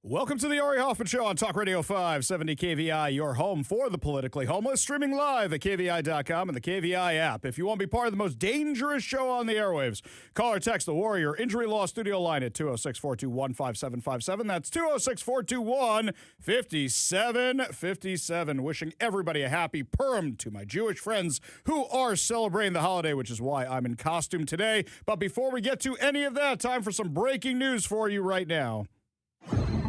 Welcome to the Ari Hoffman Show on Talk Radio 570 KVI, your home for the politically homeless, streaming live at KVI.com and the KVI app. If you want to be part of the most dangerous show on the airwaves, call or text the Warrior Injury Law Studio line at 206-421-5757. That's 206-421-5757. Wishing everybody a happy Purim to my Jewish friends who are celebrating the holiday, which is why I'm in costume today. But before we get to any of that, time for some breaking news for you right now.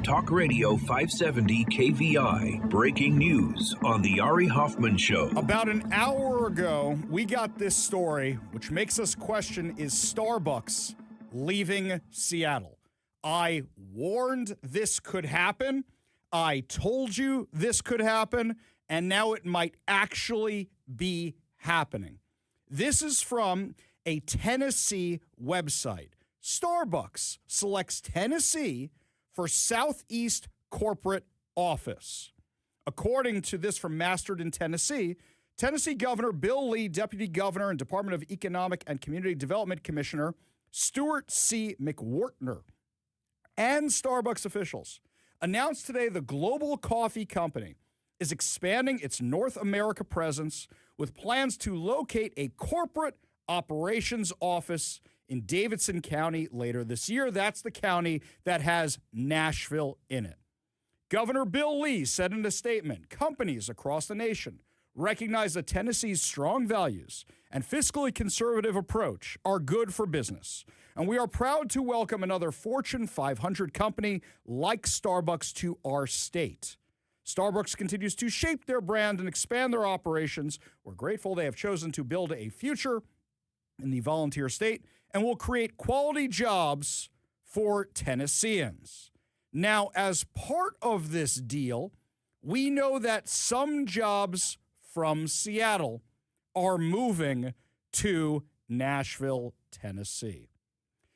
Talk Radio 570 KVI. Breaking news on the Ari Hoffman Show. About an hour ago, we got this story, which makes us question, is Starbucks leaving Seattle? I warned this could happen. I told you this could happen, and now it might actually be happening. This is from a Tennessee website. Starbucks selects Tennessee for Southeast corporate office. According to this from Masterton, Tennessee, Tennessee Governor Bill Lee, Deputy Governor and Department of Economic and Community Development Commissioner Stuart C. McWhortner, and Starbucks officials announced today the global coffee company is expanding its North America presence with plans to locate a corporate operations office in Davidson County later this year. That's the county that has Nashville in it. Governor Bill Lee said in a statement, companies across the nation recognize that Tennessee's strong values and fiscally conservative approach are good for business, and we are proud to welcome another Fortune 500 company like Starbucks to our state. Starbucks continues to shape their brand and expand their operations. We're grateful they have chosen to build a future in the volunteer state and will create quality jobs for Tennesseans. Now, as part of this deal, we know that some jobs from Seattle are moving to Nashville, Tennessee.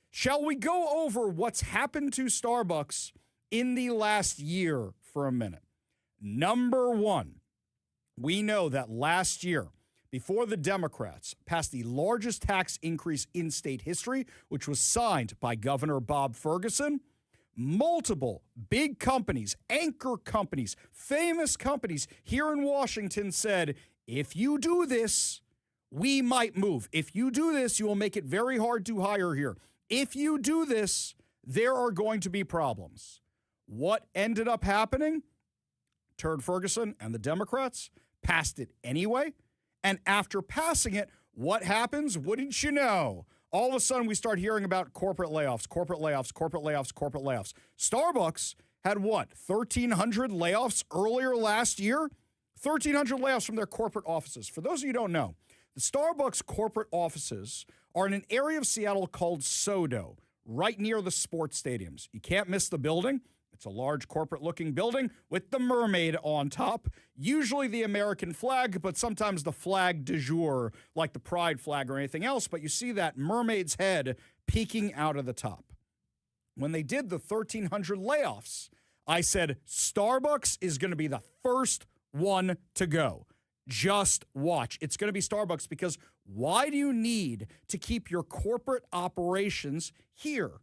Shall we go over what's happened to Starbucks in the last year for a minute? Number one, we know that last year, before the Democrats passed the largest tax increase in state history, which was signed by Governor Bob Ferguson, multiple big companies, anchor companies, famous companies here in Washington said, if you do this, we might move. If you do this, you will make it very hard to hire here. If you do this, there are going to be problems. What ended up happening? Turd Ferguson and the Democrats passed it anyway. And after passing it, what happens? Wouldn't you know? All of a sudden, we start hearing about corporate layoffs. Starbucks had what, 1,300 layoffs earlier last year? 1,300 layoffs from their corporate offices. For those of you who don't know, the Starbucks corporate offices are in an area of Seattle called SoDo, right near the sports stadiums. You can't miss the building. It's a large corporate-looking building with the mermaid on top, usually the American flag, but sometimes the flag du jour, like the pride flag or anything else, but you see that mermaid's head peeking out of the top. When they did the 1,300 layoffs, I said, Starbucks is going to be the first one to go. Just watch. It's going to be Starbucks, because why do you need to keep your corporate operations here?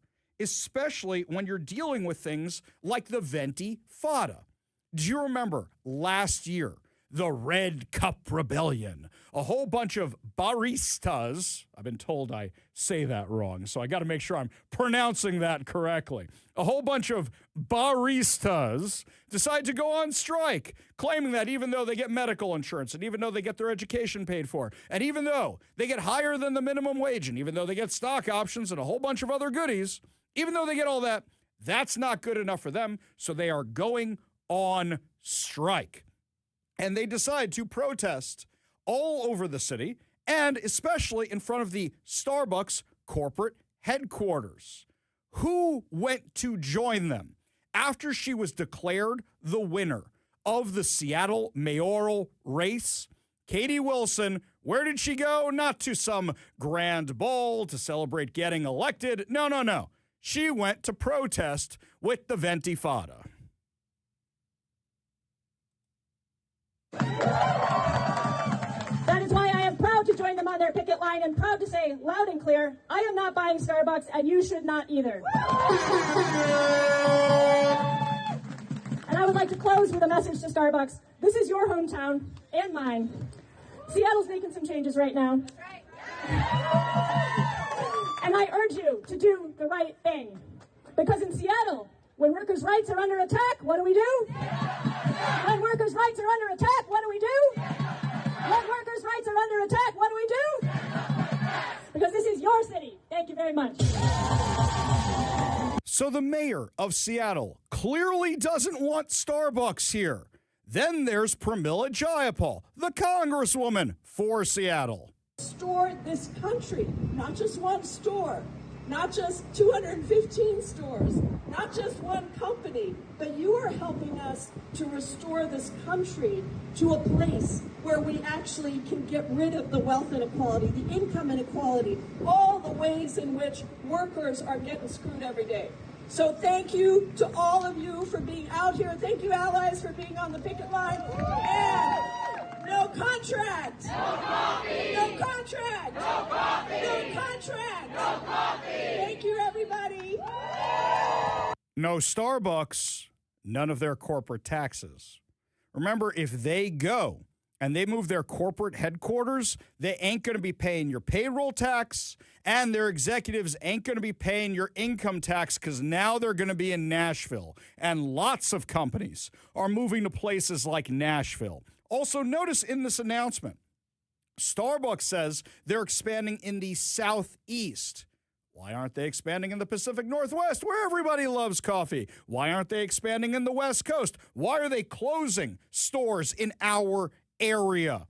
Especially when you're dealing with things like the Venti Fada. Do you remember last year, the Red Cup Rebellion? A whole bunch of baristas, I've been told I say that wrong, so I got to make sure I'm pronouncing that correctly. A whole bunch of baristas decide to go on strike, claiming that even though they get medical insurance, and even though they get their education paid for, and even though they get higher than the minimum wage, and even though they get stock options and a whole bunch of other goodies, even though they get all that, that's not good enough for them, so they are going on strike. And they decide to protest all over the city, and especially in front of the Starbucks corporate headquarters. Who went to join them after she was declared the winner of the Seattle mayoral race? Katie Wilson, where did she go? Not to some grand ball to celebrate getting elected. No. She went to protest with the Venti Fada. That is why I am proud to join them on their picket line and proud to say loud and clear, I am not buying Starbucks and you should not either. would like to close with a message to Starbucks. This is your hometown and mine. Seattle's making some changes right now. And I urge you to do the right thing. Because in Seattle, when workers' rights are under attack, what do we do? When workers' rights are under attack, what do we do? When workers' rights are under attack, what do we do? Because this is your city. Thank you very much. So the mayor of Seattle clearly doesn't want Starbucks here. Then there's Pramila Jayapal, the congresswoman for Seattle. Store this country, not just one store, not just 215 stores, not just one company, but you are helping us to restore this country to a place where we actually can get rid of the wealth inequality, the income inequality, all the ways in which workers are getting screwed every day. So thank you to all of you for being out here. Thank you, allies, for being on the picket line. And no contract. No coffee. No contract. No coffee. No contract. No coffee. Thank you, everybody. No Starbucks, none of their corporate taxes. Remember, if they go and they move their corporate headquarters, they ain't going to be paying your payroll tax, and their executives ain't going to be paying your income tax because now they're going to be in Nashville. And lots of companies are moving to places like Nashville. Also, notice in this announcement, Starbucks says they're expanding in the Southeast. Why aren't they expanding in the Pacific Northwest, where everybody loves coffee? Why aren't they expanding in the West Coast? Why are they closing stores in our area?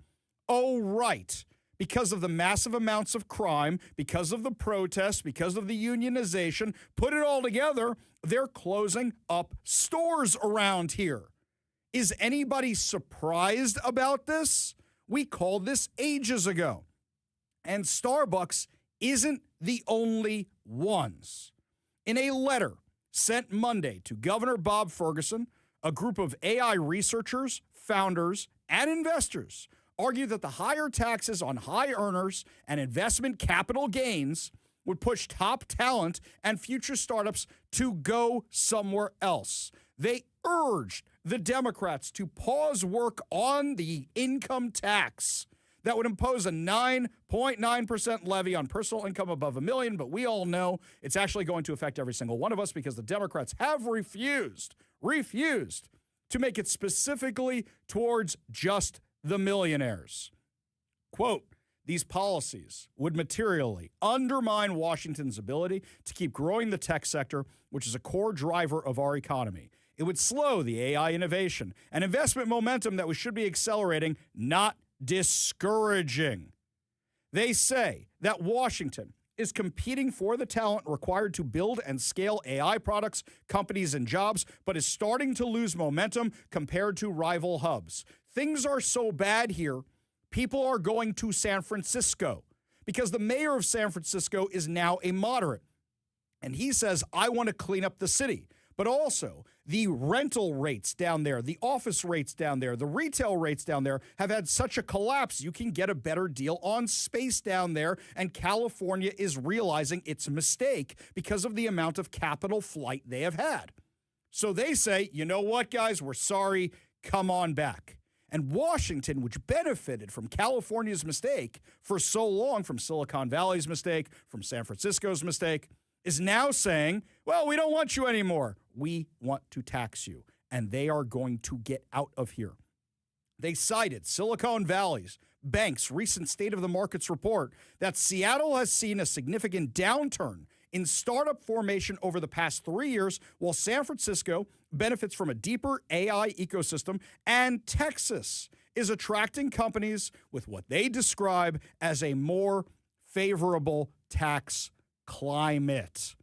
Oh, right. Because of the massive amounts of crime, because of the protests, because of the unionization, put it all together, they're closing up stores around here. Is anybody surprised about this? We called this ages ago. And Starbucks isn't the only ones. In a letter sent Monday to Governor Bob Ferguson, a group of AI researchers, founders, and investors argue that the higher taxes on high earners and investment capital gains would push top talent and future startups to go somewhere else. They urged the Democrats to pause work on the income tax that would impose a 9.9% levy on personal income above $1 million, but we all know it's actually going to affect every single one of us because the Democrats have refused to make it specifically towards just the millionaires. Quote, these policies would materially undermine Washington's ability to keep growing the tech sector, which is a core driver of our economy. It would slow the AI innovation and investment momentum that we should be accelerating, not discouraging. They say that Washington is competing for the talent required to build and scale AI products, companies, and jobs, but is starting to lose momentum compared to rival hubs. Things are so bad here, people are going to San Francisco because the mayor of San Francisco is now a moderate. And he says, I want to clean up the city. But also, the rental rates down there, the office rates down there, the retail rates down there have had such a collapse. You can get a better deal on space down there, and California is realizing its mistake because of the amount of capital flight they have had. So they say, you know what, guys, we're sorry, come on back. And Washington, which benefited from California's mistake for so long, from Silicon Valley's mistake, from San Francisco's mistake, is now saying, well, we don't want you anymore. We want to tax you. And they are going to get out of here. They cited Silicon Valley's bank's recent State of the Markets report that Seattle has seen a significant downturn in startup formation over the past 3 years, while San Francisco benefits from a deeper AI ecosystem, and Texas is attracting companies with what they describe as a more favorable tax climate.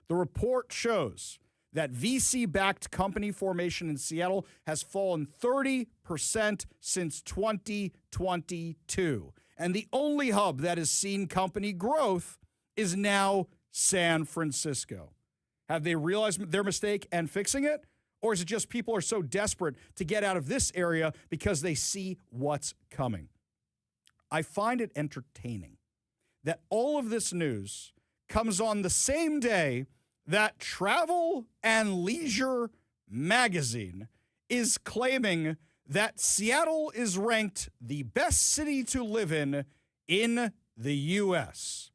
The report shows that VC-backed company formation in Seattle has fallen 30% since 2022. And the only hub that has seen company growth is now San Francisco. Have they realized their mistake and fixing it? Or is it just people are so desperate to get out of this area because they see what's coming? I find it entertaining that all of this news comes on the same day that Travel and Leisure magazine is claiming that Seattle is ranked the best city to live in the U.S.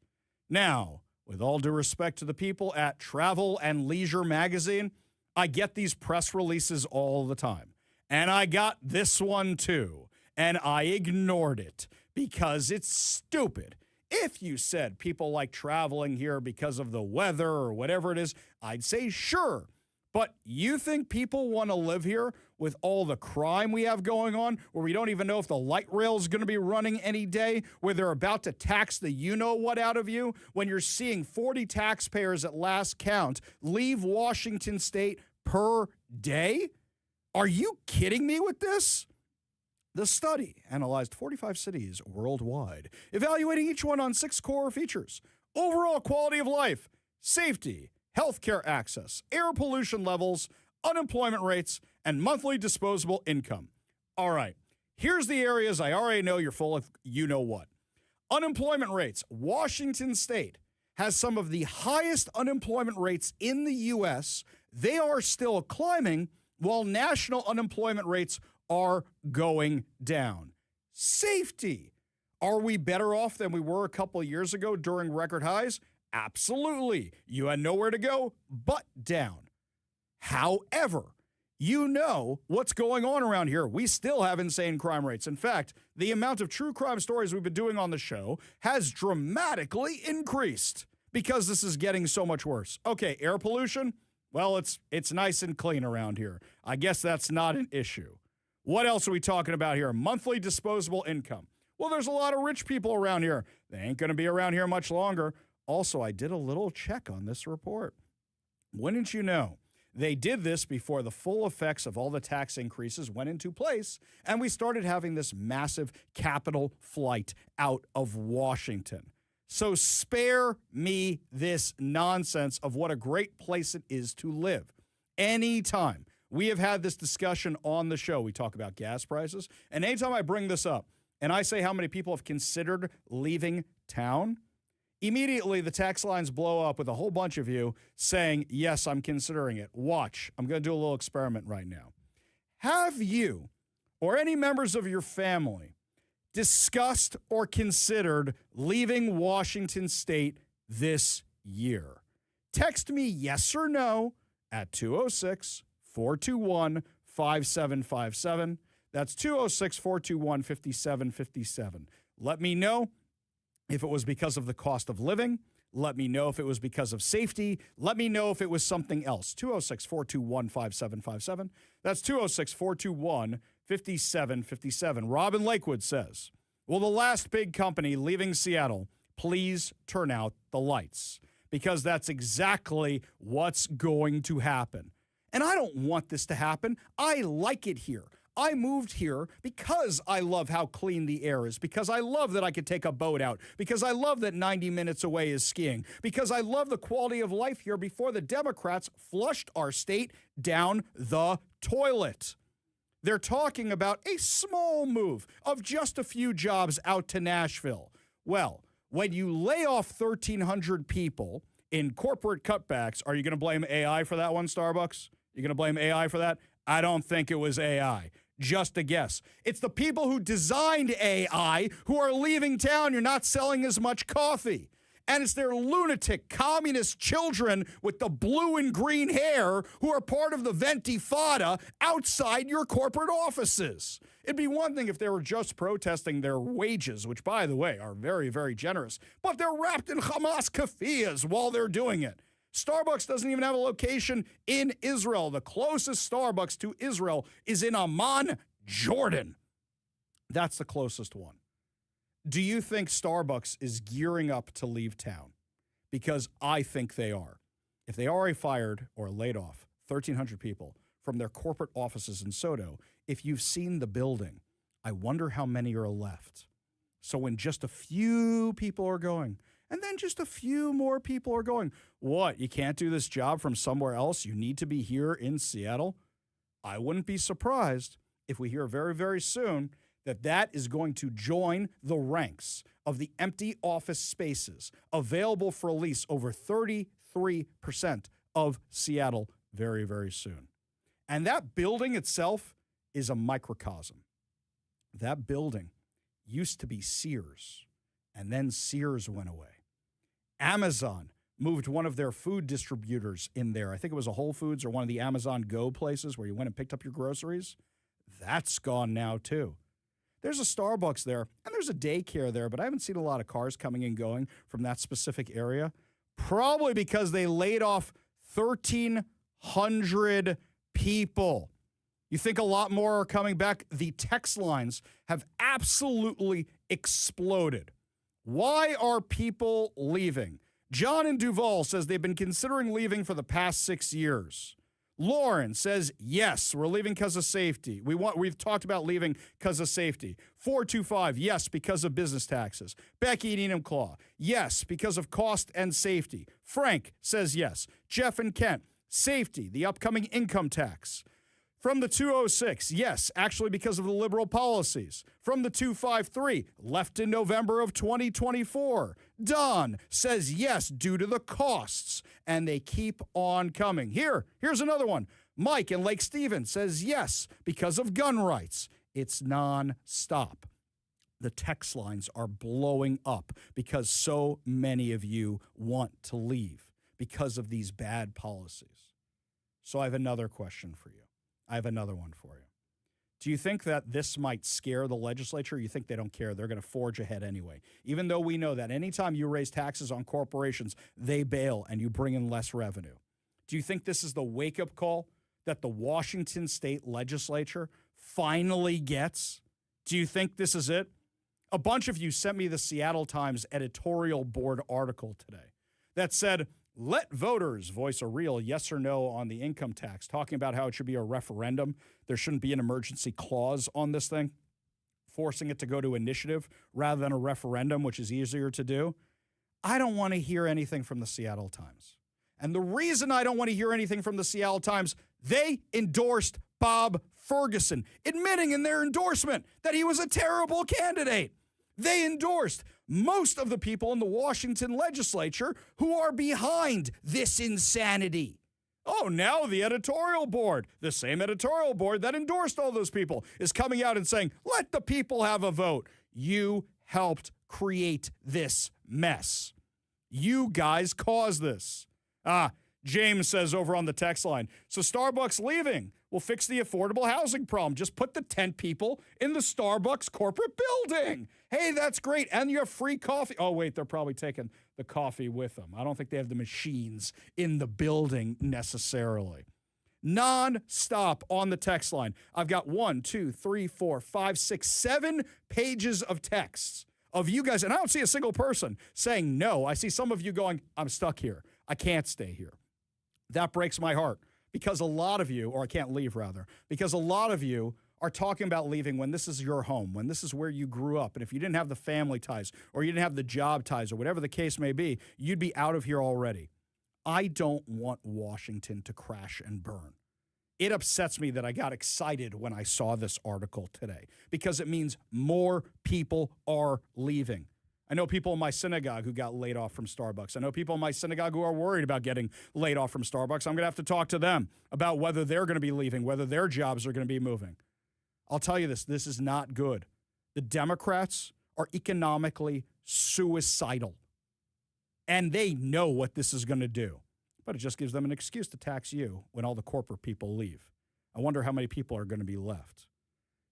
Now, with all due respect to the people at Travel and Leisure magazine, I get these press releases all the time. And I got this one too. And I ignored it because it's stupid. If you said people like traveling here because of the weather or whatever it is, I'd say sure. But you think people want to live here with all the crime we have going on, where we don't even know if the light rail is going to be running any day, where they're about to tax the you-know-what out of you, when you're seeing 40 taxpayers at last count leave Washington State per day? Are you kidding me with this? The study analyzed 45 cities worldwide, evaluating each one on 6 core features: overall quality of life, safety, healthcare access, air pollution levels, unemployment rates, and monthly disposable income. All right, here's the areas I already know you're full of you-know-what. Unemployment rates. Washington State has some of the highest unemployment rates in the U.S. They are still climbing, while national unemployment rates are going down. Safety. Are we better off than we were a couple of years ago during record highs? Absolutely. You had nowhere to go but down. However, you know what's going on around here. We still have insane crime rates. In fact, the amount of true crime stories we've been doing on the show has dramatically increased because this is getting so much worse. Okay, air pollution. Well, it's nice and clean around here. I guess that's not an issue. What else are we talking about here? Monthly disposable income. Well, there's a lot of rich people around here. They ain't going to be around here much longer. Also, I did a little check on this report. Wouldn't you know? They did this before the full effects of all the tax increases went into place, and we started having this massive capital flight out of Washington. So spare me this nonsense of what a great place it is to live. Anytime we have had this discussion on the show, we talk about gas prices, and anytime I bring this up and I say how many people have considered leaving town, immediately the text lines blow up with a whole bunch of you saying, yes, I'm considering it. Watch, I'm going to do a little experiment right now. Have you or any members of your family discussed or considered leaving Washington State this year? Text me yes or no at 206-421-5757. That's 206-421-5757. Let me know if it was because of the cost of living. Let me know if it was because of safety. Let me know if it was something else. 206-421-5757. That's 206-421-5757. Robin Lakewood says, will the last big company leaving Seattle please turn out the lights? Because that's exactly what's going to happen. And I don't want this to happen. I like it here. I moved here because I love how clean the air is, because I love that I could take a boat out, because I love that 90 minutes away is skiing, because I love the quality of life here before the Democrats flushed our state down the toilet. They're talking about a small move of just a few jobs out to Nashville. Well, when you lay off 1,300 people in corporate cutbacks, are you going to blame AI for that one, Starbucks? You're going to blame AI for that? I don't think it was AI. Just a guess. It's the people who designed AI who are leaving town. You're not selling as much coffee. And it's their lunatic communist children with the blue and green hair who are part of the Ventifada outside your corporate offices. It'd be one thing if they were just protesting their wages, which, by the way, are very, very generous. But they're wrapped in Hamas keffiyehs while they're doing it. Starbucks doesn't even have a location in Israel. The closest Starbucks to Israel is in Amman, Jordan. That's the closest one. Do you think Starbucks is gearing up to leave town? Because I think they are. If they already fired or laid off 1,300 people from their corporate offices in SoDo, if you've seen the building, I wonder how many are left. So when just a few people are going, and then just a few more people are going, what, you can't do this job from somewhere else? You need to be here in Seattle? I wouldn't be surprised if we hear very, very soon that is going to join the ranks of the empty office spaces available for lease over 33% of Seattle very, very soon. And that building itself is a microcosm. That building used to be Sears, and then Sears went away. Amazon moved one of their food distributors in there. I think it was a Whole Foods or one of the Amazon Go places where you went and picked up your groceries. That's gone now, too. There's a Starbucks there, and there's a daycare there, but I haven't seen a lot of cars coming and going from that specific area, probably because they laid off 1,300 people. You think a lot more are coming back? The text lines have absolutely exploded. Why are people leaving? John in Duval says they've been considering leaving for the past 6 years. Lauren says, yes, we're leaving because of safety. We've talked about leaving because of safety. 425, yes, because of business taxes. Becky and Enumclaw, yes, because of cost and safety. Frank says yes. Jeff and Kent, safety, the upcoming income tax. From the 206, yes, actually because of the liberal policies. From the 253, left in November of 2024. Don says yes, due to the costs, and they keep on coming. Here's another one. Mike in Lake Stevens says yes, because of gun rights. It's nonstop. The text lines are blowing up because so many of you want to leave because of these bad policies. So I have another question for you. I have another one for you. Do you think that this might scare the legislature? Or you think they don't care? They're going to forge ahead anyway. Even though we know that anytime you raise taxes on corporations, they bail and you bring in less revenue. Do you think this is the wake-up call that the Washington state legislature finally gets? Do you think this is it? A bunch of you sent me the Seattle Times editorial board article today that said, let voters voice a real yes or no on the income tax, talking about how it should be a referendum. There shouldn't be an emergency clause on this thing, forcing it to go to initiative rather than a referendum, which is easier to do. I don't want to hear anything from the Seattle Times. And the reason I don't want to hear anything from the Seattle Times, they endorsed Bob Ferguson, admitting in their endorsement that he was a terrible candidate. They endorsed most of the people in the Washington legislature who are behind this insanity. Oh, now the editorial board, the same editorial board that endorsed all those people, is coming out and saying, let the people have a vote. You helped create this mess. You guys caused this. James says over on the text line, so Starbucks leaving will fix the affordable housing problem. Just put the tent people in the Starbucks corporate building. Hey, that's great. And you have free coffee. Oh, wait, they're probably taking the coffee with them. I don't think they have the machines in the building necessarily. Non-stop on the text line. I've got 1, 2, 3, 4, 5, 6, 7 pages of texts of you guys. And I don't see a single person saying no. I see some of you going, I'm stuck here. I can't stay here. That breaks my heart because a lot of you, or I can't leave rather, because a lot of you are talking about leaving when this is your home, when this is where you grew up. And if you didn't have the family ties or you didn't have the job ties or whatever the case may be, you'd be out of here already. I don't want Washington to crash and burn. It upsets me that I got excited when I saw this article today because it means more people are leaving. I know people in my synagogue who got laid off from Starbucks. I know people in my synagogue who are worried about getting laid off from Starbucks. I'm going to have to talk to them about whether they're going to be leaving, whether their jobs are going to be moving. I'll tell you this is not good. The Democrats are economically suicidal, and they know what this is going to do. But it just gives them an excuse to tax you when all the corporate people leave. I wonder how many people are going to be left.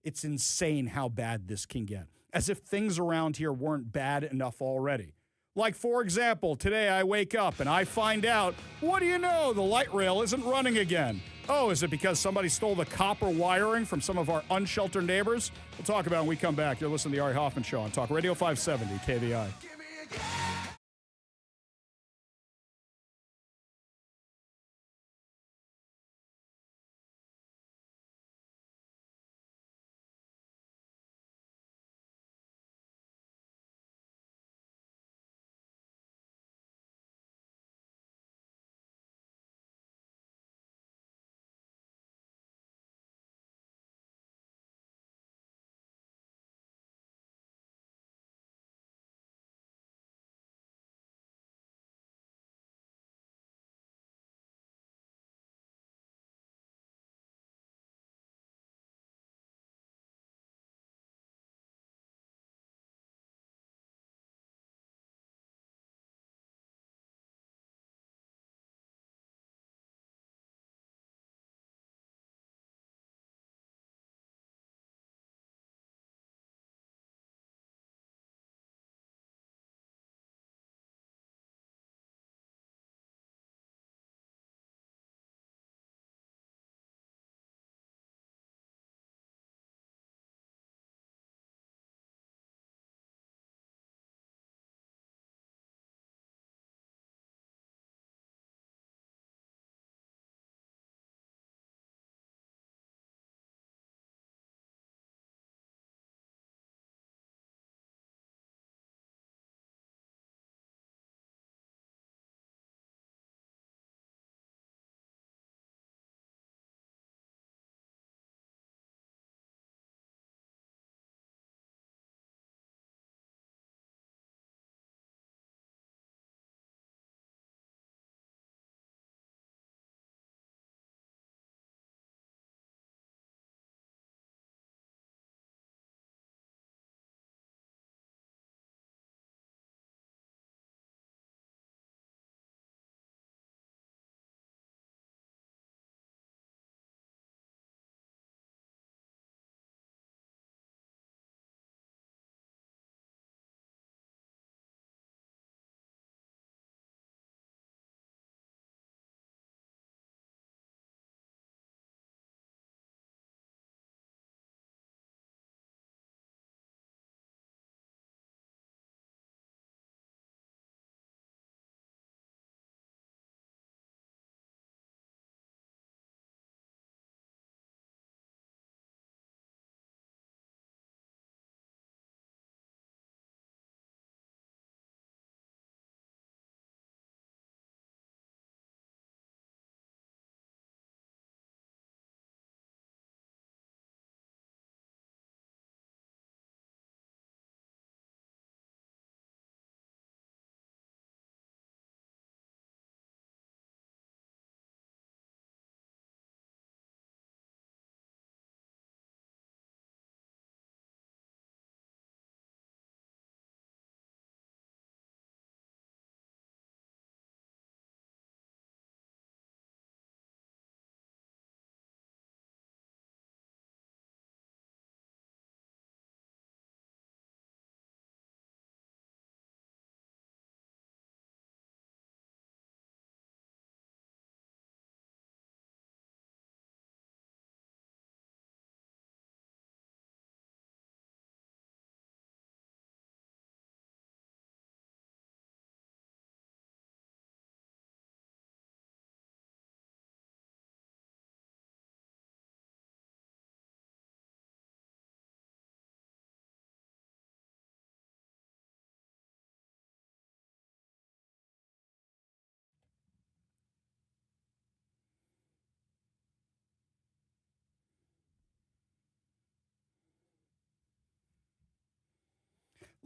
It's insane how bad this can get, as if things around here weren't bad enough already. Like, for example, today I wake up and I find out, what do you know, the light rail isn't running again. Oh, is it because somebody stole the copper wiring from some of our unsheltered neighbors? We'll talk about it when we come back. You're listening to the Ari Hoffman Show on Talk Radio 570 KVI.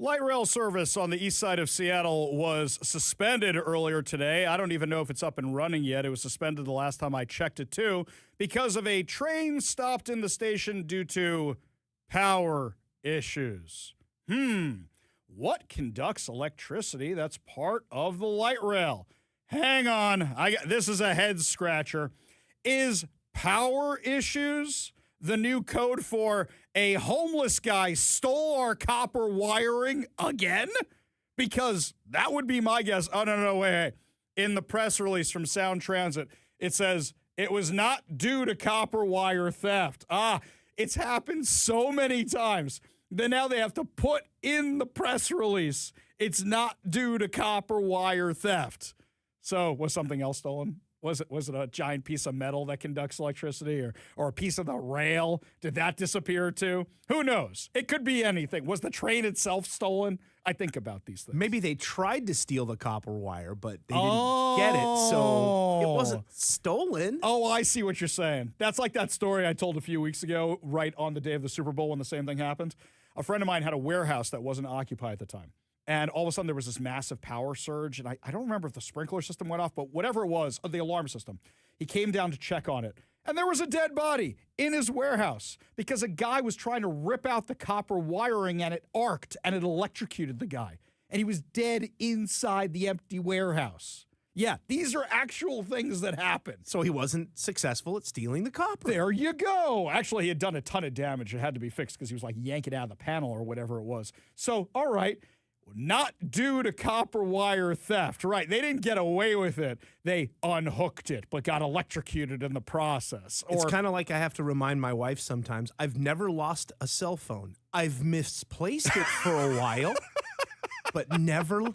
Light rail service on the east side of Seattle was suspended earlier today. I don't even know if it's up and running yet. It was suspended the last time I checked it, too, because of a train stopped in the station due to power issues. What conducts electricity that's part of the light rail? Hang on. This is a head scratcher. Is power issues the new code for a homeless guy stole our copper wiring again? Because that would be my guess. Oh, no, wait. In the press release from Sound Transit, it says it was not due to copper wire theft. It's happened so many times that now they have to put in the press release it's not due to copper wire theft. So was something else stolen? Was it a giant piece of metal that conducts electricity or a piece of the rail? Did that disappear too? Who knows? It could be anything. Was the train itself stolen? I think about these things. Maybe they tried to steal the copper wire, but they didn't get it, so it wasn't stolen. Oh, I see what you're saying. That's like that story I told a few weeks ago, right on the day of the Super Bowl when the same thing happened. A friend of mine had a warehouse that wasn't occupied at the time. And all of a sudden, there was this massive power surge. And I don't remember if the sprinkler system went off, but whatever it was, the alarm system. He came down to check on it. And there was a dead body in his warehouse because a guy was trying to rip out the copper wiring and it arced and it electrocuted the guy. And he was dead inside the empty warehouse. Yeah, these are actual things that happen. So he wasn't successful at stealing the copper. There you go. Actually, he had done a ton of damage. It had to be fixed because he was like yanking it out of the panel or whatever it was. So, all right. Not due to copper wire theft. Right. They didn't get away with it. They unhooked it, but got electrocuted in the process. It's kind of like I have to remind my wife sometimes, I've never lost a cell phone. I've misplaced it for a while, but never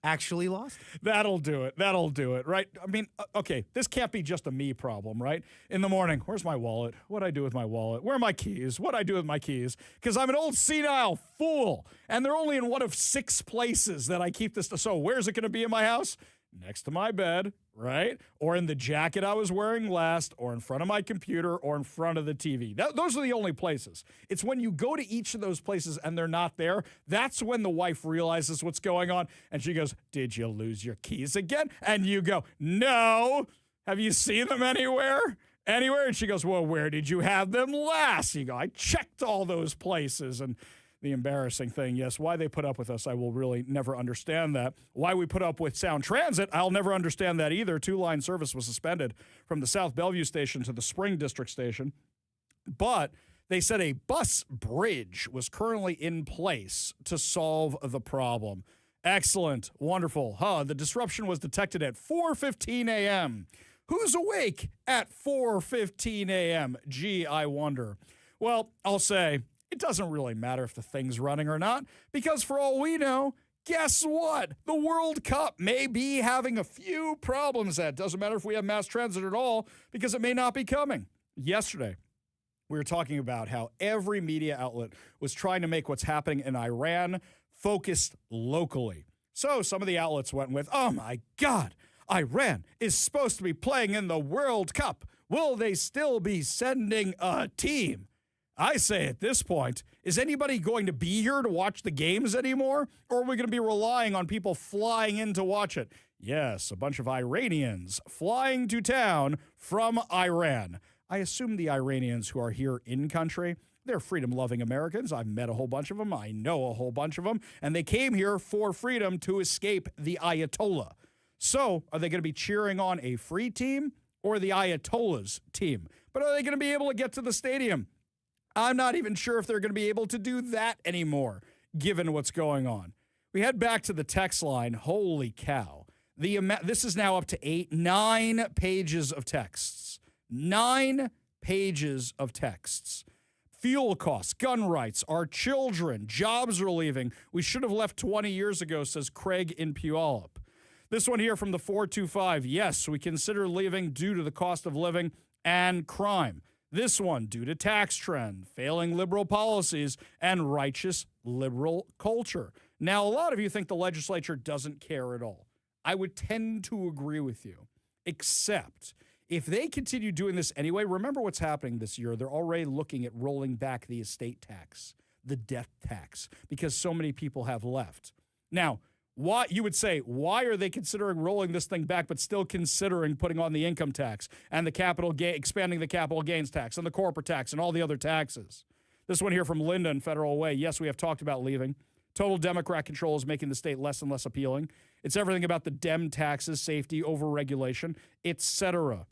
actually lost it. That'll do it, right? I mean, okay, this can't be just a me problem, right? In the morning, where's my wallet? What'd I do with my wallet? Where are my keys? What'd I do with my keys? Because I'm an old senile fool, and they're only in one of 6 places that I keep this. So where's it going to be in my house? Next to my bed, right? Or in the jacket I was wearing last, or in front of my computer, or in front of the TV. Those are the only places. It's when you go to each of those places and they're not there, that's when the wife realizes what's going on. And she goes, "Did you lose your keys again?" And you go, "No. Have you seen them anywhere? Anywhere?" And she goes, "Well, where did you have them last?" You go, "I checked all those places." And the embarrassing thing, yes, why they put up with us, I will really never understand that. Why we put up with Sound Transit, I'll never understand that either. 2-line service was suspended from the South Bellevue station to the Spring District station. But they said a bus bridge was currently in place to solve the problem. Excellent. Wonderful. The disruption was detected at 4:15 a.m. Who's awake at 4:15 a.m.? Gee, I wonder. Well, I'll say, it doesn't really matter if the thing's running or not, because for all we know, guess what? The World Cup may be having a few problems. That doesn't matter if we have mass transit at all, because it may not be coming. Yesterday, we were talking about how every media outlet was trying to make what's happening in Iran focused locally. So some of the outlets went with, "Oh my God, Iran is supposed to be playing in the World Cup. Will they still be sending a team?" I say at this point, is anybody going to be here to watch the games anymore? Or are we going to be relying on people flying in to watch it? Yes, a bunch of Iranians flying to town from Iran. I assume the Iranians who are here in country, they're freedom-loving Americans. I've met a whole bunch of them. I know a whole bunch of them. And they came here for freedom to escape the Ayatollah. So are they going to be cheering on a free team or the Ayatollah's team? But are they going to be able to get to the stadium? I'm not even sure if they're going to be able to do that anymore, given what's going on. We head back to the text line. Holy cow. This is now up to 9 pages of texts. 9 pages of texts. Fuel costs, gun rights, our children, jobs are leaving. We should have left 20 years ago, says Craig in Puyallup. This one here from the 425. Yes, we consider leaving due to the cost of living and crime. This one, due to tax trend, failing liberal policies, and righteous liberal culture. Now, a lot of you think the legislature doesn't care at all. I would tend to agree with you, except if they continue doing this anyway, remember what's happening this year. They're already looking at rolling back the estate tax. the death tax because so many people have left. Now, why you would say, why are they considering rolling this thing back but still considering putting on the income tax and the capital gain, expanding the capital gains tax and the corporate tax and all the other taxes? This one here from Linda in Federal Way. Yes, we have talked about leaving. Total Democrat control is making the state less and less appealing. It's everything about the Dem taxes, safety, overregulation, etc.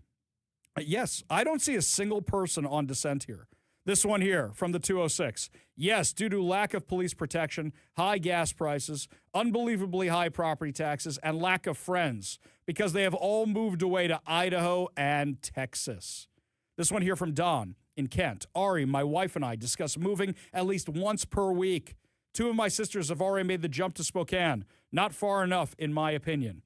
Yes, I don't see a single person on dissent here. This one here from the 206. Yes, due to lack of police protection, high gas prices, unbelievably high property taxes, and lack of friends because they have all moved away to Idaho and Texas. This one here from Don in Kent. Ari, my wife and I discuss moving at least once per week. 2 of my sisters have already made the jump to Spokane. Not far enough, in my opinion.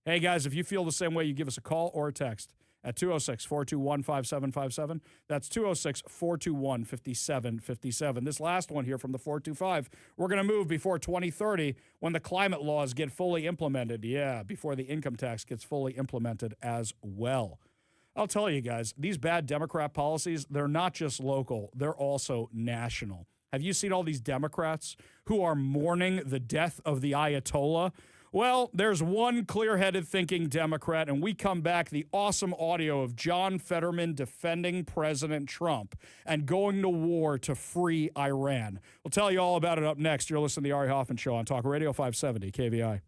Hey, guys, if you feel the same way, you give us a call or a text at 206-421-5757. That's 206-421-5757. This last one here from the 425, we're going to move before 2030 when the climate laws get fully implemented. Yeah, before the income tax gets fully implemented as well. I'll tell you guys, these bad Democrat policies, they're not just local, they're also national. Have you seen all these Democrats who are mourning the death of the Ayatollah? Well, there's one clear-headed thinking Democrat, and we come back the awesome audio of John Fetterman defending President Trump and going to war to free Iran. We'll tell you all about it up next. You're listening to the Ari Hoffman Show on Talk Radio 570 KVI.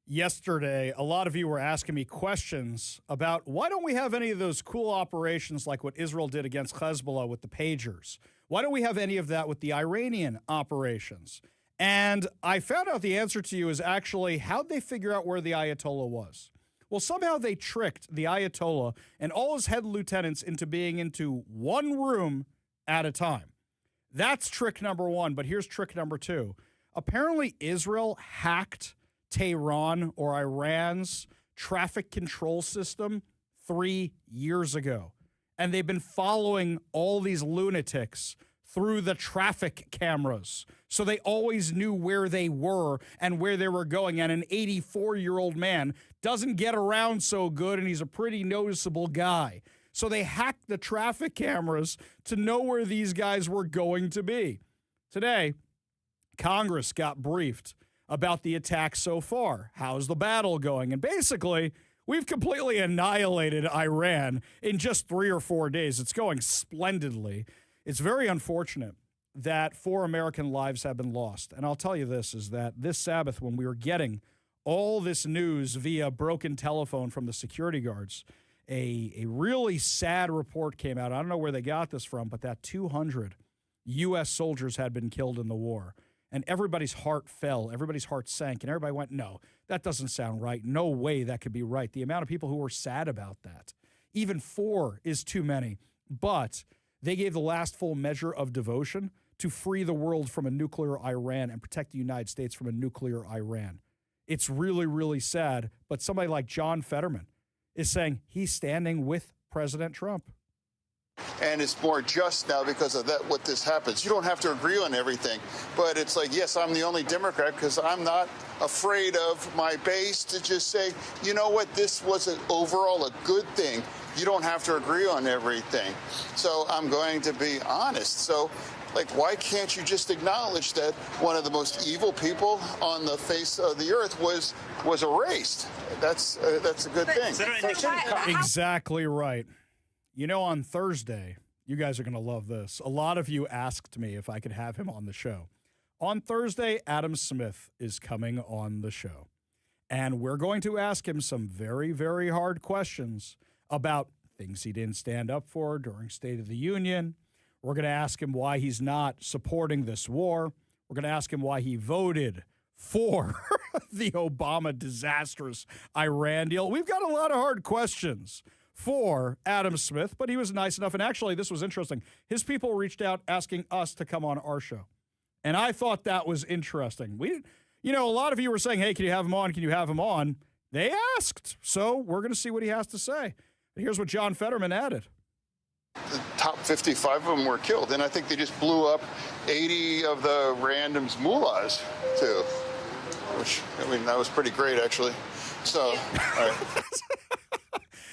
Yesterday, a lot of you were asking me questions about why don't we have any of those cool operations like what Israel did against Hezbollah with the pagers? Why don't we have any of that with the Iranian operations? And I found out the answer to you is actually how'd they figure out where the Ayatollah was? Well, somehow they tricked the Ayatollah and all his head lieutenants into being into one room at a time. That's trick number one, but here's trick number two. Apparently, Israel hacked Tehran or Iran's traffic control system 3 years ago. And they've been following all these lunatics through the traffic cameras. So they always knew where they were and where they were going. And an 84-year-old man doesn't get around so good, and he's a pretty noticeable guy. So they hacked the traffic cameras to know where these guys were going to be. Today, Congress got briefed about the attack so far. How's the battle going? And basically, we've completely annihilated Iran in just 3 or 4 days. It's going splendidly. It's very unfortunate that 4 American lives have been lost. And I'll tell you this, is that this Sabbath, when we were getting all this news via broken telephone from the security guards, a really sad report came out. I don't know where they got this from, but that 200 U.S. soldiers had been killed in the war. And everybody's heart fell, everybody's heart sank, and everybody went, no, that doesn't sound right. No way that could be right. The amount of people who were sad about that. Even 4 is too many. But they gave the last full measure of devotion to free the world from a nuclear Iran and protect the United States from a nuclear Iran. It's really, really sad. But somebody like John Fetterman is saying he's standing with President Trump. And it's more just now because of that, what this happens. You don't have to agree on everything, but it's like, yes, I'm the only Democrat because I'm not afraid of my base to just say, you know what, this was overall a good thing. You don't have to agree on everything. So I'm going to be honest. So, like, why can't you just acknowledge that one of the most evil people on the face of the earth was erased? That's a good thing. Exactly right. You know, on Thursday, you guys are going to love this. A lot of you asked me if I could have him on the show. On Thursday, Adam Smith is coming on the show. And we're going to ask him some very, very hard questions about things he didn't stand up for during State of the Union. We're going to ask him why he's not supporting this war. We're going to ask him why he voted for the Obama disastrous Iran deal. We've got a lot of hard questions for Adam Smith, but he was nice enough. And actually, this was interesting. His people reached out asking us to come on our show. And I thought that was interesting. A lot of you were saying, hey, can you have him on? Can you have him on? They asked. So we're going to see what he has to say. And here's what John Fetterman added. The top 55 of them were killed. And I think they just blew up 80 of the randoms mullahs, too. Which, that was pretty great, actually. So, all right.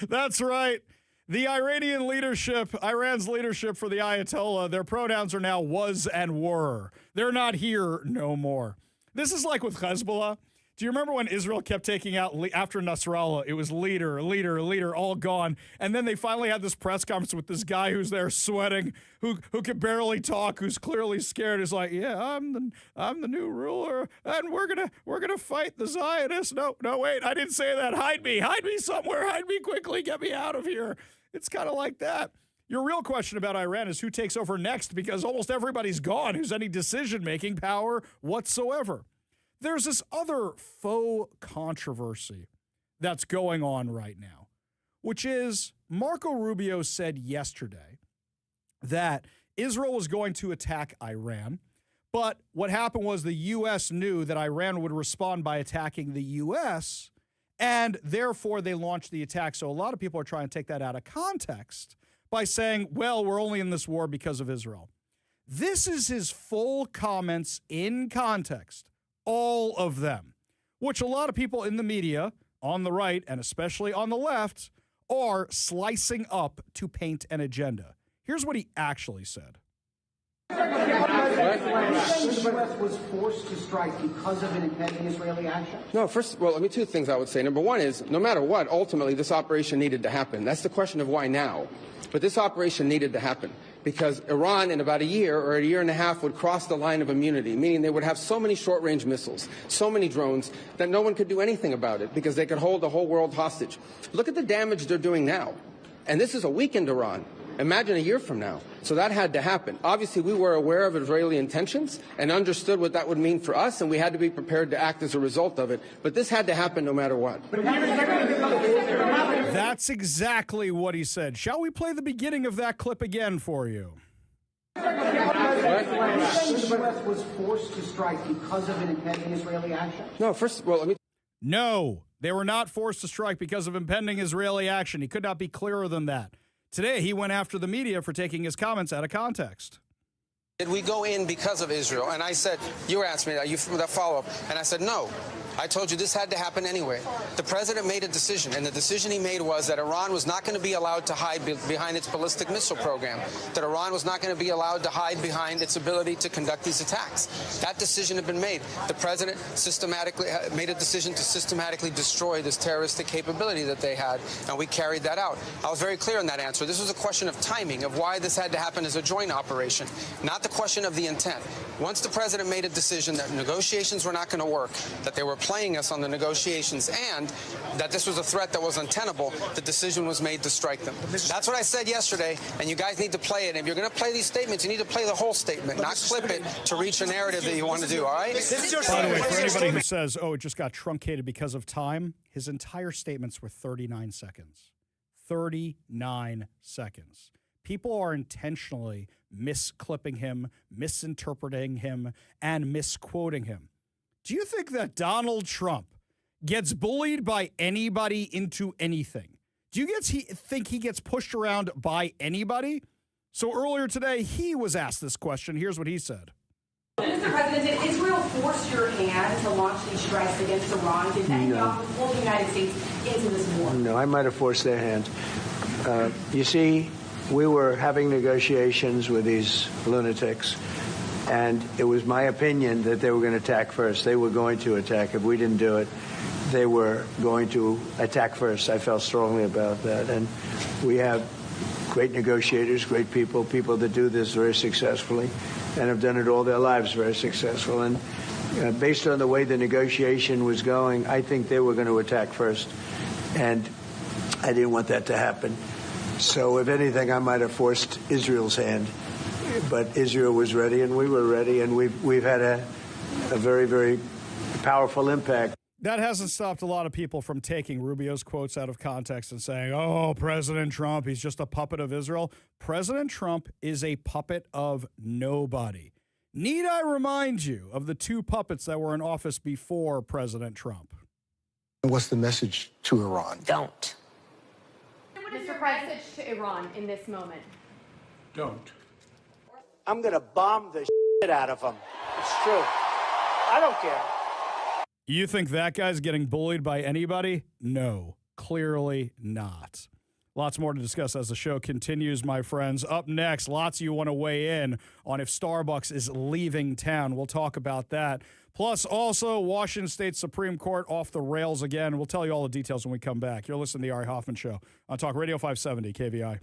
That's right. The Iranian leadership, Iran's leadership for the Ayatollah, their pronouns are now was and were. They're not here no more. This is like with Hezbollah. Do you remember when Israel kept taking out, after Nasrallah, it was leader, all gone. And then they finally had this press conference with this guy who's there sweating, who can barely talk, who's clearly scared. He's like, yeah, I'm the new ruler, and we're gonna fight the Zionists. No, wait, I didn't say that. Hide me somewhere. Hide me quickly. Get me out of here. It's kind of like that. Your real question about Iran is who takes over next, because almost everybody's gone who's any decision-making power whatsoever. There's this other faux controversy that's going on right now, which is Marco Rubio said yesterday that Israel was going to attack Iran, but what happened was the U.S. knew that Iran would respond by attacking the U.S., and therefore they launched the attack. So a lot of people are trying to take that out of context by saying, well, we're only in this war because of Israel. This is his full comments in context. All of them, which a lot of people in the media, on the right and especially on the left, are slicing up to paint an agenda. Here's what he actually said. The U.S. was forced to strike because of an impending Israeli action? No, let me two things I would say. Number one is, no matter what, ultimately this operation needed to happen. That's the question of why now. But this operation needed to happen because Iran in about a year or a year and a half would cross the line of immunity, meaning they would have so many short-range missiles, so many drones, that no one could do anything about it because they could hold the whole world hostage. Look at the damage they're doing now. And this is a weakened Iran. Imagine a year from now. So that had to happen. Obviously, we were aware of Israeli intentions and understood what that would mean for us, and we had to be prepared to act as a result of it. But this had to happen no matter what. That's exactly what he said. Shall we play the beginning of that clip again for you? The U.S. was forced to strike because of an impending Israeli action? No, first, well, let me... No, they were not forced to strike because of impending Israeli action. He could not be clearer than that. Today, he went after the media for taking his comments out of context. Did we go in because of Israel? And I said, you were asking me that follow-up, and I said, no. I told you this had to happen anyway. The president made a decision, and the decision he made was that Iran was not going to be allowed to hide behind its ballistic missile program, that Iran was not going to be allowed to hide behind its ability to conduct these attacks. That decision had been made. The president systematically made a decision to systematically destroy this terroristic capability that they had, and we carried that out. I was very clear in that answer. This was a question of timing, of why this had to happen as a joint operation, not the question of the intent. Once the president made a decision that negotiations were not going to work, that they were playing us on the negotiations, and that this was a threat that was untenable, the decision was made to strike them. That's what I said yesterday, and you guys need to play it. And if you're going to play these statements, you need to play the whole statement, not clip it to reach a narrative that you want to do, all right? By the way, for anybody who says, oh, it just got truncated because of time, his entire statements were 39 seconds. 39 seconds. People are intentionally misclipping him, misinterpreting him, and misquoting him. Do you think that Donald Trump gets bullied by anybody into anything? Do you think he gets pushed around by anybody? So earlier today, he was asked this question. Here's what he said. Mr. President, did Israel force your hand to launch these strikes against Iran? Did that pull the United States into this war? No, I might have forced their hand. You see, we were having negotiations with these lunatics, and it was my opinion that they were going to attack first. They were going to attack. If we didn't do it, they were going to attack first. I felt strongly about that. And we have great negotiators, great people that do this very successfully and have done it all their lives very successful. And based on the way the negotiation was going, I think they were going to attack first. And I didn't want that to happen. So if anything, I might have forced Israel's hand. But Israel was ready, and we were ready, and we've had a very, very powerful impact. That hasn't stopped a lot of people from taking Rubio's quotes out of context and saying, oh, President Trump, he's just a puppet of Israel. President Trump is a puppet of nobody. Need I remind you of the two puppets that were in office before President Trump? What's the message to Iran? Don't. What is your message to Iran in this moment? Don't. I'm going to bomb the shit out of them. It's true. I don't care. You think that guy's getting bullied by anybody? No, clearly not. Lots more to discuss as the show continues, my friends. Up next, lots of you want to weigh in on if Starbucks is leaving town. We'll talk about that. Plus, also, Washington State Supreme Court off the rails again. We'll tell you all the details when we come back. You're listening to the Ari Hoffman Show on Talk Radio 570 KVI.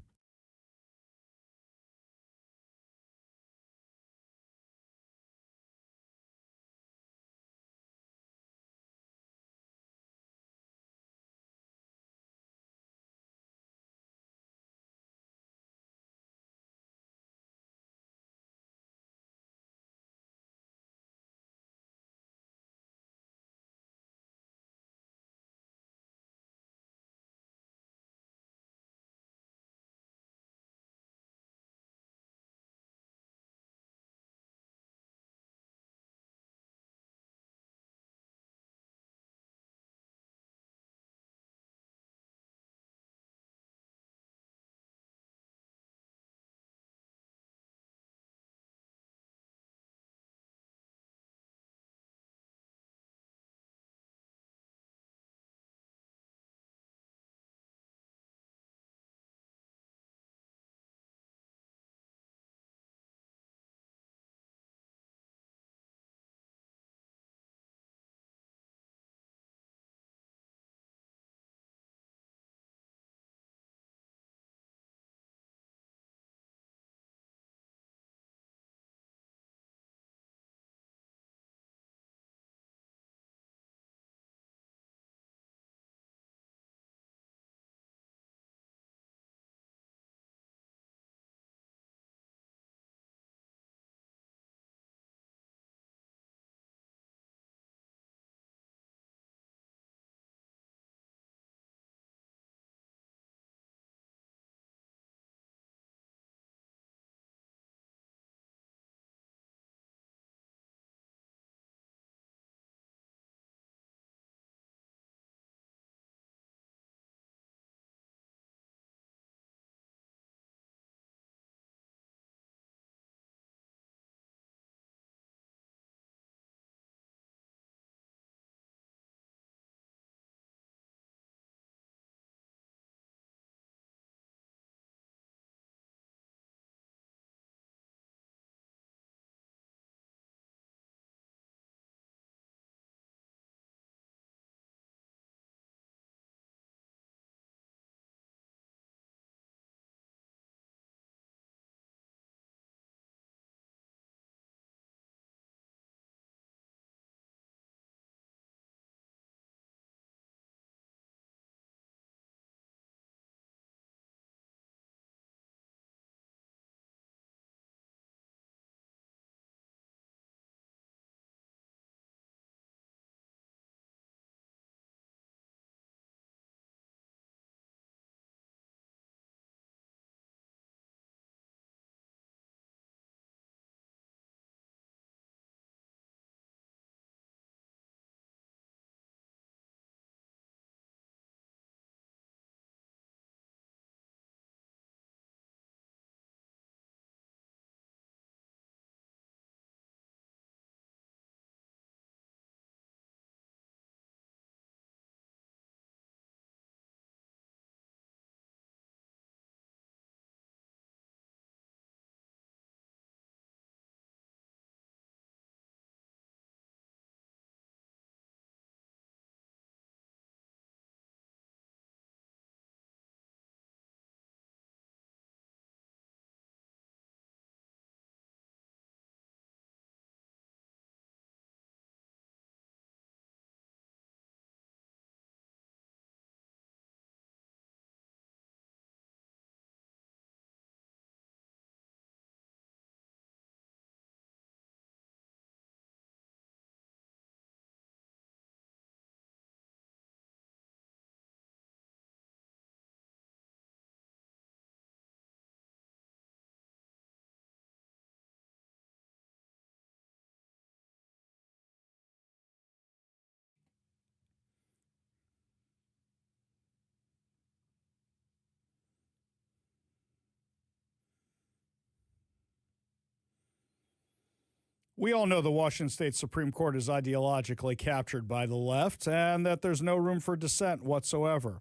We all know the Washington State Supreme Court is ideologically captured by the left and that there's no room for dissent whatsoever.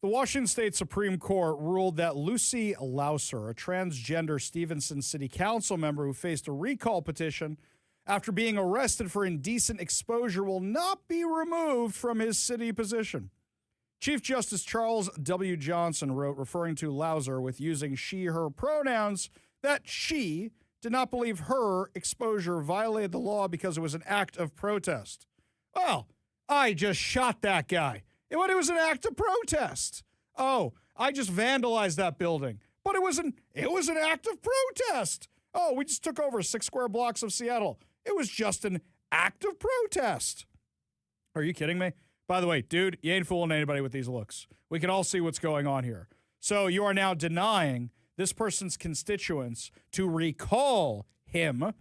The Washington State Supreme Court ruled that Lucy Louser, a transgender Stevenson City Council member who faced a recall petition after being arrested for indecent exposure, will not be removed from his city position. Chief Justice Charles W. Johnson wrote, referring to Louser with using she, her pronouns, that she did not believe her exposure violated the law because it was an act of protest. Well, I just shot that guy. It was an act of protest. Oh, I just vandalized that building. But it was an act of protest. Oh, we just took over 6 square blocks of Seattle. It was just an act of protest. Are you kidding me? By the way, dude, you ain't fooling anybody with these looks. We can all see what's going on here. So you are now denying this person's constituents to recall him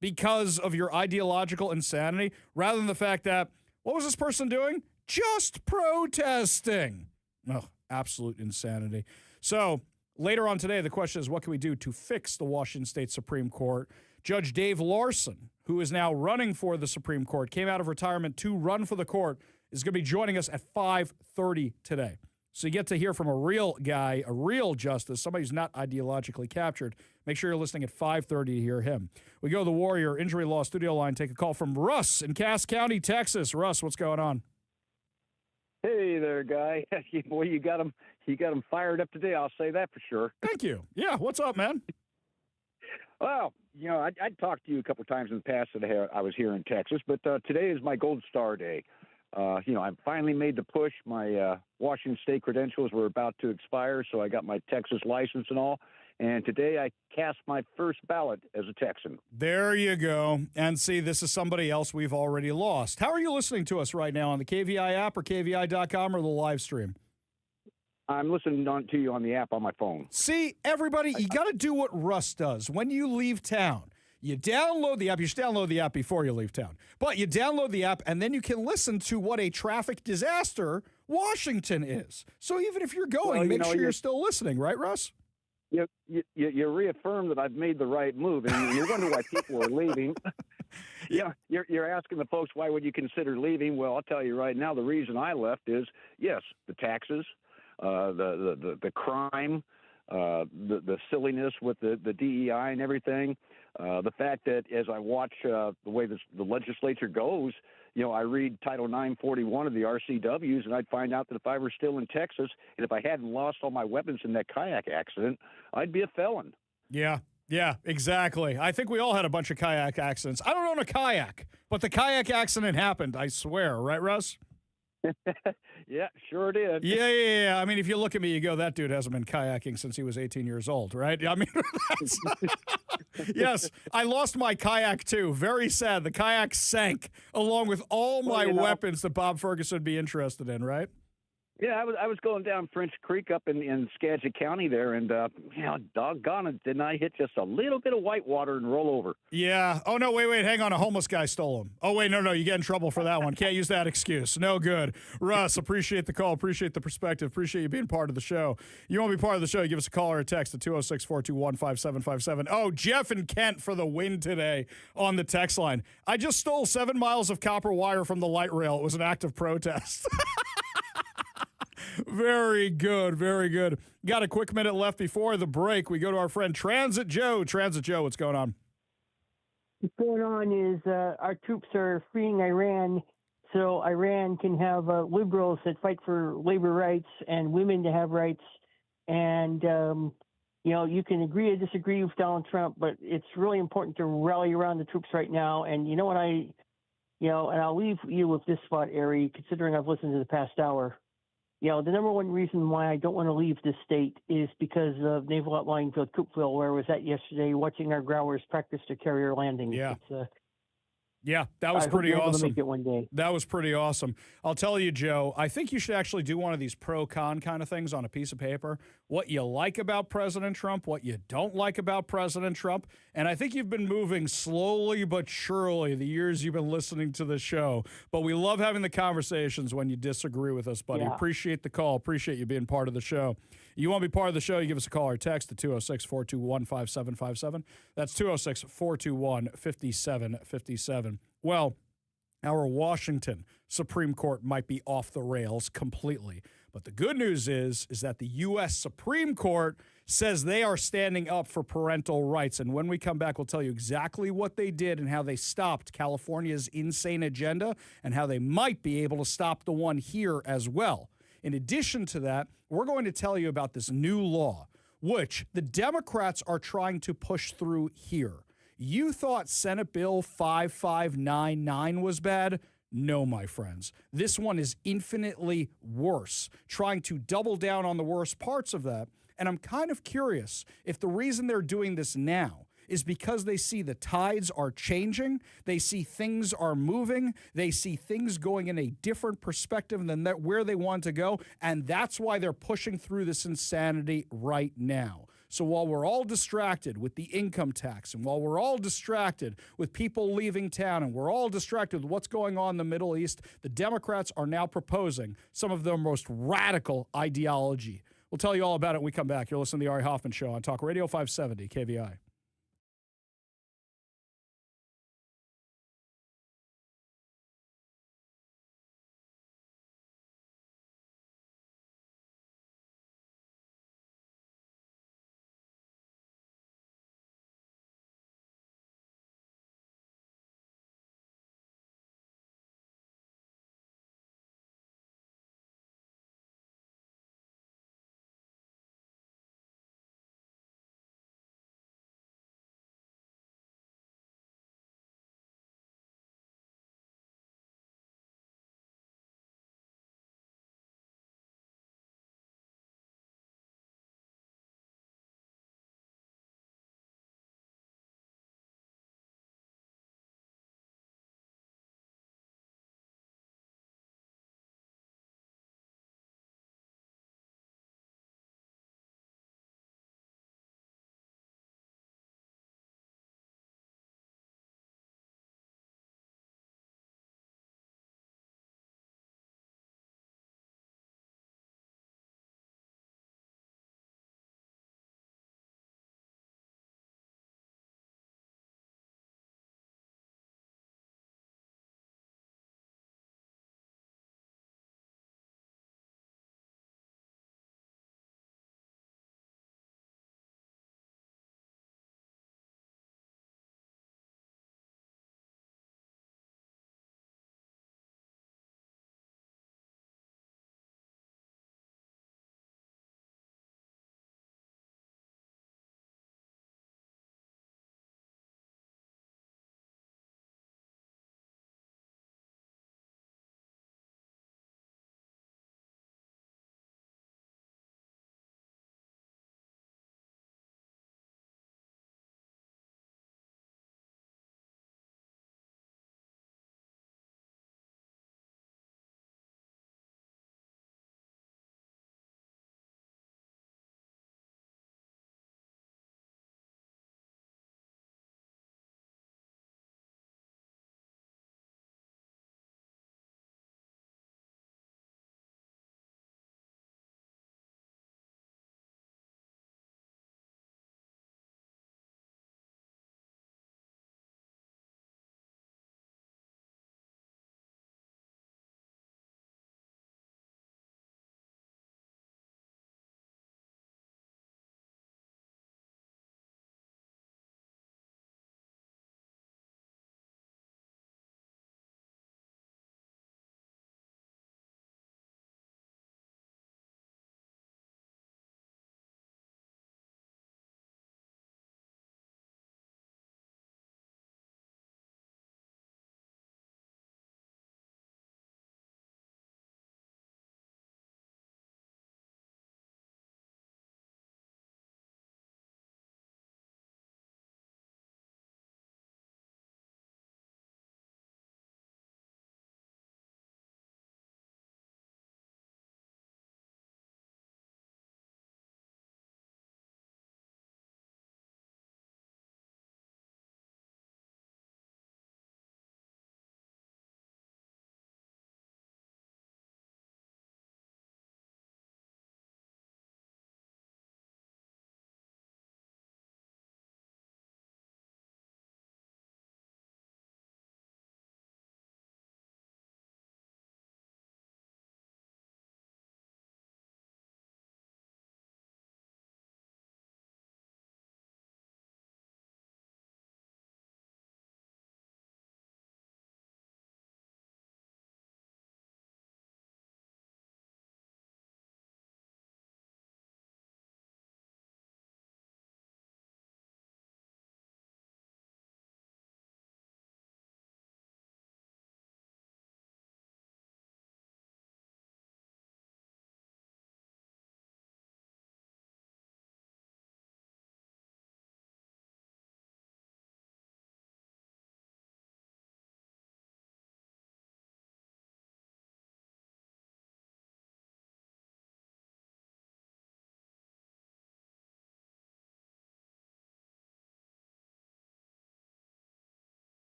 because of your ideological insanity, rather than the fact that, what was this person doing? Just protesting. Oh, absolute insanity. So later on today, the question is, what can we do to fix the Washington State Supreme Court? Judge Dave Larson, who is now running for the Supreme Court, came out of retirement to run for the court, is going to be joining us at 5:30 today. So you get to hear from a real guy, a real justice, somebody who's not ideologically captured. Make sure you're listening at 5:30 to hear him. We go to the Warrior Injury Law Studio line, take a call from Russ in Cass County, Texas. Russ, what's going on? Hey there, guy. Boy, you got him fired up today, I'll say that for sure. Thank you. Yeah, what's up, man? Well, I'd talked to you a couple of times in the past that I was here in Texas, but today is my Gold Star Day. I finally made the push. My Washington State credentials were about to expire, so I got my Texas license and all. And today I cast my first ballot as a Texan. There you go. And see, this is somebody else we've already lost. How are you listening to us right now, on the KVI app or KVI.com or the live stream? I'm listening to you on the app on my phone. See, everybody, you got to do what Russ does. When you leave town, you download the app. You should download the app before you leave town. But you download the app, and then you can listen to what a traffic disaster Washington is. So even if you're going, make sure you're still listening. Right, Russ? You reaffirm that I've made the right move, and you wonder why people are leaving. Yeah, you're asking the folks, why would you consider leaving? Well, I'll tell you right now, the reason I left is, yes, the taxes, the crime, the silliness with the DEI and everything. The fact that as I watch the way the legislature goes, I read Title 941 of the RCWs, and I'd find out that if I were still in Texas and if I hadn't lost all my weapons in that kayak accident, I'd be a felon. Yeah, exactly. I think we all had a bunch of kayak accidents. I don't own a kayak, but the kayak accident happened, I swear. Right, Russ? Yeah, sure did. Yeah. I mean, if you look at me, you go, that dude hasn't been kayaking since he was 18 years old, right? I mean, yes, I lost my kayak too. Very sad. The kayak sank along with all my weapons that Bob Ferguson would be interested in, right? Yeah, I was going down French Creek up in Skagit County there, and doggone it, didn't I hit just a little bit of white water and roll over? Yeah. Oh, no, wait, hang on. A homeless guy stole him. Oh, wait, no, you get in trouble for that one. Can't use that excuse. No good. Russ, appreciate the call. Appreciate the perspective. Appreciate you being part of the show. You want to be part of the show, you give us a call or a text at 206-421-5757. Oh, Jeff and Kent for the win today on the text line. I just stole 7 miles of copper wire from the light rail. It was an act of protest. Very good, very good. Got a quick minute left before the break. We go to our friend Transit Joe. Transit Joe, what's going on? What's going on is our troops are freeing Iran so Iran can have liberals that fight for labor rights and women to have rights. And, you can agree or disagree with Donald Trump, but it's really important to rally around the troops right now. And and I'll leave you with this spot, Ari, considering I've listened to the past hour. The number one reason why I don't want to leave this state is because of Naval Outlying Field, Coopville, where I was at yesterday watching our growlers practice their carrier landings. Yeah. Yeah, that was I hope pretty you're able to awesome. make it one day. That was pretty awesome. I'll tell you, Joe, I think you should actually do one of these pro-con kind of things on a piece of paper. What you like about President Trump, what you don't like about President Trump. And I think you've been moving slowly but surely the years you've been listening to the show. But we love having the conversations when you disagree with us, buddy. Yeah. Appreciate the call. Appreciate you being part of the show. You want to be part of the show, you give us a call or text at 206-421-5757. That's 206-421-5757. Well, our Washington Supreme Court might be off the rails completely. But the good news is that the U.S. Supreme Court says they are standing up for parental rights. And when we come back, we'll tell you exactly what they did and how they stopped California's insane agenda and how they might be able to stop the one here as well. In addition to that, we're going to tell you about this new law, which the Democrats are trying to push through here. You thought Senate Bill 5599 was bad? No, my friends. This one is infinitely worse, trying to double down on the worst parts of that. And I'm kind of curious if the reason they're doing this now is because they see the tides are changing, they see things are moving, they see things going in a different perspective than that where they want to go, and that's why they're pushing through this insanity right now. So while we're all distracted with the income tax, and while we're all distracted with people leaving town, and we're all distracted with what's going on in the Middle East, the Democrats are now proposing some of their most radical ideology. We'll tell you all about it when we come back. You're listening to the Ari Hoffman Show on Talk Radio 570 KVI.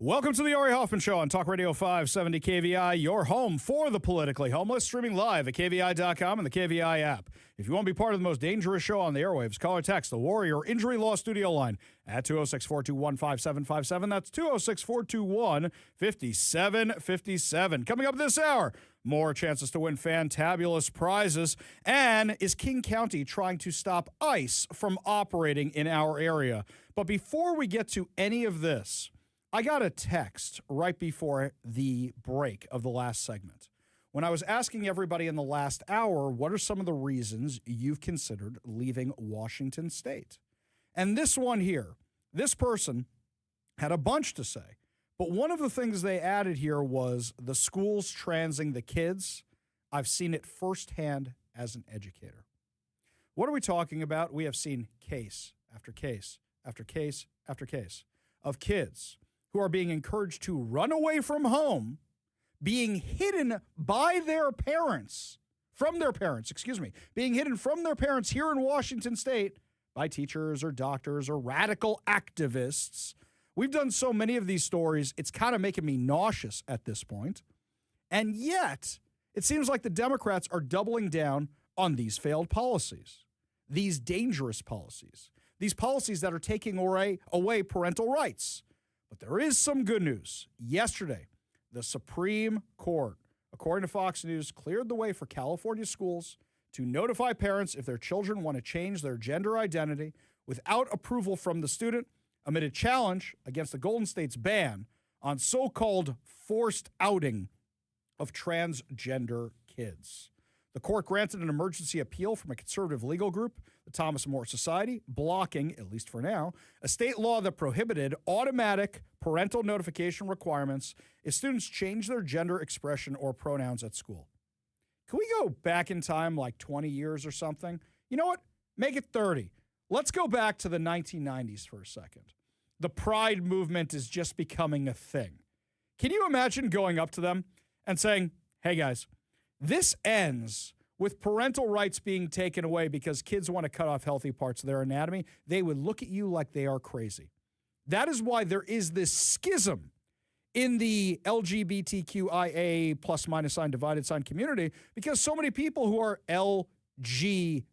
Welcome to the Ari Hoffman Show on Talk Radio 570 KVI, your home for the politically homeless, streaming live at KVI.com and the KVI app. If you want to be part of the most dangerous show on the airwaves, call or text the Warrior Injury Law Studio line at 206-421-5757. That's 206-421-5757. Coming up this hour, more chances to win fantabulous prizes. And is King County trying to stop ICE from operating in our area? But before we get to any of this, I got a text right before the break of the last segment when I was asking everybody in the last hour, what are some of the reasons you've considered leaving Washington State? And this one here, this person had a bunch to say. But one of the things they added here was the schools transing the kids. I've seen it firsthand as an educator. What are we talking about? We have seen case after case after case after case of kids who are being encouraged to run away from home, being hidden by their parents, being hidden from their parents here in Washington State by teachers or doctors or radical activists. We've done so many of these stories, it's kind of making me nauseous at this point. And yet, it seems like the Democrats are doubling down on these failed policies, these dangerous policies, these policies that are taking away parental rights. But there is some good news. Yesterday, the Supreme Court, according to Fox News, cleared the way for California schools to notify parents if their children want to change their gender identity without approval from the student amid a challenge against the Golden State's ban on so-called forced outing of transgender kids. The court granted an emergency appeal from a conservative legal group, the Thomas More Society, blocking, at least for now, a state law that prohibited automatic parental notification requirements if students change their gender expression or pronouns at school. Can we go back in time like 20 years or something? You know what? Make it 30. Let's go back to the 1990s for a second. The Pride movement is just becoming a thing. Can you imagine going up to them and saying, hey guys, this ends with parental rights being taken away because kids want to cut off healthy parts of their anatomy? They would look at you like they are crazy. That is why there is this schism in the LGBTQIA plus minus sign divided sign community, because so many people who are LGB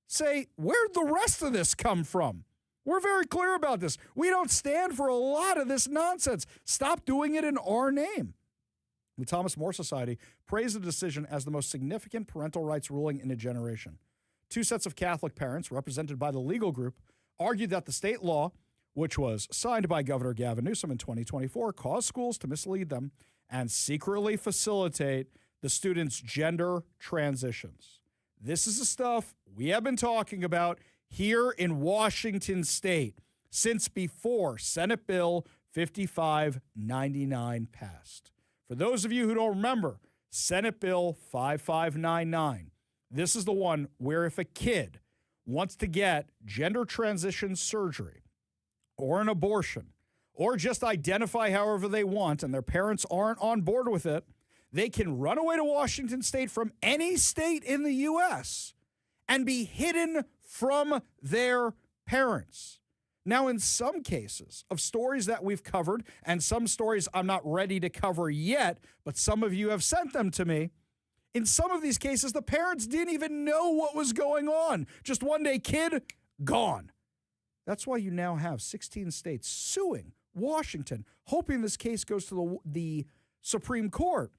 say, where'd the rest of this come from? We're very clear about this. We don't stand for a lot of this nonsense. Stop doing it in our name. The Thomas More Society praised the decision as the most significant parental rights ruling in a generation. Two sets of Catholic parents, represented by the legal group, argued that the state law, which was signed by Governor Gavin Newsom in 2024, caused schools to mislead them and secretly facilitate the students' gender transitions. This is the stuff we have been talking about here in Washington State since before Senate Bill 5599 passed. For those of you who don't remember, Senate Bill 5599, this is the one where if a kid wants to get gender transition surgery or an abortion or just identify however they want and their parents aren't on board with it, they can run away to Washington State from any state in the U.S. and be hidden from their parents. Now, in some cases of stories that we've covered, and some stories I'm not ready to cover yet, but some of you have sent them to me, in some of these cases, the parents didn't even know what was going on. Just one day, kid, gone. That's why you now have 16 states suing Washington, hoping this case goes to the Supreme Court,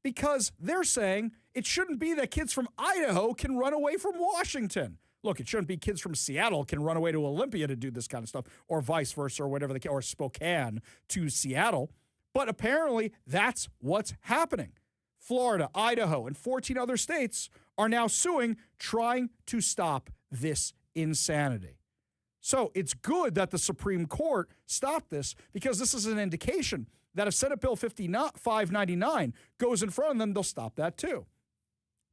because they're saying it shouldn't be that kids from Idaho can run away from Washington. Look, it shouldn't be kids from Seattle can run away to Olympia to do this kind of stuff, or vice versa, or whatever or Spokane to Seattle. But apparently, that's what's happening. Florida, Idaho, and 14 other states are now suing, trying to stop this insanity. So it's good that the Supreme Court stopped this, because this is an indication that if Senate Bill 5599 goes in front of them, they'll stop that too.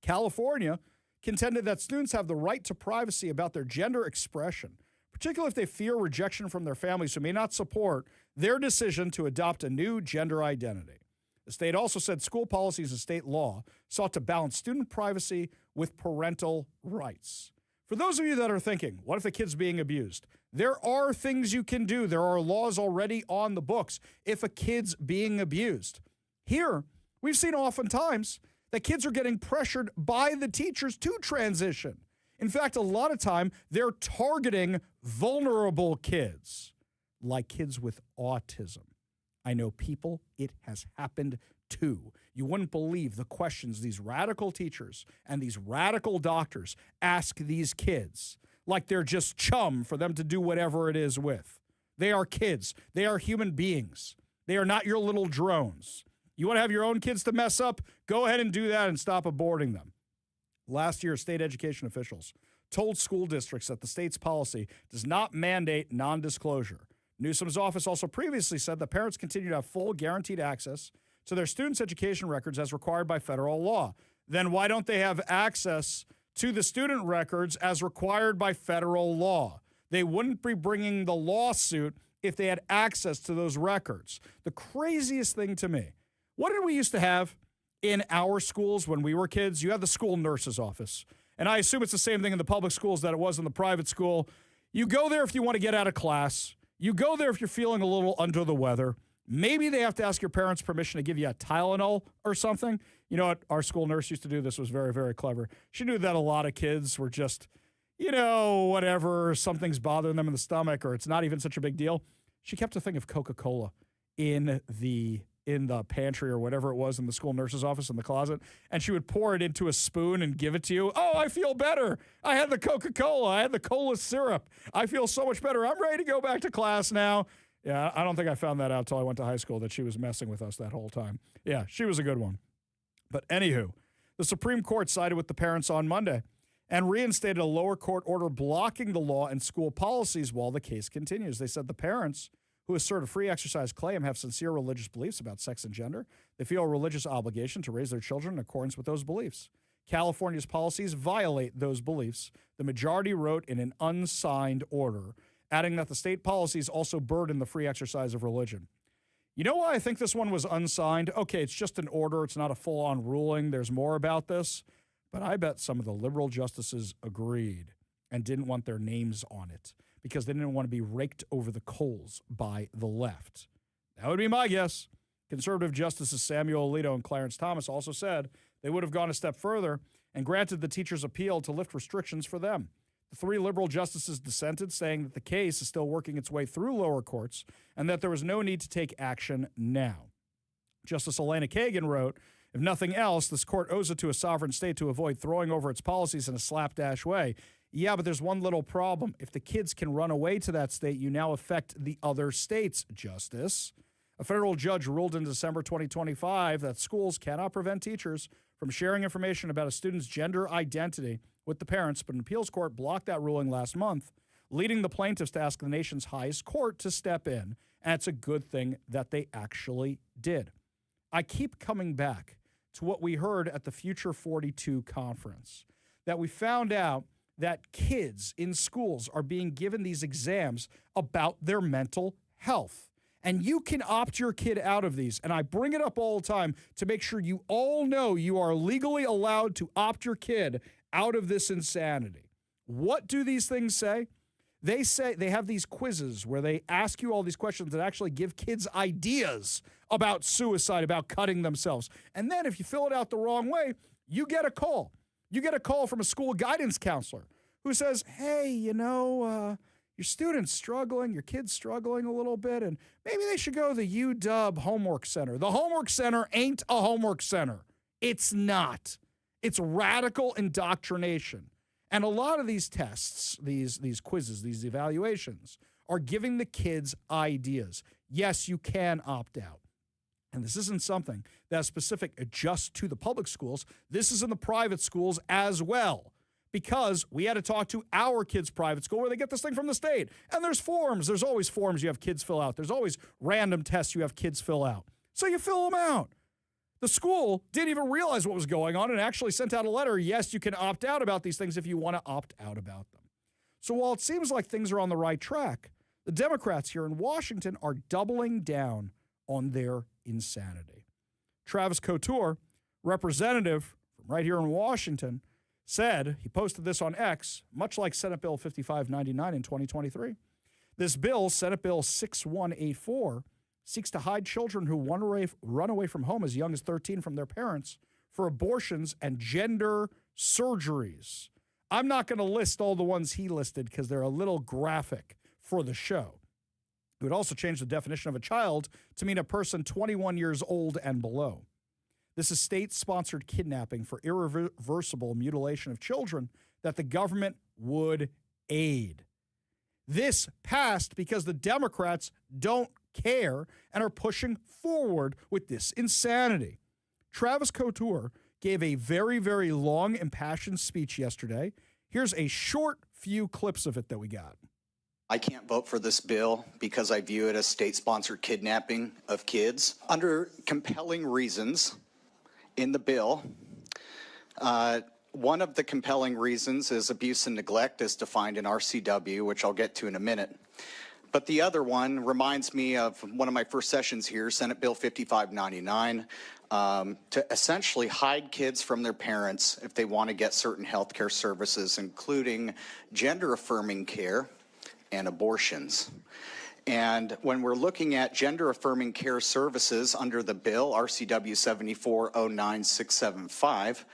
California contended that students have the right to privacy about their gender expression, particularly if they fear rejection from their families who may not support their decision to adopt a new gender identity. The state also said school policies and state law sought to balance student privacy with parental rights. For those of you that are thinking, what if the kid's being abused? There are things you can do. There are laws already on the books if a kid's being abused. Here, we've seen oftentimes that kids are getting pressured by the teachers to transition. In fact, a lot of time, they're targeting vulnerable kids, like kids with autism. I know people it has happened to. You wouldn't believe the questions these radical teachers and these radical doctors ask these kids, like they're just chum for them to do whatever it is with. They are kids. They are human beings. They are not your little drones. You want to have your own kids to mess up? Go ahead and do that and stop aborting them. Last year, state education officials told school districts that the state's policy does not mandate non-disclosure. Newsom's office also previously said that parents continue to have full guaranteed access to their students' education records as required by federal law. Then why don't they have access to the student records as required by federal law? They wouldn't be bringing the lawsuit if they had access to those records. The craziest thing to me, what did we used to have in our schools when we were kids? You had the school nurse's office. And I assume it's the same thing in the public schools that it was in the private school. You go there if you want to get out of class. You go there if you're feeling a little under the weather. Maybe they have to ask your parents' permission to give you a Tylenol or something. You know what our school nurse used to do? This was very, very clever. She knew that a lot of kids were just, whatever, something's bothering them in the stomach or it's not even such a big deal. She kept a thing of Coca-Cola in the pantry or whatever it was in the school nurse's office in the closet, and she would pour it into a spoon and give it to you. Oh, I feel better. I had the Coca-Cola. I had the cola syrup. I feel so much better. I'm ready to go back to class now. Yeah, I don't think I found that out till I went to high school that she was messing with us that whole time. Yeah, she was a good one. But anywho, the Supreme Court sided with the parents on Monday and reinstated a lower court order blocking the law and school policies while the case continues. They said the parents who assert a free exercise claim have sincere religious beliefs about sex and gender. They feel a religious obligation to raise their children in accordance with those beliefs. California's policies violate those beliefs, the majority wrote in an unsigned order, adding that the state policies also burden the free exercise of religion. You know why I think this one was unsigned? Okay, it's just an order. It's not a full-on ruling. There's more about this. But I bet some of the liberal justices agreed and didn't want their names on it because they didn't want to be raked over the coals by the left. That would be my guess. Conservative Justices Samuel Alito and Clarence Thomas also said they would have gone a step further and granted the teachers' appeal to lift restrictions for them. The three liberal justices dissented, saying that the case is still working its way through lower courts and that there was no need to take action now. Justice Elena Kagan wrote, if nothing else, this court owes it to a sovereign state to avoid throwing over its policies in a slapdash way. Yeah, but there's one little problem. If the kids can run away to that state, you now affect the other states, Justice. A federal judge ruled in December 2025 that schools cannot prevent teachers from sharing information about a student's gender identity with the parents, but an appeals court blocked that ruling last month, leading the plaintiffs to ask the nation's highest court to step in, and it's a good thing that they actually did. I keep coming back to what we heard at the Future 42 conference, that we found out that kids in schools are being given these exams about their mental health. And you can opt your kid out of these. And I bring it up all the time to make sure you all know you are legally allowed to opt your kid out of this insanity. What do these things say? They say they have these quizzes where they ask you all these questions that actually give kids ideas about suicide, about cutting themselves. And then if you fill it out the wrong way, you get a call. You get a call from a school guidance counselor who says, hey, your student's struggling, your kid's struggling a little bit, and maybe they should go to the UW homework center. The homework center ain't a homework center. It's not. It's radical indoctrination. And a lot of these tests, these quizzes, these evaluations are giving the kids ideas. Yes, you can opt out. And this isn't something that's specific just to the public schools. This is in the private schools as well. Because we had to talk to our kids' private school where they get this thing from the state. And there's forms. There's always forms you have kids fill out. There's always random tests you have kids fill out. So you fill them out. The school didn't even realize what was going on and actually sent out a letter. Yes, you can opt out about these things if you want to opt out about them. So while it seems like things are on the right track, the Democrats here in Washington are doubling down on their insanity. Travis Couture, representative from right here in Washington, said, he posted this on X, much like Senate Bill 5599 in 2023. This bill, Senate Bill 6184, seeks to hide children who run away from home as young as 13 from their parents for abortions and gender surgeries. I'm not going to list all the ones he listed because they're a little graphic for the show. It would also change the definition of a child to mean a person 21 years old and below. This is state-sponsored kidnapping for irreversible mutilation of children that the government would aid. This passed because the Democrats don't care and are pushing forward with this insanity. Travis Couture gave a very, very long, impassioned speech yesterday. Here's a short few clips of it that we got. I can't vote for this bill because I view it as state-sponsored kidnapping of kids. Under compelling reasons in the bill, one of the compelling reasons is abuse and neglect as defined in RCW, which I'll get to in a minute. But the other one reminds me of one of my first sessions here, Senate Bill 5599, to essentially hide kids from their parents if they want to get certain health care services, including gender-affirming care and abortions. And when we're looking at gender-affirming care services under the bill, RCW 7409675,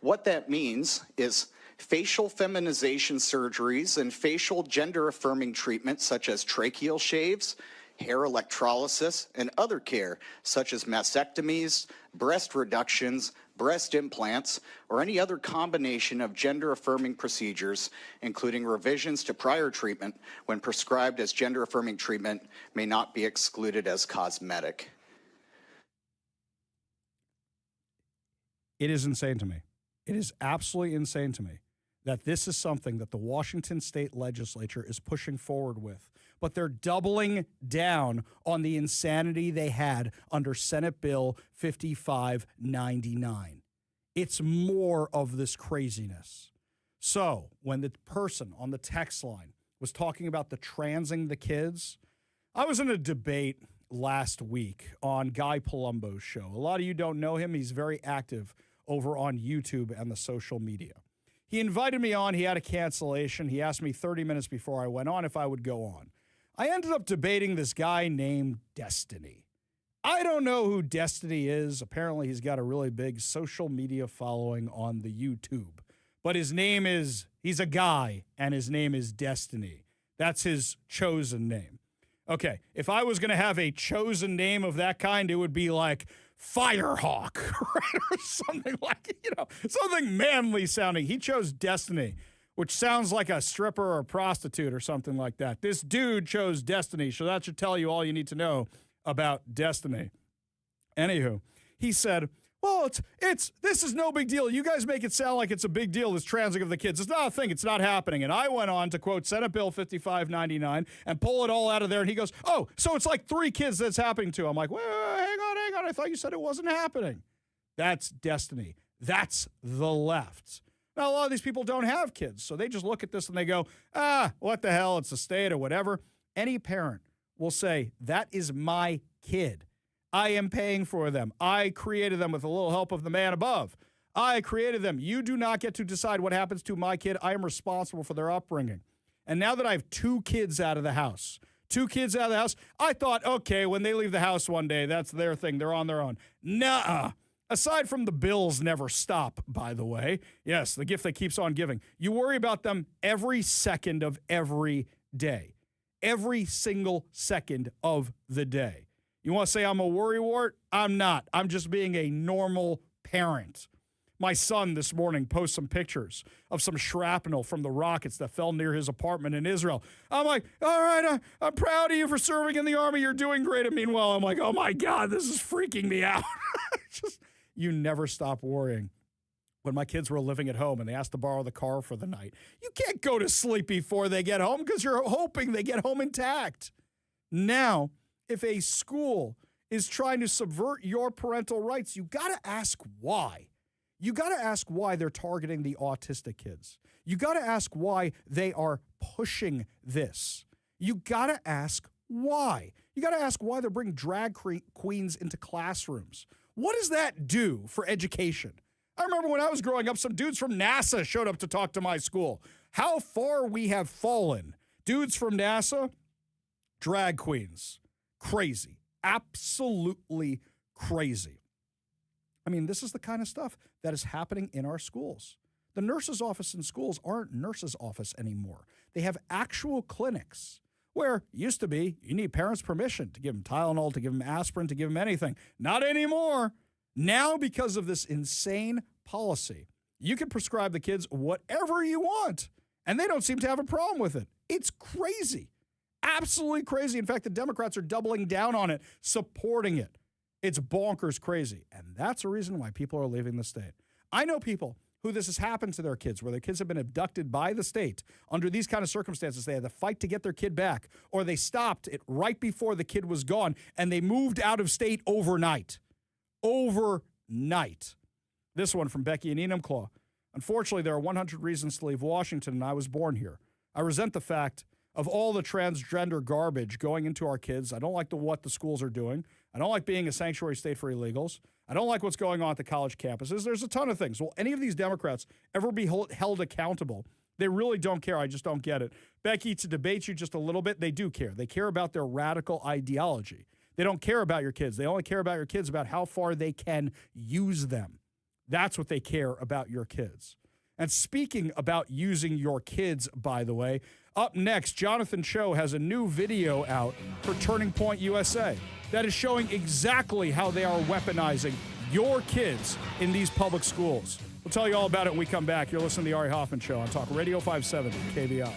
what that means is facial feminization surgeries and facial gender-affirming treatments such as tracheal shaves, hair electrolysis, and other care such as mastectomies, breast reductions, breast implants, or any other combination of gender-affirming procedures, including revisions to prior treatment when prescribed as gender-affirming treatment, may not be excluded as cosmetic. It is insane to me. It is absolutely insane to me that this is something that the Washington state legislature is pushing forward with, but they're doubling down on the insanity they had under Senate Bill 5599. It's more of this craziness. So when the person on the text line was talking about the transing the kids, I was in a debate last week on Guy Palumbo's show. A lot of you don't know him. He's very active over on YouTube and the social media. He invited me on. He had a cancellation. He asked me 30 minutes before I went on if I would go on. I ended up debating this guy named Destiny. I don't know who Destiny is. Apparently, he's got a really big social media following on the YouTube. But he's a guy, and his name is Destiny. That's his chosen name. Okay, if I was going to have a chosen name of that kind, it would be like Firehawk, right? Or something like, something manly sounding. He chose Destiny, which sounds like a stripper or a prostitute or something like that. This dude chose Destiny, so that should tell you all you need to know about Destiny. Anywho, he said, well, this is no big deal. You guys make it sound like it's a big deal, this transing of the kids. It's not a thing. It's not happening. And I went on to quote Senate Bill 5599 and pull it all out of there. And he goes, oh, so it's like 3 kids that's happening to. I'm like, well, hang on. I thought you said it wasn't happening. That's Destiny. That's the left. Now, a lot of these people don't have kids, so they just look at this and they go, what the hell? It's a state or whatever. Any parent will say, that is my kid. I am paying for them. I created them with a little help of the man above. I created them. You do not get to decide what happens to my kid. I am responsible for their upbringing. And now that I have 2 kids out of the house, I thought, okay, when they leave the house one day, that's their thing. They're on their own. Nuh-uh. Aside from the bills never stop, by the way. Yes, the gift that keeps on giving. You worry about them every second of every day. Every single second of the day. You want to say I'm a worrywart? I'm not. I'm just being a normal parent. My son this morning posts some pictures of some shrapnel from the rockets that fell near his apartment in Israel. I'm like, all right, I'm proud of you for serving in the Army. You're doing great. And meanwhile, I'm like, oh, my God, this is freaking me out. You never stop worrying. When my kids were living at home and they asked to borrow the car for the night, you can't go to sleep before they get home because you're hoping they get home intact. Now, if a school is trying to subvert your parental rights, you got to ask why. You got to ask why they're targeting the autistic kids. You got to ask why they are pushing this. You got to ask why. You got to ask why they're bringing drag queens into classrooms. What does that do for education? I remember when I was growing up, some dudes from NASA showed up to talk to my school. How far we have fallen. Dudes from NASA, drag queens. Crazy. Absolutely crazy. I mean, this is the kind of stuff that is happening in our schools. The nurse's office in schools aren't nurse's office anymore. They have actual clinics where it used to be you need parents' permission to give them Tylenol, to give them aspirin, to give them anything. Not anymore. Now, because of this insane policy, you can prescribe the kids whatever you want, and they don't seem to have a problem with it. It's crazy. Absolutely crazy. In fact, the Democrats are doubling down on it, supporting it. It's bonkers crazy, and that's a reason why people are leaving the state. I know people who this has happened to their kids, where their kids have been abducted by the state. Under these kind of circumstances, they had to fight to get their kid back, or they stopped it right before the kid was gone, and they moved out of state overnight. Overnight. This one from Becky in Enumclaw. Unfortunately, there are 100 reasons to leave Washington, and I was born here. I resent the fact of all the transgender garbage going into our kids. I don't like what the schools are doing. I don't like being a sanctuary state for illegals. I don't like what's going on at the college campuses. There's a ton of things. Will any of these Democrats ever be held accountable? They really don't care. I just don't get it. Becky, to debate you just a little bit, they do care. They care about their radical ideology. They don't care about your kids. They only care about your kids about how far they can use them. That's what they care about your kids. And speaking about using your kids, by the way, up next, Jonathan Cho has a new video out for Turning Point USA that is showing exactly how they are weaponizing your kids in these public schools. We'll tell you all about it when we come back. You're listening to the Ari Hoffman Show on Talk Radio 570 KVI.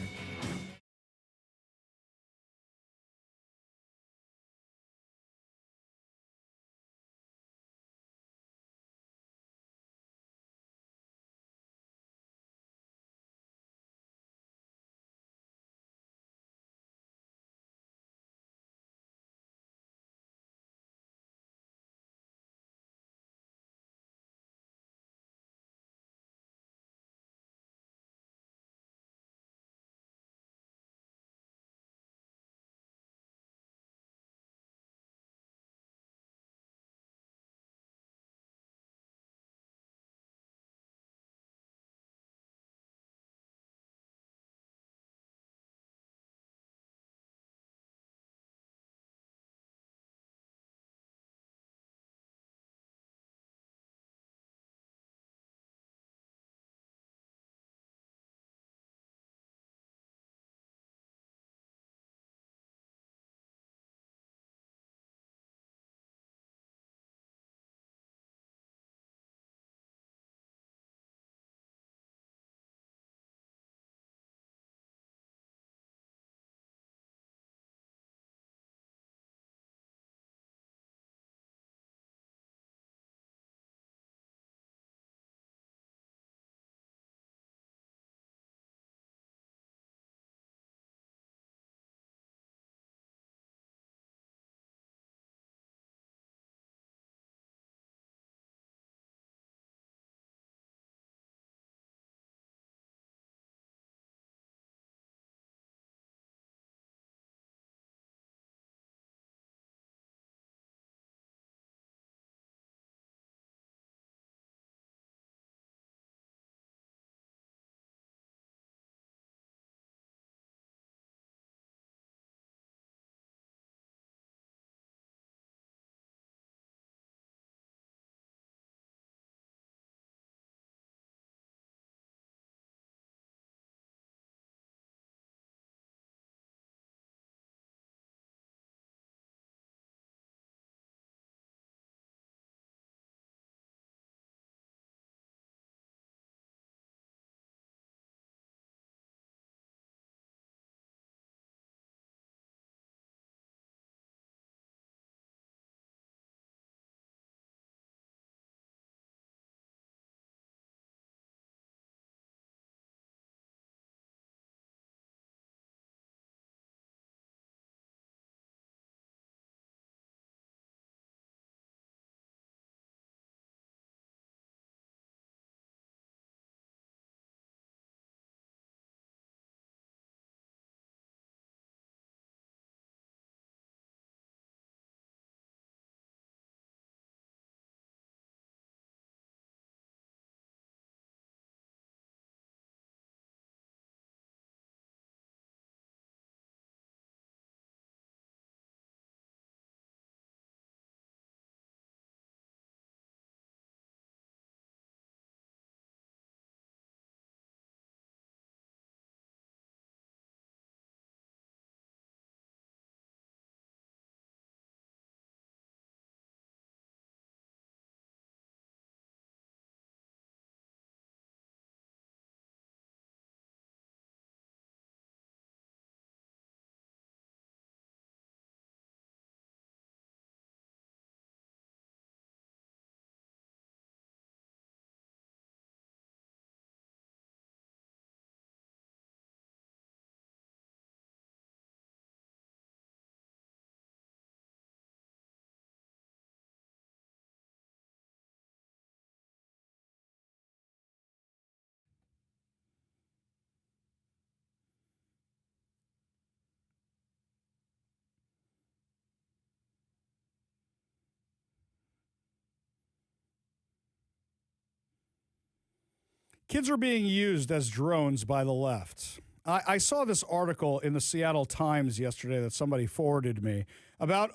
Kids are being used as drones by the left. I saw this article in the Seattle Times yesterday that somebody forwarded me about,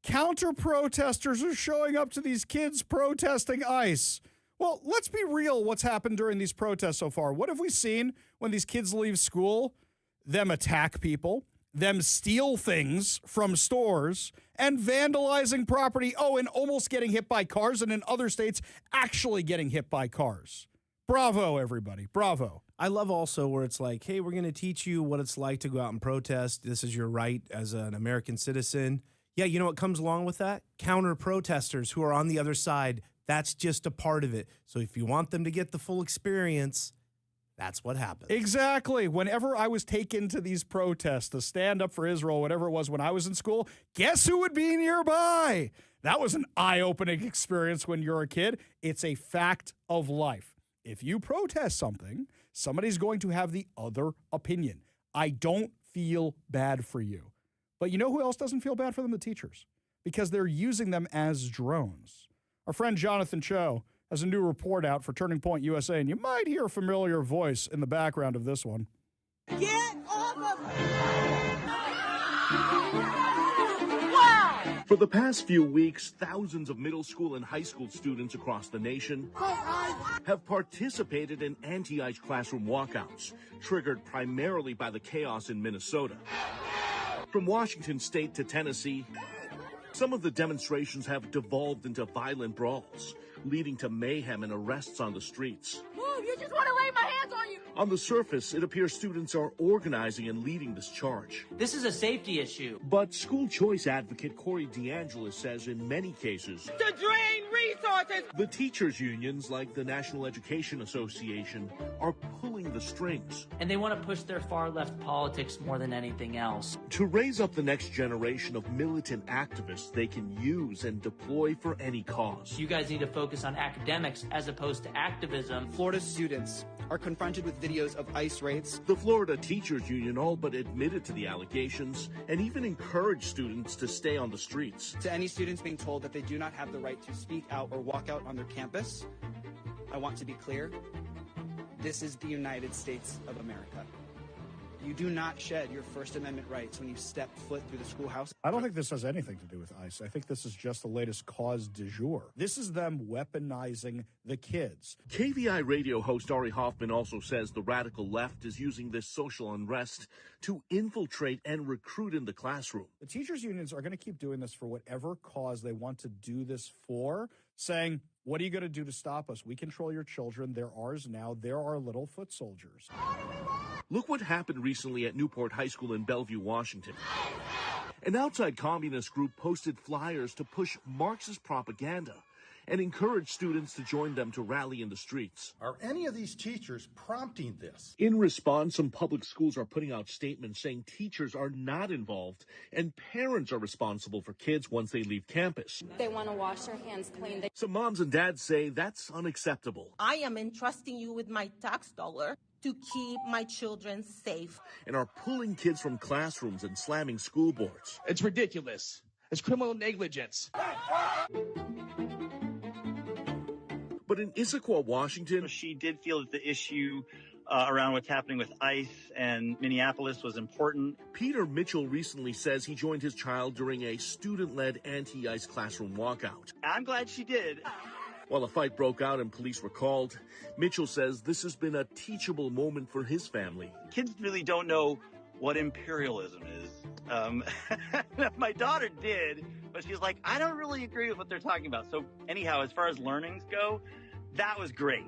counter-protesters are showing up to these kids protesting ICE. Well, let's be real what's happened during these protests so far. What have we seen when these kids leave school? Them attack people, them steal things from stores, and vandalizing property. Oh, and almost getting hit by cars, and in other states, actually getting hit by cars. Bravo, everybody. Bravo. I love also where it's like, hey, we're going to teach you what it's like to go out and protest. This is your right as an American citizen. Yeah, you know what comes along with that? Counter-protesters who are on the other side. That's just a part of it. So if you want them to get the full experience, that's what happens. Exactly. Whenever I was taken to these protests to stand up for Israel, whatever it was when I was in school, guess who would be nearby? That was an eye-opening experience when you're a kid. It's a fact of life. If you protest something, somebody's going to have the other opinion. I don't feel bad for you. But you know who else doesn't feel bad for them? The teachers. Because they're using them as drones. Our friend Jonathan Cho has a new report out for Turning Point USA, and you might hear a familiar voice in the background of this one. Get off of Wow! For the past few weeks, thousands of middle school and high school students across the nation have participated in anti-ICE classroom walkouts, triggered primarily by the chaos in Minnesota. From Washington state to Tennessee, some of the demonstrations have devolved into violent brawls, leading to mayhem and arrests on the streets. Move! You just want to lay my hands on you! On the surface, it appears students are organizing and leading this charge. This is a safety issue. But school choice advocate Corey DeAngelis says in many cases, to drain resources! The teachers' unions, like the National Education Association, are pulling the strings. And they want to push their far-left politics more than anything else. To raise up the next generation of militant activists they can use and deploy for any cause. You guys need to focus on academics as opposed to activism. Florida students are confronted with videos of ICE raids. The Florida Teachers Union all but admitted to the allegations and even encouraged students to stay on the streets. To any students being told that they do not have the right to speak out or walk out on their campus, I want to be clear. This is the United States of America. You do not shed your First Amendment rights when you step foot through the schoolhouse. I don't think this has anything to do with ICE. I think this is just the latest cause du jour. This is them weaponizing the kids. KVI radio host Ari Hoffman also says the radical left is using this social unrest to infiltrate and recruit in the classroom. The teachers' unions are going to keep doing this for whatever cause they want to do this for, saying, what are you going to do to stop us? We control your children. They're ours now. They're our little foot soldiers. Look what happened recently at Newport High School in Bellevue, Washington. An outside communist group posted flyers to push Marxist propaganda and encourage students to join them to rally in the streets. Are any of these teachers prompting this? In response, some public schools are putting out statements saying teachers are not involved and parents are responsible for kids once they leave campus. They want to wash their hands clean. Some moms and dads say that's unacceptable. I am entrusting you with my tax dollar to keep my children safe. And are pulling kids from classrooms and slamming school boards. It's ridiculous. It's criminal negligence. But in Issaquah, Washington, she did feel that the issue around what's happening with ICE and Minneapolis was important. Peter Mitchell recently says he joined his child during a student-led anti-ICE classroom walkout. I'm glad she did. While a fight broke out and police were called, Mitchell says this has been a teachable moment for his family. Kids really don't know what imperialism is. My daughter did, but she's like, I don't really agree with what they're talking about. So anyhow, as far as learnings go, that was great.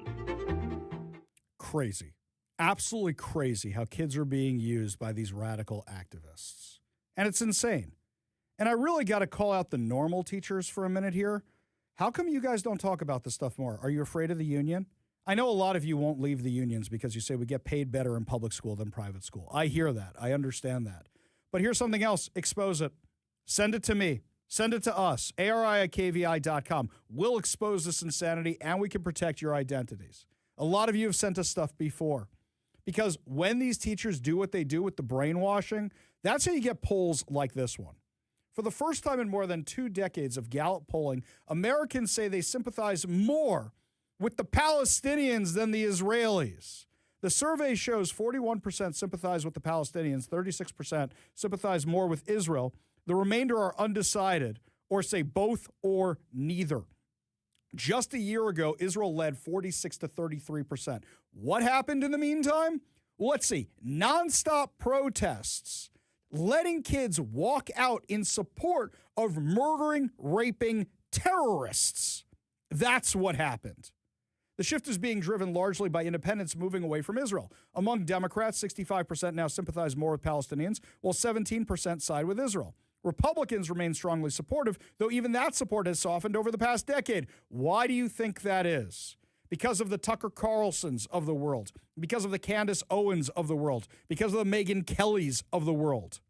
Crazy. Absolutely crazy how kids are being used by these radical activists. And it's insane. And I really got to call out the normal teachers for a minute here. How come you guys don't talk about this stuff more? Are you afraid of the union? I know a lot of you won't leave the unions because you say we get paid better in public school than private school. I hear that. I understand that. But here's something else. Expose it. Send it to me. Send it to us. ARI@KVI.com. We'll expose this insanity and we can protect your identities. A lot of you have sent us stuff before. Because when these teachers do what they do with the brainwashing, that's how you get polls like this one. For the first time in more than 2 decades of Gallup polling, Americans say they sympathize more with the Palestinians than the Israelis. The survey shows 41% sympathize with the Palestinians, 36% sympathize more with Israel. The remainder are undecided or say both or neither. Just a year ago, Israel led 46 to 33%. What happened in the meantime? Well, let's see. Nonstop protests, letting kids walk out in support of murdering, raping terrorists. That's what happened. The shift is being driven largely by independents moving away from Israel. Among Democrats, 65% now sympathize more with Palestinians, while 17% side with Israel. Republicans remain strongly supportive, though even that support has softened over the past decade. Why do you think that is? Because of the Tucker Carlsons of the world, because of the Candace Owens of the world, because of the Megyn Kellys of the world.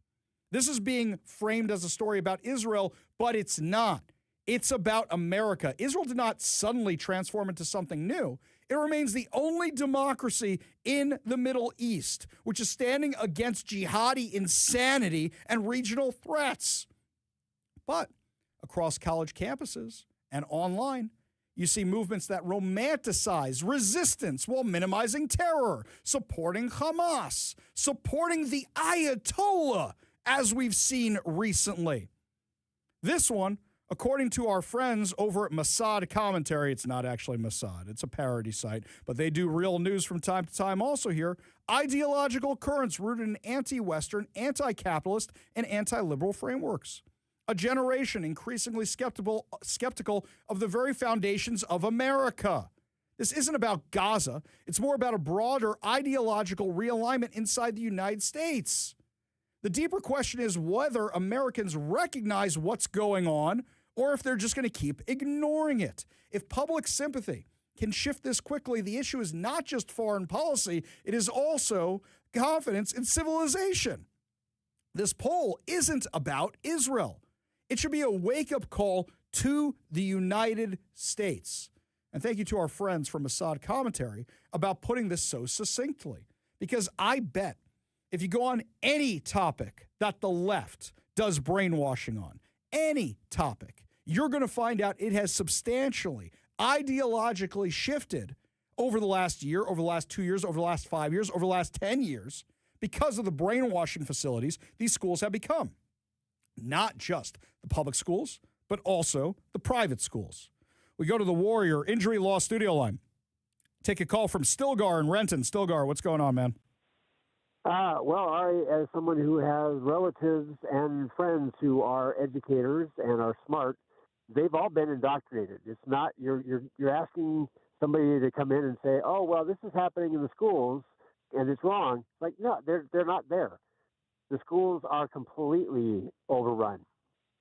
This is being framed as a story about Israel, but it's not. It's about America. Israel did not suddenly transform into something new. It remains the only democracy in the Middle East, which is standing against jihadi insanity and regional threats. But across college campuses and online, you see movements that romanticize resistance while minimizing terror, supporting Hamas, supporting the Ayatollah, as we've seen recently. This one, according to our friends over at Mossad Commentary, it's not actually Mossad, it's a parody site, but they do real news from time to time also here, ideological currents rooted in anti-Western, anti-capitalist, and anti-liberal frameworks. A generation increasingly skeptical of the very foundations of America. This isn't about Gaza. It's more about a broader ideological realignment inside the United States. The deeper question is whether Americans recognize what's going on or if they're just going to keep ignoring it. If public sympathy can shift this quickly, the issue is not just foreign policy, it is also confidence in civilization. This poll isn't about Israel. It should be a wake-up call to the United States. And thank you to our friends from Mossad Commentary about putting this so succinctly. Because I bet if you go on any topic that the left does brainwashing on, any topic, you're going to find out it has substantially, ideologically shifted over the last year, over the last 2 years, over the last 5 years, over the last 10 years, because of the brainwashing facilities these schools have become. Not just the public schools, but also the private schools. We go to the Warrior Injury Law Studio line. Take a call from Stilgar in Renton. Stilgar, what's going on, man? Well, Ari, as someone who has relatives and friends who are educators and are smart, they've all been indoctrinated. It's not you're asking somebody to come in and say, "Oh, well, this is happening in the schools and it's wrong." It's like, no, they're not there. The schools are completely overrun.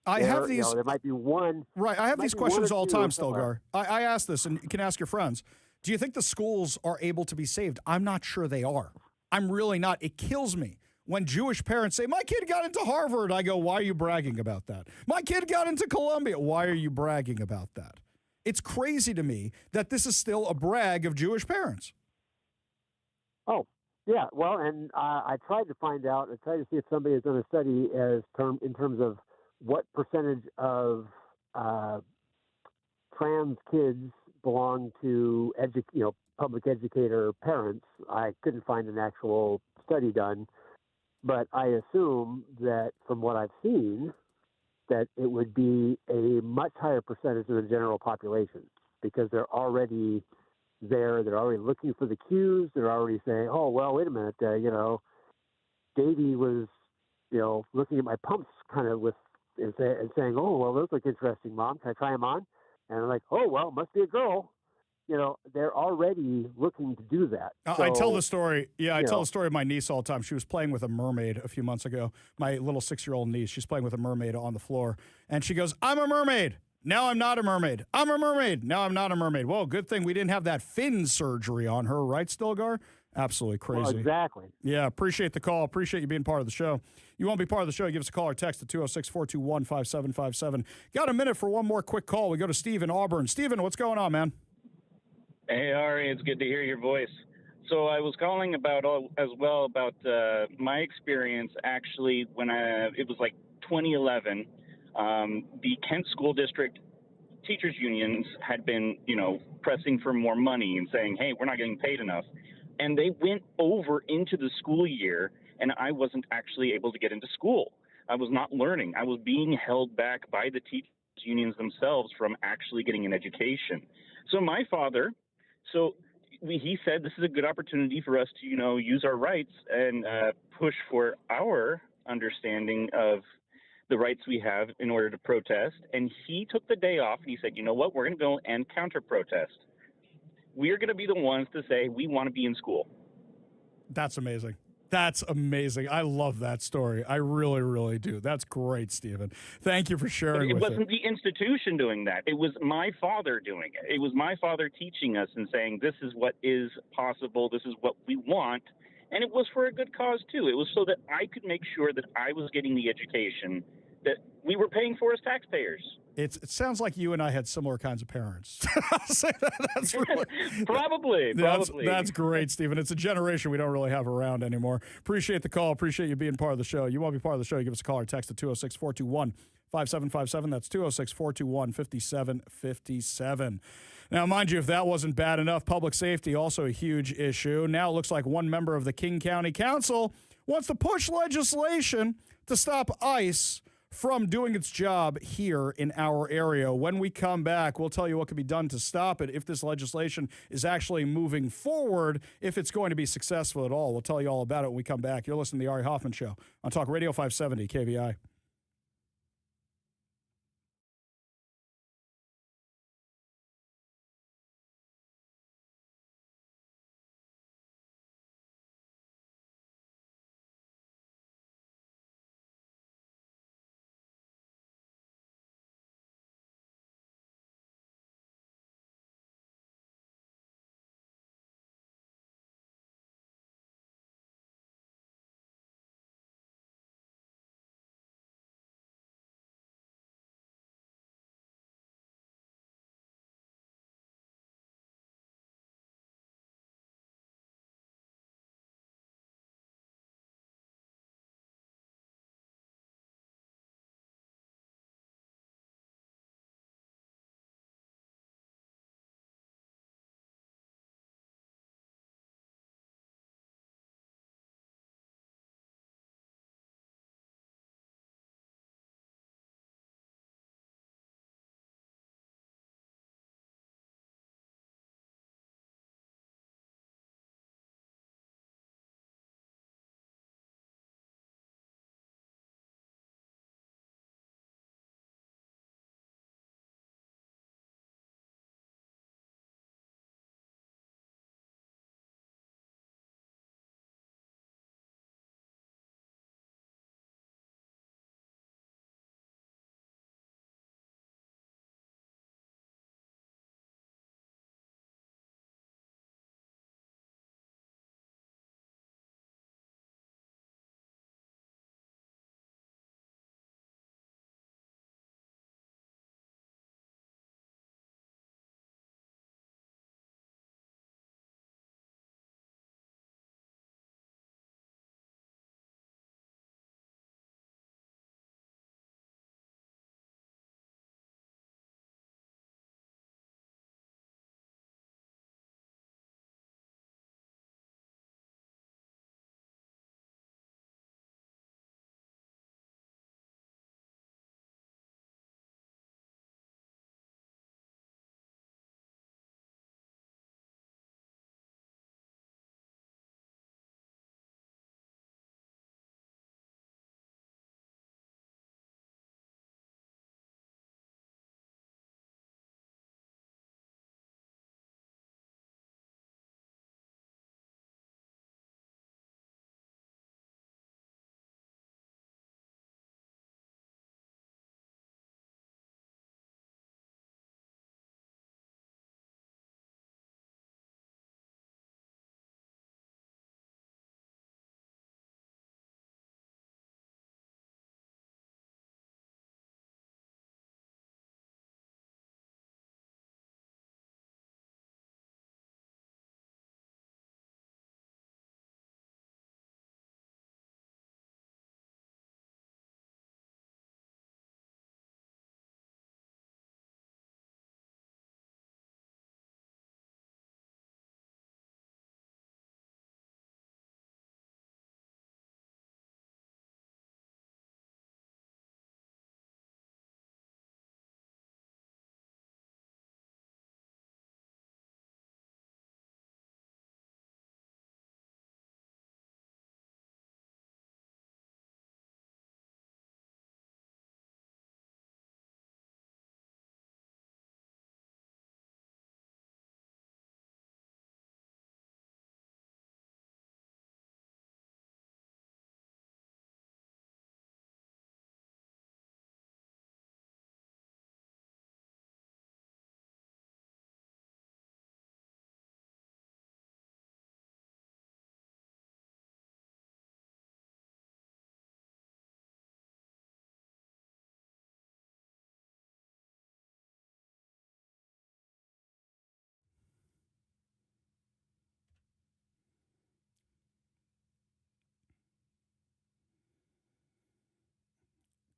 There might be one. Right. I have these questions all the time, Stilgar. I ask this, and you can ask your friends. Do you think the schools are able to be saved? I'm not sure they are. I'm really not. It kills me when Jewish parents say, my kid got into Harvard. I go, why are you bragging about that? My kid got into Columbia. Why are you bragging about that? It's crazy to me that this is still a brag of Jewish parents. Oh, yeah. Well, and I tried to find out, I tried to see if somebody has done a study in terms of what percentage of trans kids belong to public educator parents. I couldn't find an actual study done, but I assume that from what I've seen, that it would be a much higher percentage of the general population because they're already there. They're already looking for the cues. They're already saying, oh, well, wait a minute, Davey was, looking at my pumps kind of and saying, oh, well, those look interesting, Mom. Can I try them on? And I'm like, oh, well, it must be a girl. They're already looking to do that. I tell the story. Yeah, I tell the story of my niece all the time. She was playing with a mermaid a few months ago. My little 6-year-old niece, she's playing with a mermaid on the floor. And she goes, I'm a mermaid. Now I'm not a mermaid. I'm a mermaid. Now I'm not a mermaid. Well, good thing we didn't have that fin surgery on her, right, Stilgar? Absolutely crazy. Well, exactly. Yeah, appreciate the call. Appreciate you being part of the show. You want to be part of the show, give us a call or text at 206-421-5757. Got a minute for one more quick call. We go to Steve in Auburn. Steven, what's going on, man? Hey, Ari, it's good to hear your voice. So I was calling about my experience actually when it was like 2011. The Kent School District teachers unions had been, pressing for more money and saying, hey, we're not getting paid enough. And they went over into the school year, and I wasn't actually able to get into school. I was not learning. I was being held back by the teachers unions themselves from actually getting an education. So my father, he said this is a good opportunity for us to, use our rights and push for our understanding of the rights we have in order to protest. And he took the day off and he said, you know what, we're going to go and counter protest. We're going to be the ones to say we want to be in school. That's amazing. That's amazing. I love that story. I really, really do. That's great, Stephen. Thank you for sharing But with it wasn't the institution doing that. It was my father doing it. It was my father teaching us and saying, this is what is possible. This is what we want. And it was for a good cause, too. It was so that I could make sure that I was getting the education that we were paying for as taxpayers. It sounds like you and I had similar kinds of parents. I'll say that. That's really, probably. That's great, Stephen. It's a generation we don't really have around anymore. Appreciate the call. Appreciate you being part of the show. You want to be part of the show, you give us a call or text at 206-421-5757. That's 206-421-5757. Now, mind you, if that wasn't bad enough, public safety, also a huge issue. Now it looks like one member of the King County Council wants to push legislation to stop ICE from doing its job here in our area. When we come back, we'll tell you what can be done to stop it, if this legislation is actually moving forward, if it's going to be successful at all. We'll tell you all about it when we come back. You're listening to the Ari Hoffman Show on Talk Radio 570 KVI.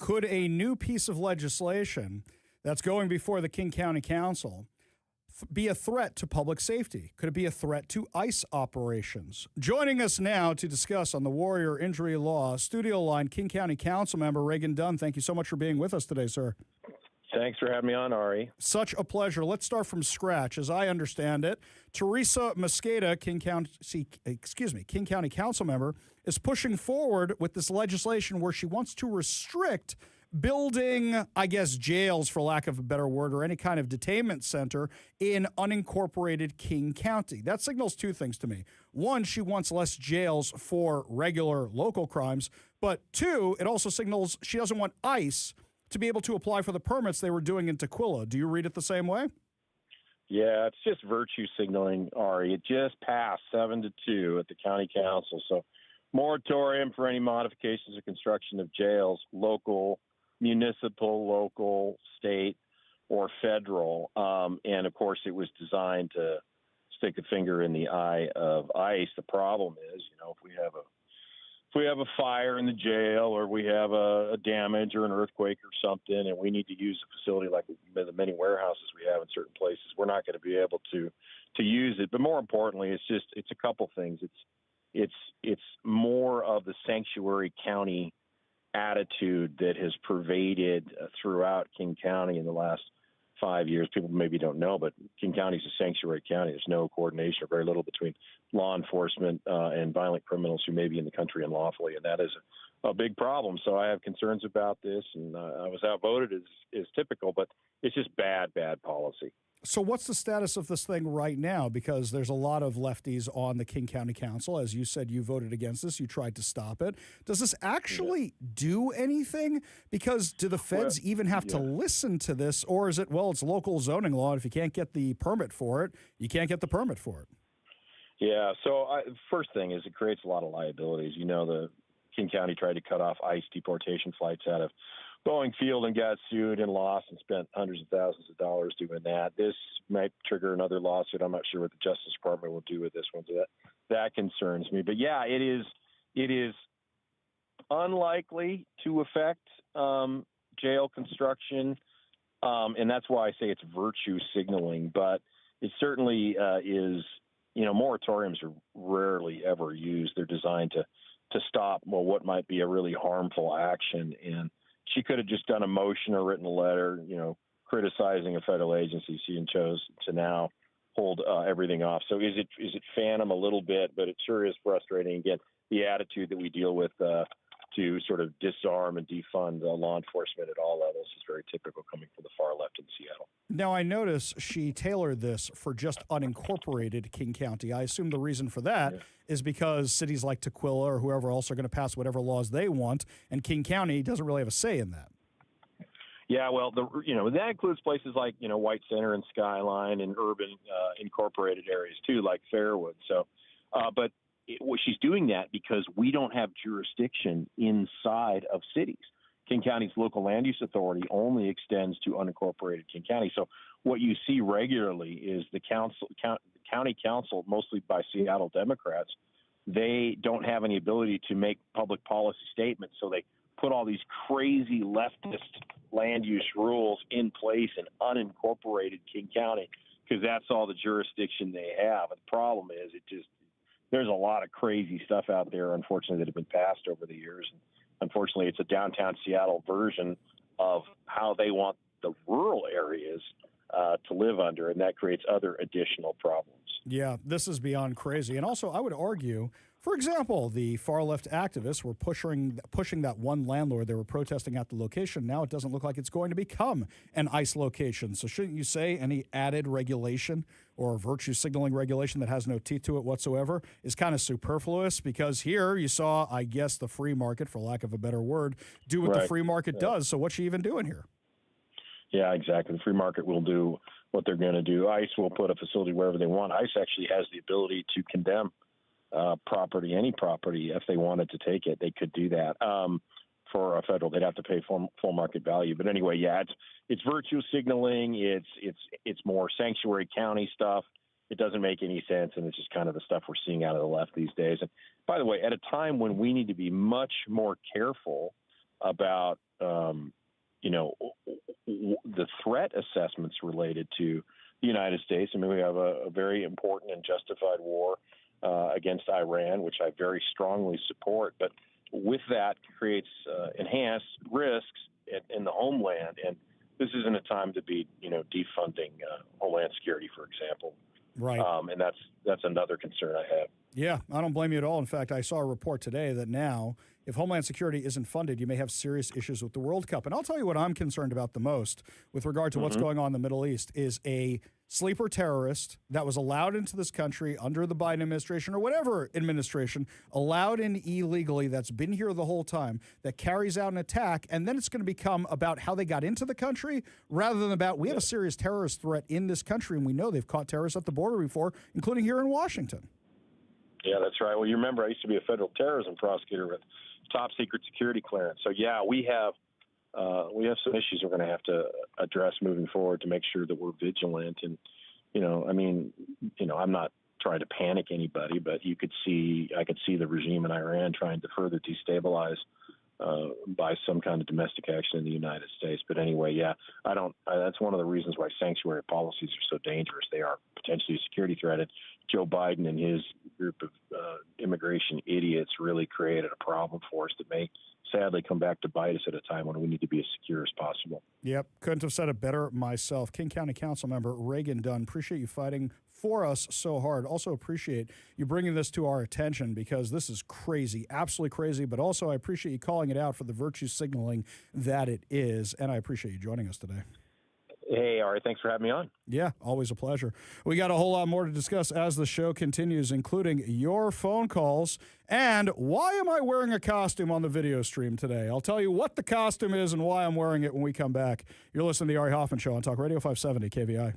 could a new piece of legislation that's going before the King County Council be a threat to public safety? Could it be a threat to ICE operations? Joining us now to discuss on the Warrior Injury Law studio line, King County Council member Reagan Dunn. Thank you so much for being with us today, sir. Thanks for having me on, Ari. Such a pleasure. Let's start from scratch. As I understand it, Teresa Mosqueda, King County Council member, is pushing forward with this legislation where she wants to restrict building, I guess, jails, for lack of a better word, or any kind of detainment center in unincorporated King County. That signals two things to me. One, she wants less jails for regular local crimes. But two, it also signals she doesn't want ICE to be able to apply for the permits they were doing in Tukwila. Do you read it the same way? Yeah, it's just virtue signaling, Ari. It just passed 7-2 at the county council. So moratorium for any modifications or construction of jails, local, municipal, local, state, or federal. And, of course, it was designed to stick a finger in the eye of ICE. The problem is, if we have a fire in the jail, or we have a damage or an earthquake or something, and we need to use a facility like the many warehouses we have in certain places, we're not going to be able to use it. But more importantly, it's a couple things. It's more of the sanctuary county attitude that has pervaded throughout King County in the last 5 years. People maybe don't know, but King County is a sanctuary county. There's no coordination or very little between law enforcement and violent criminals who may be in the country unlawfully, and that is a big problem. So I have concerns about this, and I was outvoted as typical, but it's just bad policy. So what's the status of this thing right now? Because there's a lot of lefties on the King County Council. As you said, you voted against this. You tried to stop it. Does this actually do anything? Because do the feds even have to listen to this? Or is it, it's local zoning law, and if you can't get the permit for it, you can't get the permit for it? Yeah, so first thing is it creates a lot of liabilities. The King County tried to cut off ICE deportation flights out of Boeing Field and got sued and lost and spent hundreds of thousands of dollars doing that. This might trigger another lawsuit. I'm not sure what the Justice Department will do with this one. So that concerns me. But yeah, it is unlikely to affect jail construction, and that's why I say it's virtue signaling. But it certainly is. Moratoriums are rarely ever used. They're designed to stop what might be a really harmful action. And she could have just done a motion or written a letter, criticizing a federal agency. She chose to now hold everything off. So is it phantom a little bit? But it sure is frustrating. Again, the attitude that we deal with to sort of disarm and defund law enforcement at all levels is very typical coming from the far left in Seattle. Now, I notice she tailored this for just unincorporated King County. I assume the reason for that is because cities like Tukwila or whoever else are going to pass whatever laws they want, and King County doesn't really have a say in that. Yeah, well, that includes places like, White Center and Skyline and urban incorporated areas too, like Fairwood. So, she's doing that because we don't have jurisdiction inside of cities. King County's local land use authority only extends to unincorporated King County. So what you see regularly is the county council, mostly by Seattle Democrats, they don't have any ability to make public policy statements. So they put all these crazy leftist land use rules in place in unincorporated King County because that's all the jurisdiction they have. And the problem is there's a lot of crazy stuff out there, unfortunately, that have been passed over the years. And unfortunately, it's a downtown Seattle version of how they want the rural areas to live under, and that creates other additional problems. Yeah, this is beyond crazy. And also, I would argue, for example, the far-left activists were pushing that one landlord. They were protesting at the location. Now it doesn't look like it's going to become an ICE location. So shouldn't you say any added regulation or virtue signaling regulation that has no teeth to it whatsoever is kind of superfluous? Because here you saw, I guess, the free market, for lack of a better word, do what the free market does. So what's she even doing here? Yeah, exactly. The free market will do what they're going to do. ICE will put a facility wherever they want. ICE actually has the ability to condemn any property. If they wanted to take it, they could do that. For a federal, they'd have to pay full market value. But anyway, yeah, it's virtue signaling. It's more sanctuary county stuff. It doesn't make any sense, and it's just kind of the stuff we're seeing out of the left these days. And by the way, at a time when we need to be much more careful about the threat assessments related to the United States. I mean, we have a very important and justified war against Iran, which I very strongly support. But with that creates enhanced risks in the homeland, and this isn't a time to be, defunding Homeland Security, for example. Right. And that's another concern I have. Yeah, I don't blame you at all. In fact, I saw a report today that now, if Homeland Security isn't funded, you may have serious issues with the World Cup. And I'll tell you what I'm concerned about the most with regard to what's going on in the Middle East is a sleeper terrorist that was allowed into this country under the Biden administration or whatever administration, allowed in illegally, that's been here the whole time, that carries out an attack, and then it's going to become about how they got into the country rather than about we have a serious terrorist threat in this country, and we know they've caught terrorists at the border before, including here in Washington. Yeah, that's right. Well, you remember I used to be a federal terrorism prosecutor with top secret security clearance. So, yeah, we have some issues we're going to have to address moving forward to make sure that we're vigilant. And, I'm not trying to panic anybody, but I could see the regime in Iran trying to further destabilize by some kind of domestic action in the United States. But anyway, yeah, that's one of the reasons why sanctuary policies are so dangerous. They are potentially a security threat. And Joe Biden and his group of immigration idiots really created a problem for us that may sadly come back to bite us at a time when we need to be as secure as possible. Yep, couldn't have said it better myself. King County Council Member Reagan Dunn, appreciate you fighting for us so hard. Also appreciate you bringing this to our attention because this is crazy, absolutely crazy, but also I appreciate you calling it out for the virtue signaling that it is, and I appreciate you joining us today. Hey, Ari, thanks for having me on. Yeah, always a pleasure. We got a whole lot more to discuss as the show continues, including your phone calls and why am I wearing a costume on the video stream today? I'll tell you what the costume is and why I'm wearing it when we come back. You're listening to the Ari Hoffman Show on Talk Radio 570 KVI.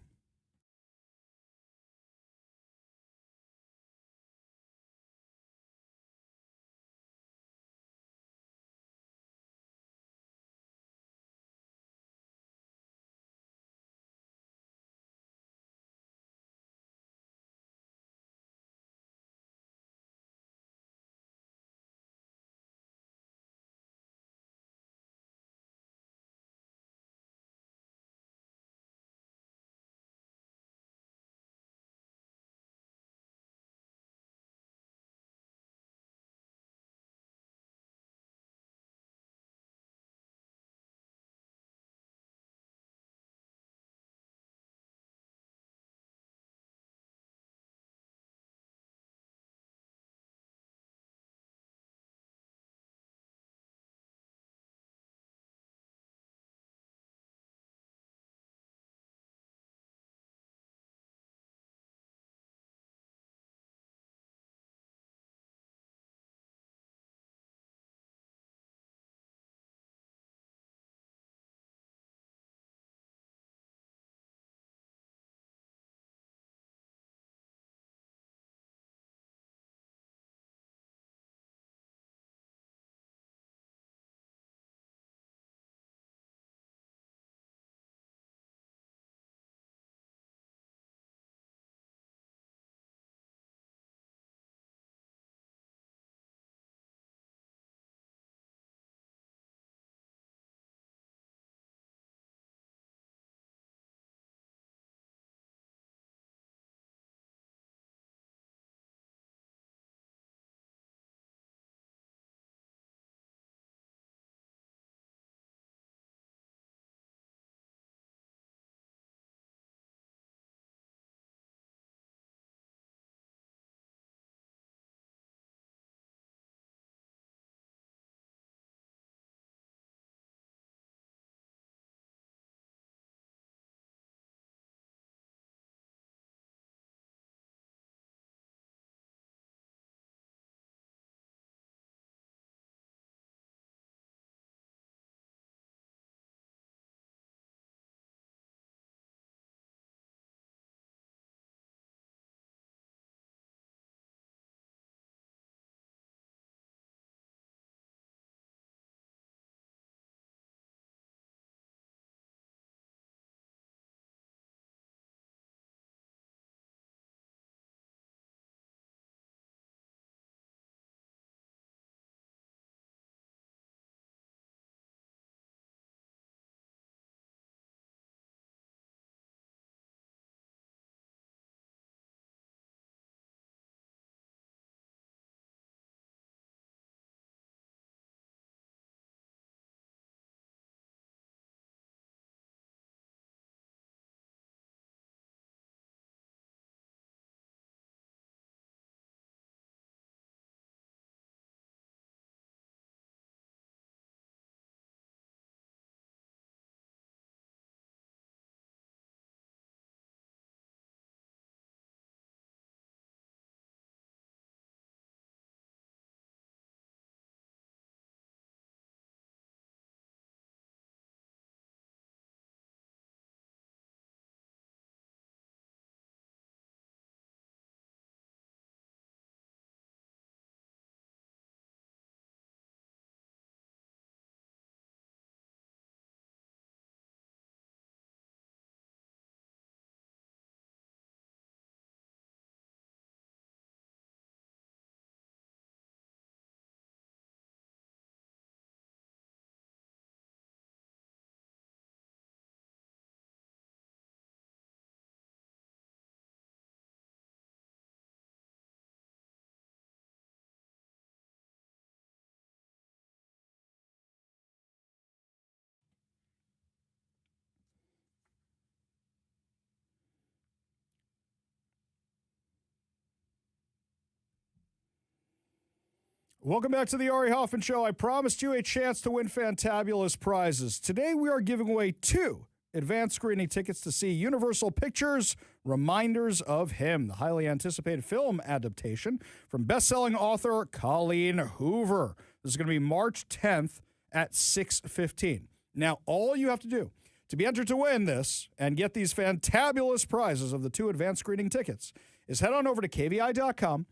Welcome back to the Ari Hoffman Show. I promised you a chance to win fantabulous prizes. Today we are giving away 2 advanced screening tickets to see Universal Pictures' Reminders of Him, the highly anticipated film adaptation from best-selling author Colleen Hoover. This is going to be March 10th at 6:15. Now, all you have to do to be entered to win this and get these fantabulous prizes of the 2 advanced screening tickets is head on over to KVI.com,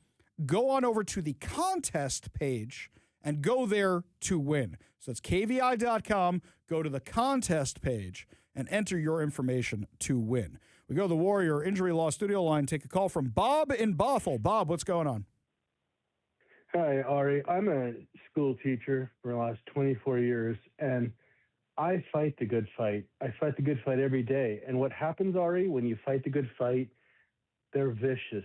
go on over to the contest page, and go there to win. So it's KVI.com, go to the contest page, and enter your information to win. We go to the Warrior Injury Law Studio line, take a call from Bob in Bothell. Bob, what's going on? Hi, Ari. I'm a school teacher for the last 24 years, and I fight the good fight. I fight the good fight every day. And what happens, Ari, when you fight the good fight, they're vicious.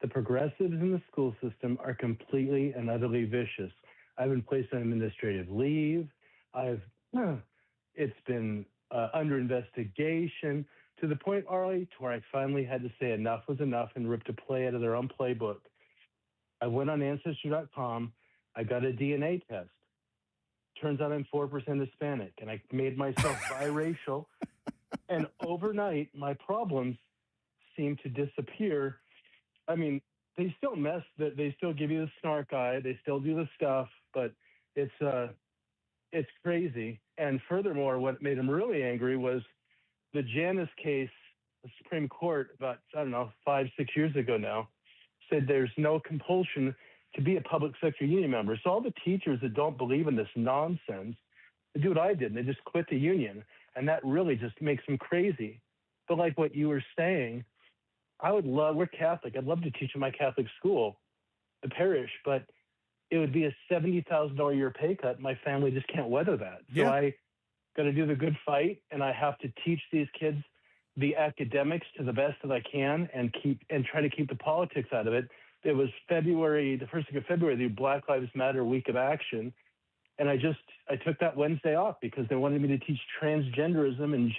The progressives in the school system are completely and utterly vicious. I've been placed on administrative leave. It's been under investigation to the point, Ari, to where I finally had to say enough was enough and ripped a play out of their own playbook. I went on Ancestry.com. I got a DNA test. Turns out I'm 4% Hispanic, and I made myself biracial. And overnight, my problems seem to disappear. I mean, they still they still give you the snark eye, they still do the stuff, but it's crazy. And furthermore, what made him really angry was the Janus case. The Supreme Court, about 5-6 years ago now, said there's no compulsion to be a public sector union member. So all the teachers that don't believe in this nonsense, they do what I did, and they just quit the union, and that really just makes them crazy. But like what you were saying, we're Catholic. I'd love to teach in my Catholic school, the parish, but it would be a $70,000 a year pay cut. My family just can't weather that. So I got to do the good fight, and I have to teach these kids the academics to the best that I can and try to keep the politics out of it. It was the first week of February, the Black Lives Matter week of action. And I took that Wednesday off because they wanted me to teach transgenderism and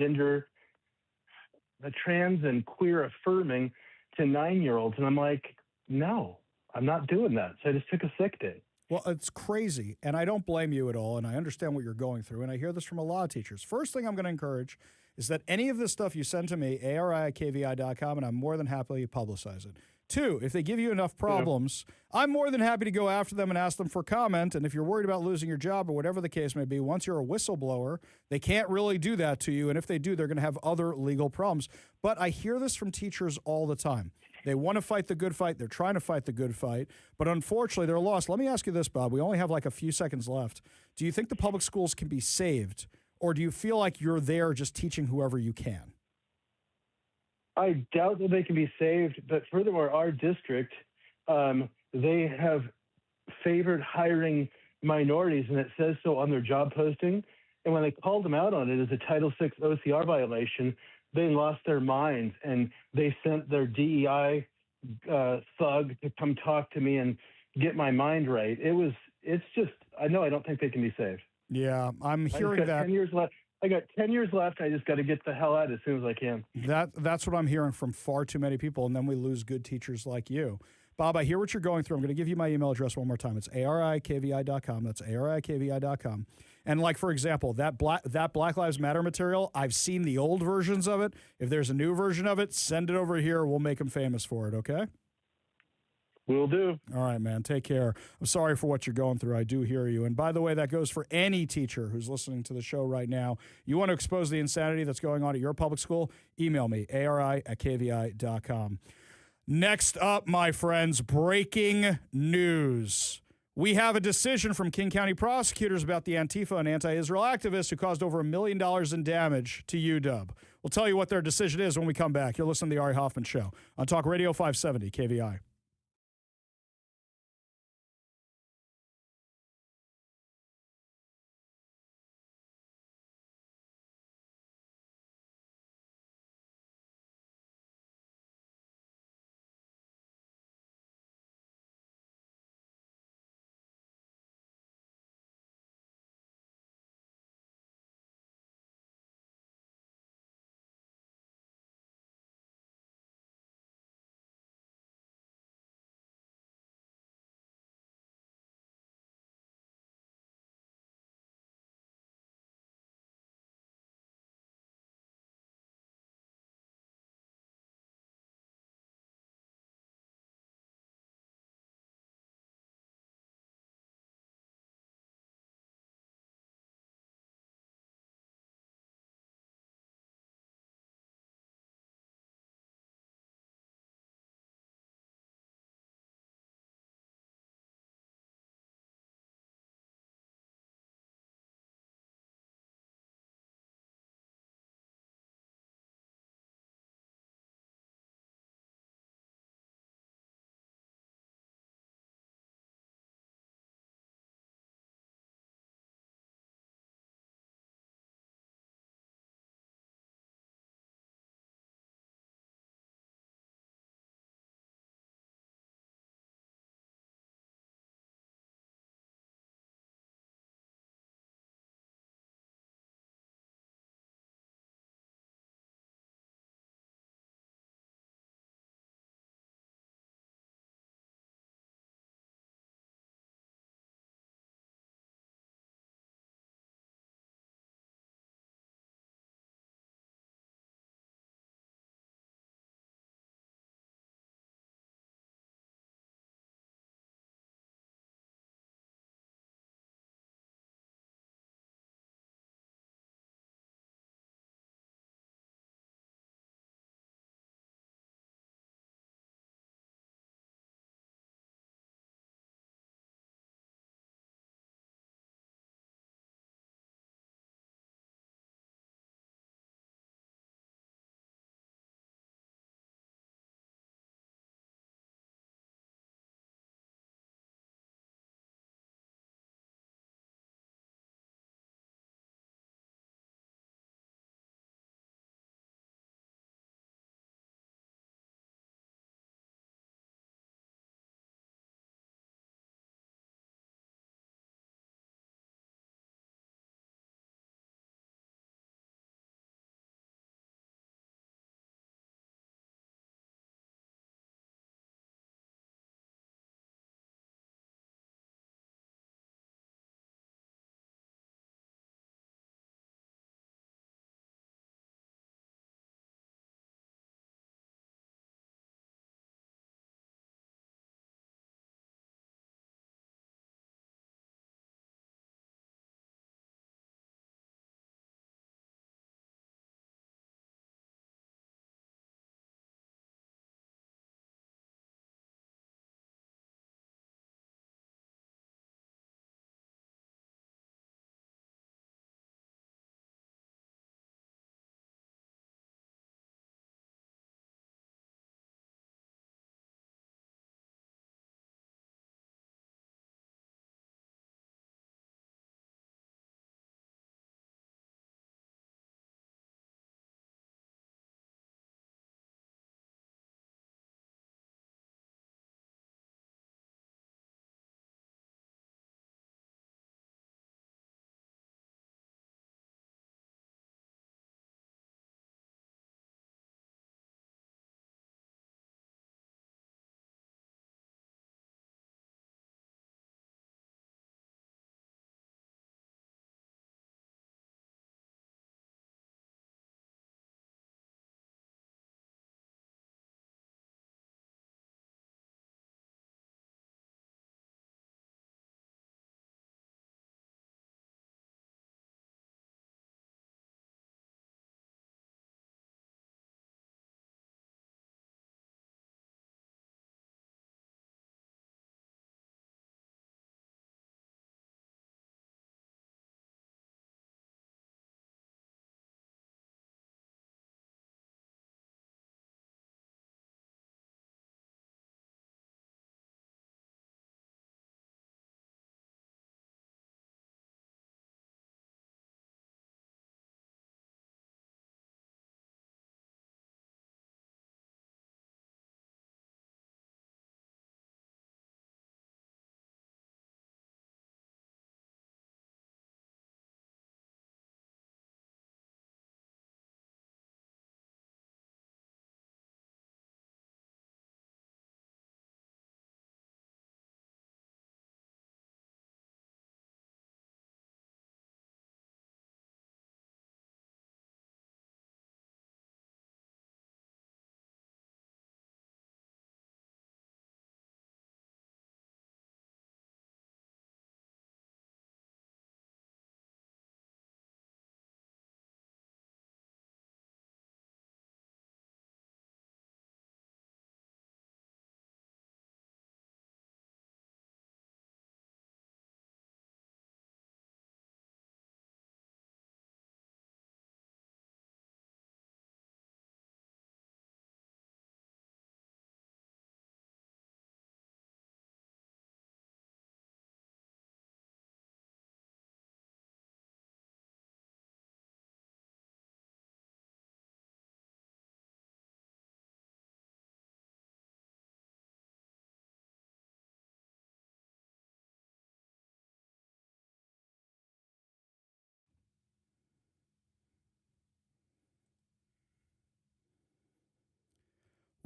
trans and queer affirming to 9-year-olds. And I'm like, no, I'm not doing that. So I just took a sick day. Well, it's crazy, and I don't blame you at all, and I understand what you're going through, and I hear this from a lot of teachers. First thing I'm going to encourage is that any of this stuff you send to me, ari@kvi.com, and I'm more than happy to publicize it. 2, if they give you enough problems, I'm more than happy to go after them and ask them for comment, and if you're worried about losing your job or whatever the case may be, once you're a whistleblower, they can't really do that to you, and if they do, they're going to have other legal problems. But I hear this from teachers all the time. They want to fight the good fight. They're trying to fight the good fight. But unfortunately, they're lost. Let me ask you this, Bob. We only have like a few seconds left. Do you think the public schools can be saved, or do you feel like you're there just teaching whoever you can? I doubt that they can be saved. But furthermore, our district, they have favored hiring minorities, and it says so on their job posting. And when they called them out on it as a Title VI OCR violation, they lost their minds, and they sent their DEI thug to come talk to me and get my mind right. I don't think they can be saved. Yeah, I'm hearing that. 10 years left. I got 10 years left. I just got to get the hell out as soon as I can. That's what I'm hearing from far too many people, and then we lose good teachers like you. Bob, I hear what you're going through. I'm going to give you my email address one more time. It's ari@kvi.com. That's ari@kvi.com. And like, for example, that Black Lives Matter material, I've seen the old versions of it. If there's a new version of it, send it over here. We'll make them famous for it, okay? Will do. All right, man. Take care. I'm sorry for what you're going through. I do hear you. And by the way, that goes for any teacher who's listening to the show right now. You want to expose the insanity that's going on at your public school? Email me, ari@kvi.com. Next up, my friends, breaking news. We have a decision from King County prosecutors about the Antifa and anti-Israel activists who caused over $1 million in damage to UW. We'll tell you what their decision is when we come back. You're listening to the Ari Hoffman Show on Talk Radio 570 KVI.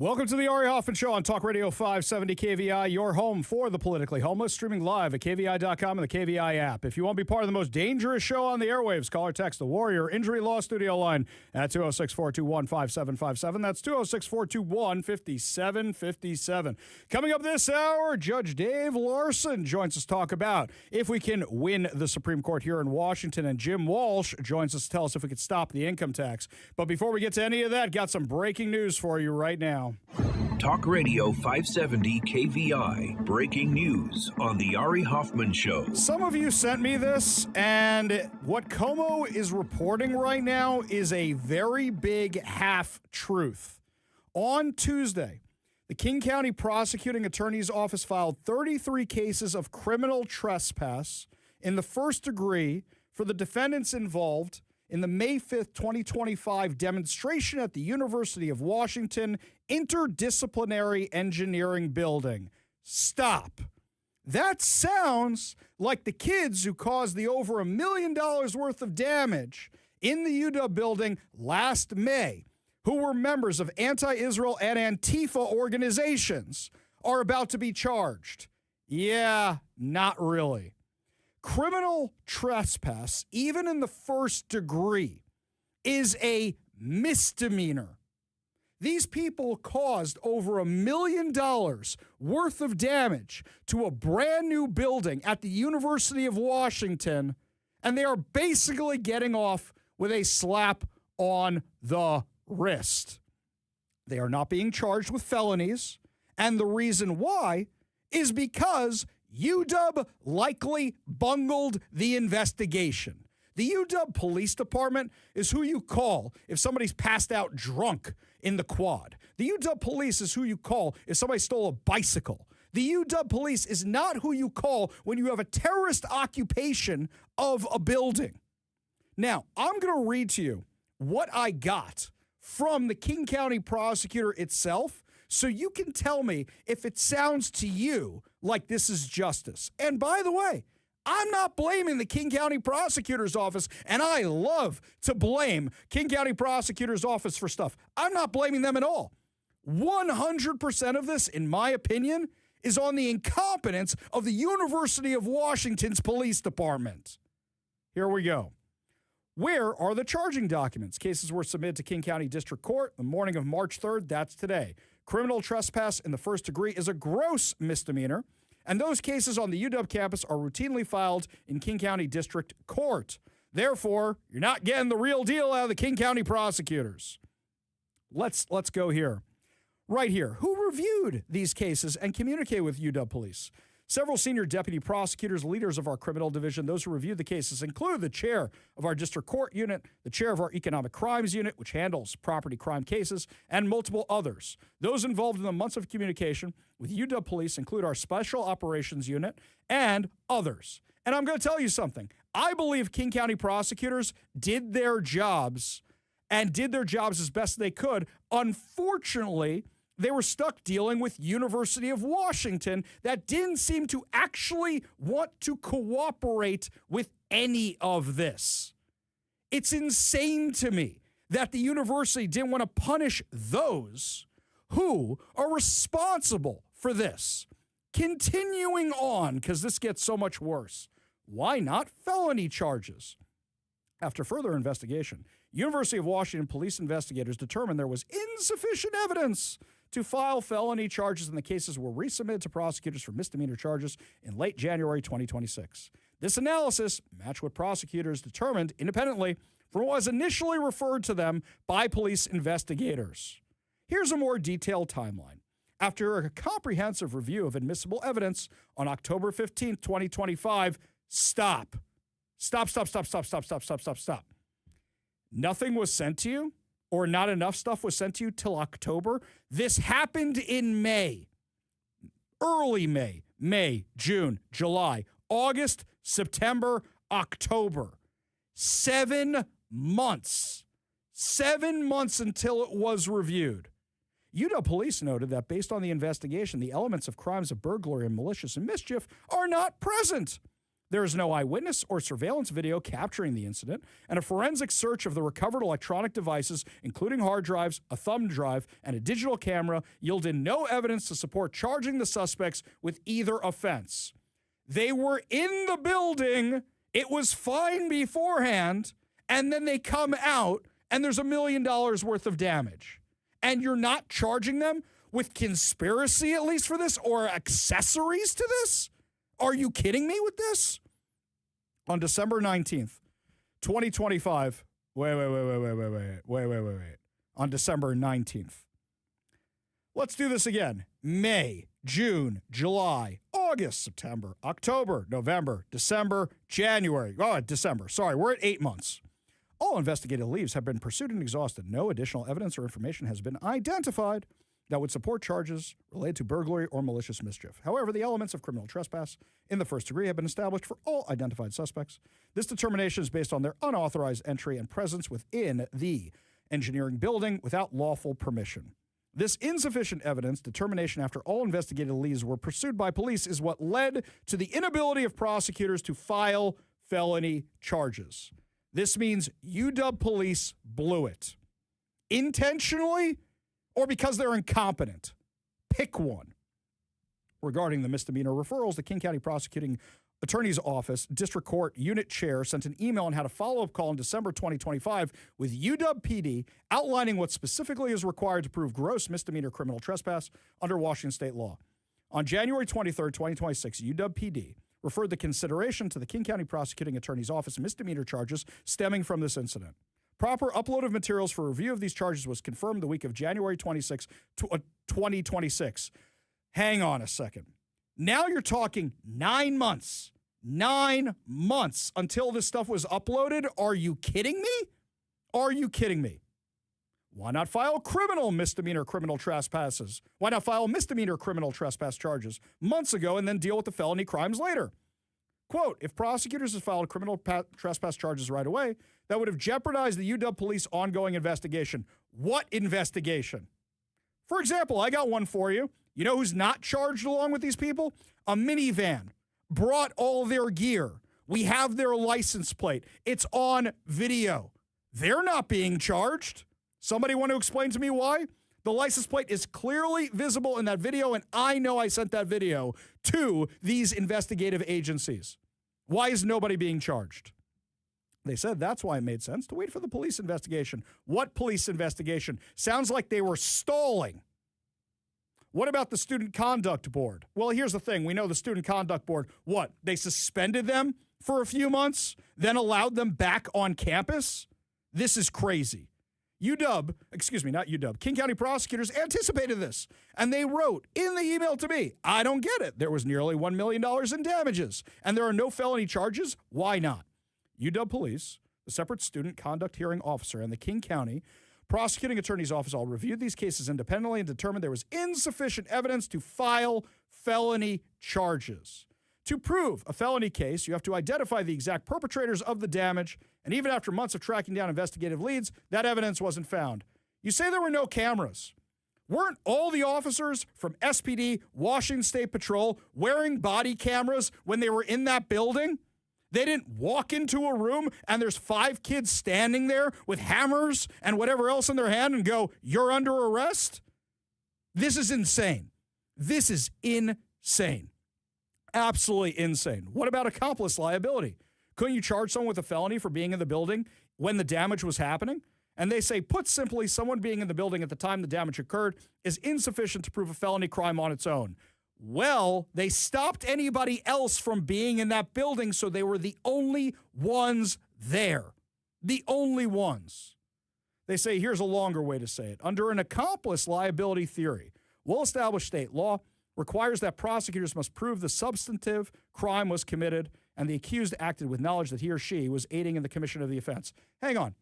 Welcome to the Ari Hoffman Show on Talk Radio 570 KVI, your home for the politically homeless, streaming live at KVI.com and the KVI app. If you want to be part of the most dangerous show on the airwaves, call or text the Warrior Injury Law Studio line at 206-421-5757. That's 206-421-5757. Coming up this hour, Judge Dave Larson joins us to talk about if we can win the Supreme Court here in Washington, and Jim Walsh joins us to tell us if we could stop the income tax. But before we get to any of that, got some breaking news for you right now. Talk Radio 570 KVI. Breaking news on the Ari Hoffman Show. Some of you sent me this, and what Como is reporting right now is a very big half-truth. On Tuesday, the King County Prosecuting Attorney's Office filed 33 cases of criminal trespass in the first degree for the defendants involved in the May 5th, 2025 demonstration at the University of Washington Interdisciplinary Engineering Building. Stop. That sounds like the kids who caused the over $1 million worth of damage in the UW building last May, who were members of anti-Israel and Antifa organizations, are about to be charged. Yeah, not really. Criminal trespass, even in the first degree, is a misdemeanor. These people caused over $1 million worth of damage to a brand new building at the University of Washington, and they are basically getting off with a slap on the wrist. They are not being charged with felonies, and the reason why is because UW likely bungled the investigation. The UW Police Department is who you call if somebody's passed out drunk in the quad. The UW Police is who you call if somebody stole a bicycle. The UW Police is not who you call when you have a terrorist occupation of a building. Now, I'm going to read to you what I got from the King County prosecutor itself, so you can tell me if it sounds to you like this is justice. And by the way, I'm not blaming the King County Prosecutor's Office, and I love to blame King County Prosecutor's Office for stuff. I'm not blaming them at all. 100% of this, in my opinion, is on the incompetence of the University of Washington's police department. Here we go. Where are the charging documents? Cases were submitted to King County District Court the morning of March 3rd. That's today. Criminal trespass in the first degree is a gross misdemeanor, and those cases on the UW campus are routinely filed in King County District Court. Therefore, you're not getting the real deal out of the King County prosecutors. Let's go here. Right here. Who reviewed these cases and communicated with UW police? Several senior deputy prosecutors, leaders of our criminal division, those who reviewed the cases include the chair of our district court unit, the chair of our economic crimes unit, which handles property crime cases, and multiple others. Those involved in the months of communication with UW police include our special operations unit and others. And I'm going to tell you something. I believe King County prosecutors did their jobs and did their jobs as best they could. Unfortunately, they were stuck dealing with University of Washington that didn't seem to actually want to cooperate with any of this. It's insane to me that the university didn't want to punish those who are responsible for this. Continuing on, because this gets so much worse. Why not felony charges? After further investigation, University of Washington police investigators determined there was insufficient evidence to file felony charges, and the cases were resubmitted to prosecutors for misdemeanor charges in late January 2026. This analysis matched what prosecutors determined independently from what was initially referred to them by police investigators. Here's a more detailed timeline. After a comprehensive review of admissible evidence on October 15, 2025, Stop. Nothing was sent to you, or not enough stuff was sent to you till October. This happened in May, early May, June, July, August, September, October. 7 months. 7 months until it was reviewed. UW police noted that based on the investigation, the elements of crimes of burglary and malicious and mischief are not present. There is no eyewitness or surveillance video capturing the incident, and a forensic search of the recovered electronic devices, including hard drives, a thumb drive, and a digital camera, yielded no evidence to support charging the suspects with either offense. They were in the building, it was fine beforehand, and then they come out, and there's $1 million worth of damage. And you're not charging them with conspiracy, at least for this, or accessories to this? Are you kidding me with this? On December 19th, 2025, wait. On December 19th. Let's do this again. May, June, July, August, September, October, November, December, January. Oh, December. Sorry, we're at 8 months. All investigative leads have been pursued and exhausted. No additional evidence or information has been identified that would support charges related to burglary or malicious mischief. However, the elements of criminal trespass in the first degree have been established for all identified suspects. This determination is based on their unauthorized entry and presence within the engineering building without lawful permission. This insufficient evidence determination after all investigative leads were pursued by police is what led to the inability of prosecutors to file felony charges. This means UW police blew it. Intentionally, or because they're incompetent. Pick one. Regarding the misdemeanor referrals, the King County Prosecuting Attorney's Office District Court Unit Chair sent an email and had a follow-up call in December 2025 with UW PD outlining what specifically is required to prove gross misdemeanor criminal trespass under Washington state law. On January 23rd, 2026, UW PD referred the consideration to the King County Prosecuting Attorney's Office misdemeanor charges stemming from this incident. Proper upload of materials for review of these charges was confirmed the week of January 26, 2026. Hang on a second. Now you're talking 9 months. 9 months until this stuff was uploaded? Are you kidding me? Are you kidding me? Why not file misdemeanor criminal trespasses? Why not file misdemeanor criminal trespass charges months ago and then deal with the felony crimes later? Quote, if prosecutors had filed criminal trespass charges right away, that would have jeopardized the UW police ongoing investigation. What investigation? For example, I got one for you. You know who's not charged along with these people? A minivan brought all their gear. We have their license plate. It's on video. They're not being charged. Somebody want to explain to me why? The license plate is clearly visible in that video, and I know I sent that video to these investigative agencies. Why is nobody being charged? They said that's why it made sense to wait for the police investigation. What police investigation? Sounds like they were stalling. What about the Student Conduct Board? Well, here's the thing. We know the Student Conduct Board, what? They suspended them for a few months, then allowed them back on campus? This is crazy. King County prosecutors anticipated this, and they wrote in the email to me, I don't get it. There was nearly $1 million in damages, and there are no felony charges. Why not? UW Police, the separate student conduct hearing officer, and the King County Prosecuting Attorney's Office all reviewed these cases independently and determined there was insufficient evidence to file felony charges. To prove a felony case, you have to identify the exact perpetrators of the damage, and even after months of tracking down investigative leads, that evidence wasn't found. You say there were no cameras. Weren't all the officers from SPD, Washington State Patrol, wearing body cameras when they were in that building? They didn't walk into a room and there's 5 kids standing there with hammers and whatever else in their hand and go, you're under arrest? This is insane. This is insane. Absolutely insane. What about accomplice liability? Couldn't you charge someone with a felony for being in the building when the damage was happening? And they say, put simply, someone being in the building at the time the damage occurred is insufficient to prove a felony crime on its own. Well, they stopped anybody else from being in that building, so they were the only ones there. The only ones. They say, here's a longer way to say it. Under an accomplice liability theory, well-established state law requires that prosecutors must prove the substantive crime was committed and the accused acted with knowledge that he or she was aiding in the commission of the offense. Hang on.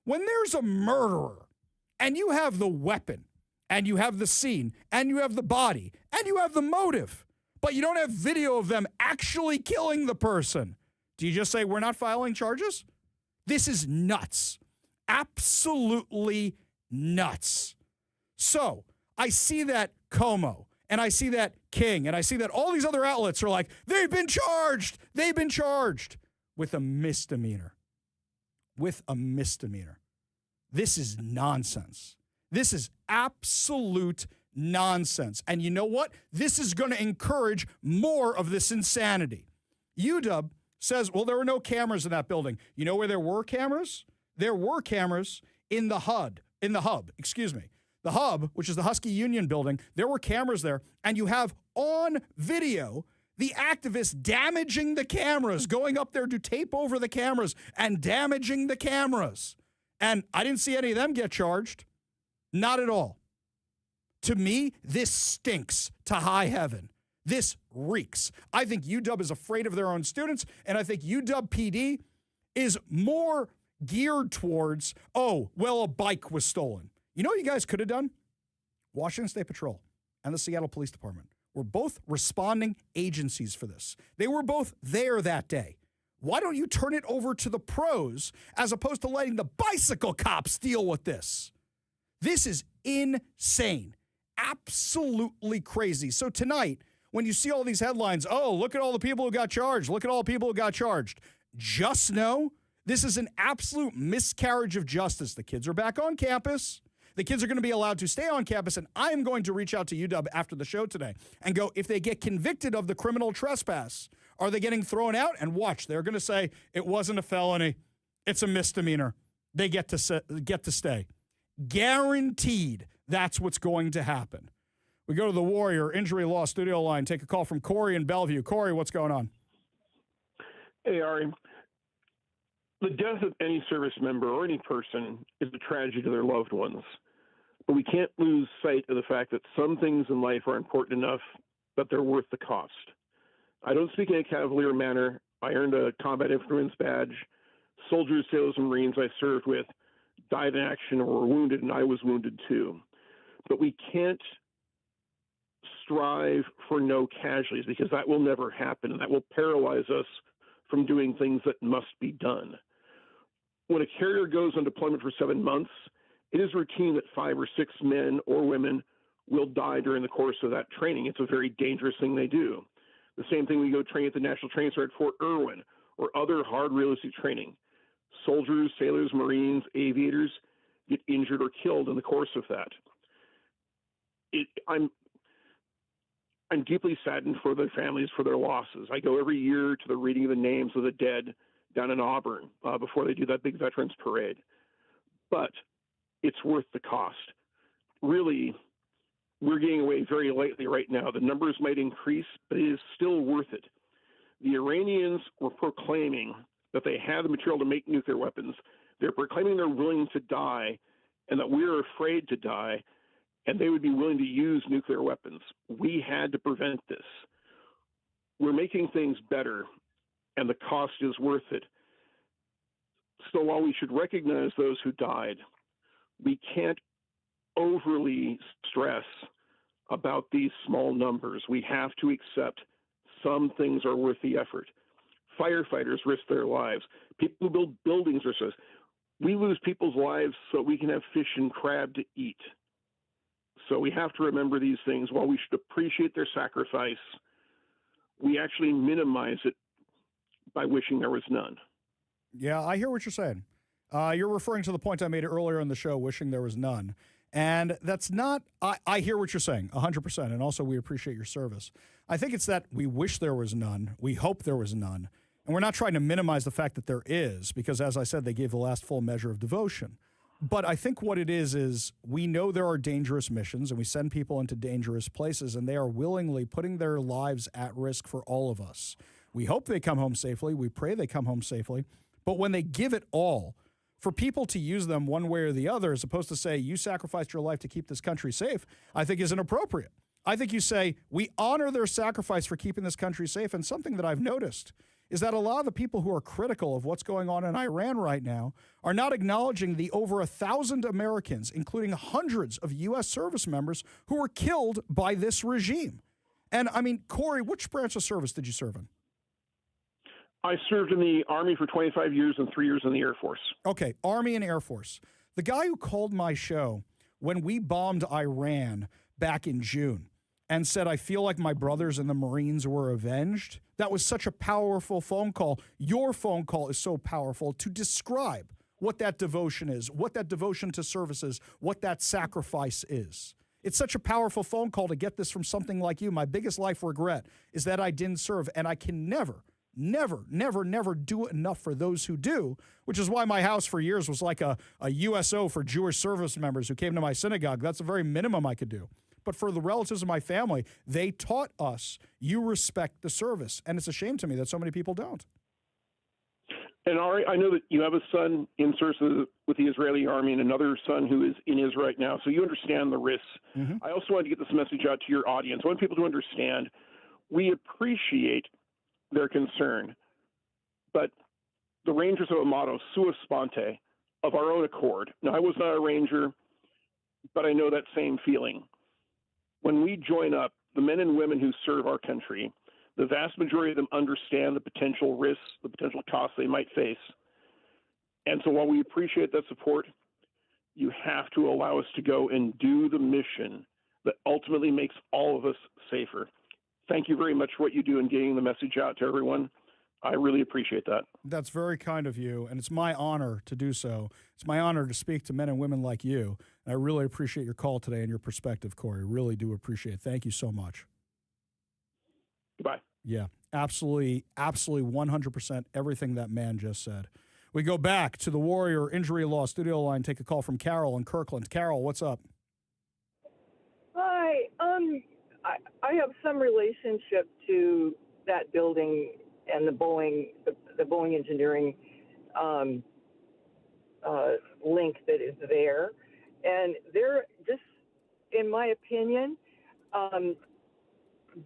When there's a murderer and you have the weapon and you have the scene and you have the body and you have the motive, but you don't have video of them actually killing the person, do you just say we're not filing charges? This is nuts. Absolutely nuts. So I see that Como and I see that King, and I see that all these other outlets are like, they've been charged with a misdemeanor. With a misdemeanor. This is nonsense. This is absolute nonsense. And you know what? This is going to encourage more of this insanity. UW says, well, there were no cameras in that building. You know where there were cameras? There were cameras in the hub, The hub, which is the Husky Union building, there were cameras there, and you have on video the activists damaging the cameras, going up there to tape over the cameras and damaging the cameras. And I didn't see any of them get charged. Not at all. To me, this stinks to high heaven. This reeks. I think UW is afraid of their own students, and I think UW PD is more geared towards, oh, well, a bike was stolen. You know what you guys could have done? Washington State Patrol and the Seattle Police Department were both responding agencies for this. They were both there that day. Why don't you turn it over to the pros as opposed to letting the bicycle cops deal with this? This is insane. Absolutely crazy. So tonight, when you see all these headlines, oh, look at all the people who got charged. Look at all the people who got charged. Just know this is an absolute miscarriage of justice. The kids are back on campus. The kids are going to be allowed to stay on campus, and I am going to reach out to UW after the show today and go, if they get convicted of the criminal trespass, are they getting thrown out? And watch, they're going to say it wasn't a felony. It's a misdemeanor. They get to stay. Guaranteed that's what's going to happen. We go to the Warrior Injury Law studio line. Take a call from Corey in Bellevue. Corey, what's going on? Hey, Ari. The death of any service member or any person is a tragedy to their loved ones. But we can't lose sight of the fact that some things in life are important enough that they're worth the cost. I don't speak in a cavalier manner. I earned a combat infantryman's badge. Soldiers, sailors, and Marines I served with died in action or were wounded, and I was wounded too. But we can't strive for no casualties because that will never happen, and that will paralyze us from doing things that must be done. When a carrier goes on deployment for 7 months, it is routine that 5 or 6 men or women will die during the course of that training. It's a very dangerous thing they do. The same thing when you go train at the National Training Center at Fort Irwin or other hard realistic training. Soldiers, sailors, Marines, aviators get injured or killed in the course of that. I'm deeply saddened for their families, for their losses. I go every year to the reading of the names of the dead down in Auburn before they do that big Veterans Parade. But it's worth the cost. Really, we're getting away very lightly right now. The numbers might increase, but it is still worth it. The Iranians were proclaiming that they had the material to make nuclear weapons. They're proclaiming they're willing to die and that we're afraid to die, and they would be willing to use nuclear weapons. We had to prevent this. We're making things better, and the cost is worth it. So while we should recognize those who died, we can't overly stress about these small numbers. We have to accept some things are worth the effort. Firefighters risk their lives. People who build buildings risk their lives. We lose people's lives so we can have fish and crab to eat. So we have to remember these things. While we should appreciate their sacrifice, we actually minimize it by wishing there was none. Yeah, I hear what you're saying. You're referring to the point I made earlier in the show, wishing there was none. And that's not, I hear what you're saying, 100%. And also, we appreciate your service. I think it's that we wish there was none. We hope there was none. And we're not trying to minimize the fact that there is, because as I said, they gave the last full measure of devotion. But I think what it is we know there are dangerous missions and we send people into dangerous places, and they are willingly putting their lives at risk for all of us. We hope they come home safely. We pray they come home safely. But when they give it all, for people to use them one way or the other, as opposed to say, you sacrificed your life to keep this country safe, I think is inappropriate. I think you say, we honor their sacrifice for keeping this country safe. And something that I've noticed is that a lot of the people who are critical of what's going on in Iran right now are not acknowledging the over 1,000 Americans, including hundreds of U.S. service members, who were killed by this regime. And I mean, Corey, which branch of service did you serve in? I served in the Army for 25 years and 3 years in the Air Force. Okay, Army and Air Force. The guy who called my show when we bombed Iran back in June, and said, I feel like my brothers in the Marines were avenged. That was such a powerful phone call. Your phone call is so powerful to describe what that devotion is, what that devotion to service is, what that sacrifice is. It's such a powerful phone call to get this from something like you. My biggest life regret is that I didn't serve, and I can never do enough for those who do, which is why my house for years was like a USO for Jewish service members who came to my synagogue. That's the very minimum I could do. But for the relatives of my family, they taught us you respect the service, and it's a shame to me that so many people don't. And Ari, I know that you have a son in service with the Israeli army and another son who is in Israel right now, so you understand the risks. Mm-hmm. I also wanted to get this message out to your audience. I want people to understand we appreciate their concern, but the Rangers have a motto, sua sponte, of our own accord. Now, I was not a Ranger, but I know that same feeling. When we join up, the men and women who serve our country, the vast majority of them understand the potential risks, the potential costs they might face. And so while we appreciate that support, you have to allow us to go and do the mission that ultimately makes all of us safer. Thank you very much for what you do in getting the message out to everyone. I really appreciate that. That's very kind of you, and it's my honor to do so. It's my honor to speak to men and women like you, and I really appreciate your call today and your perspective, Corey. Really do appreciate it. Thank you so much. Goodbye. Yeah, absolutely 100% everything that man just said. We go back to the Warrior Injury Law studio line, take a call from Carol in Kirkland. Carol, what's up? Hi. I have some relationship to that building and the Boeing engineering link that is there. And there, just in my opinion,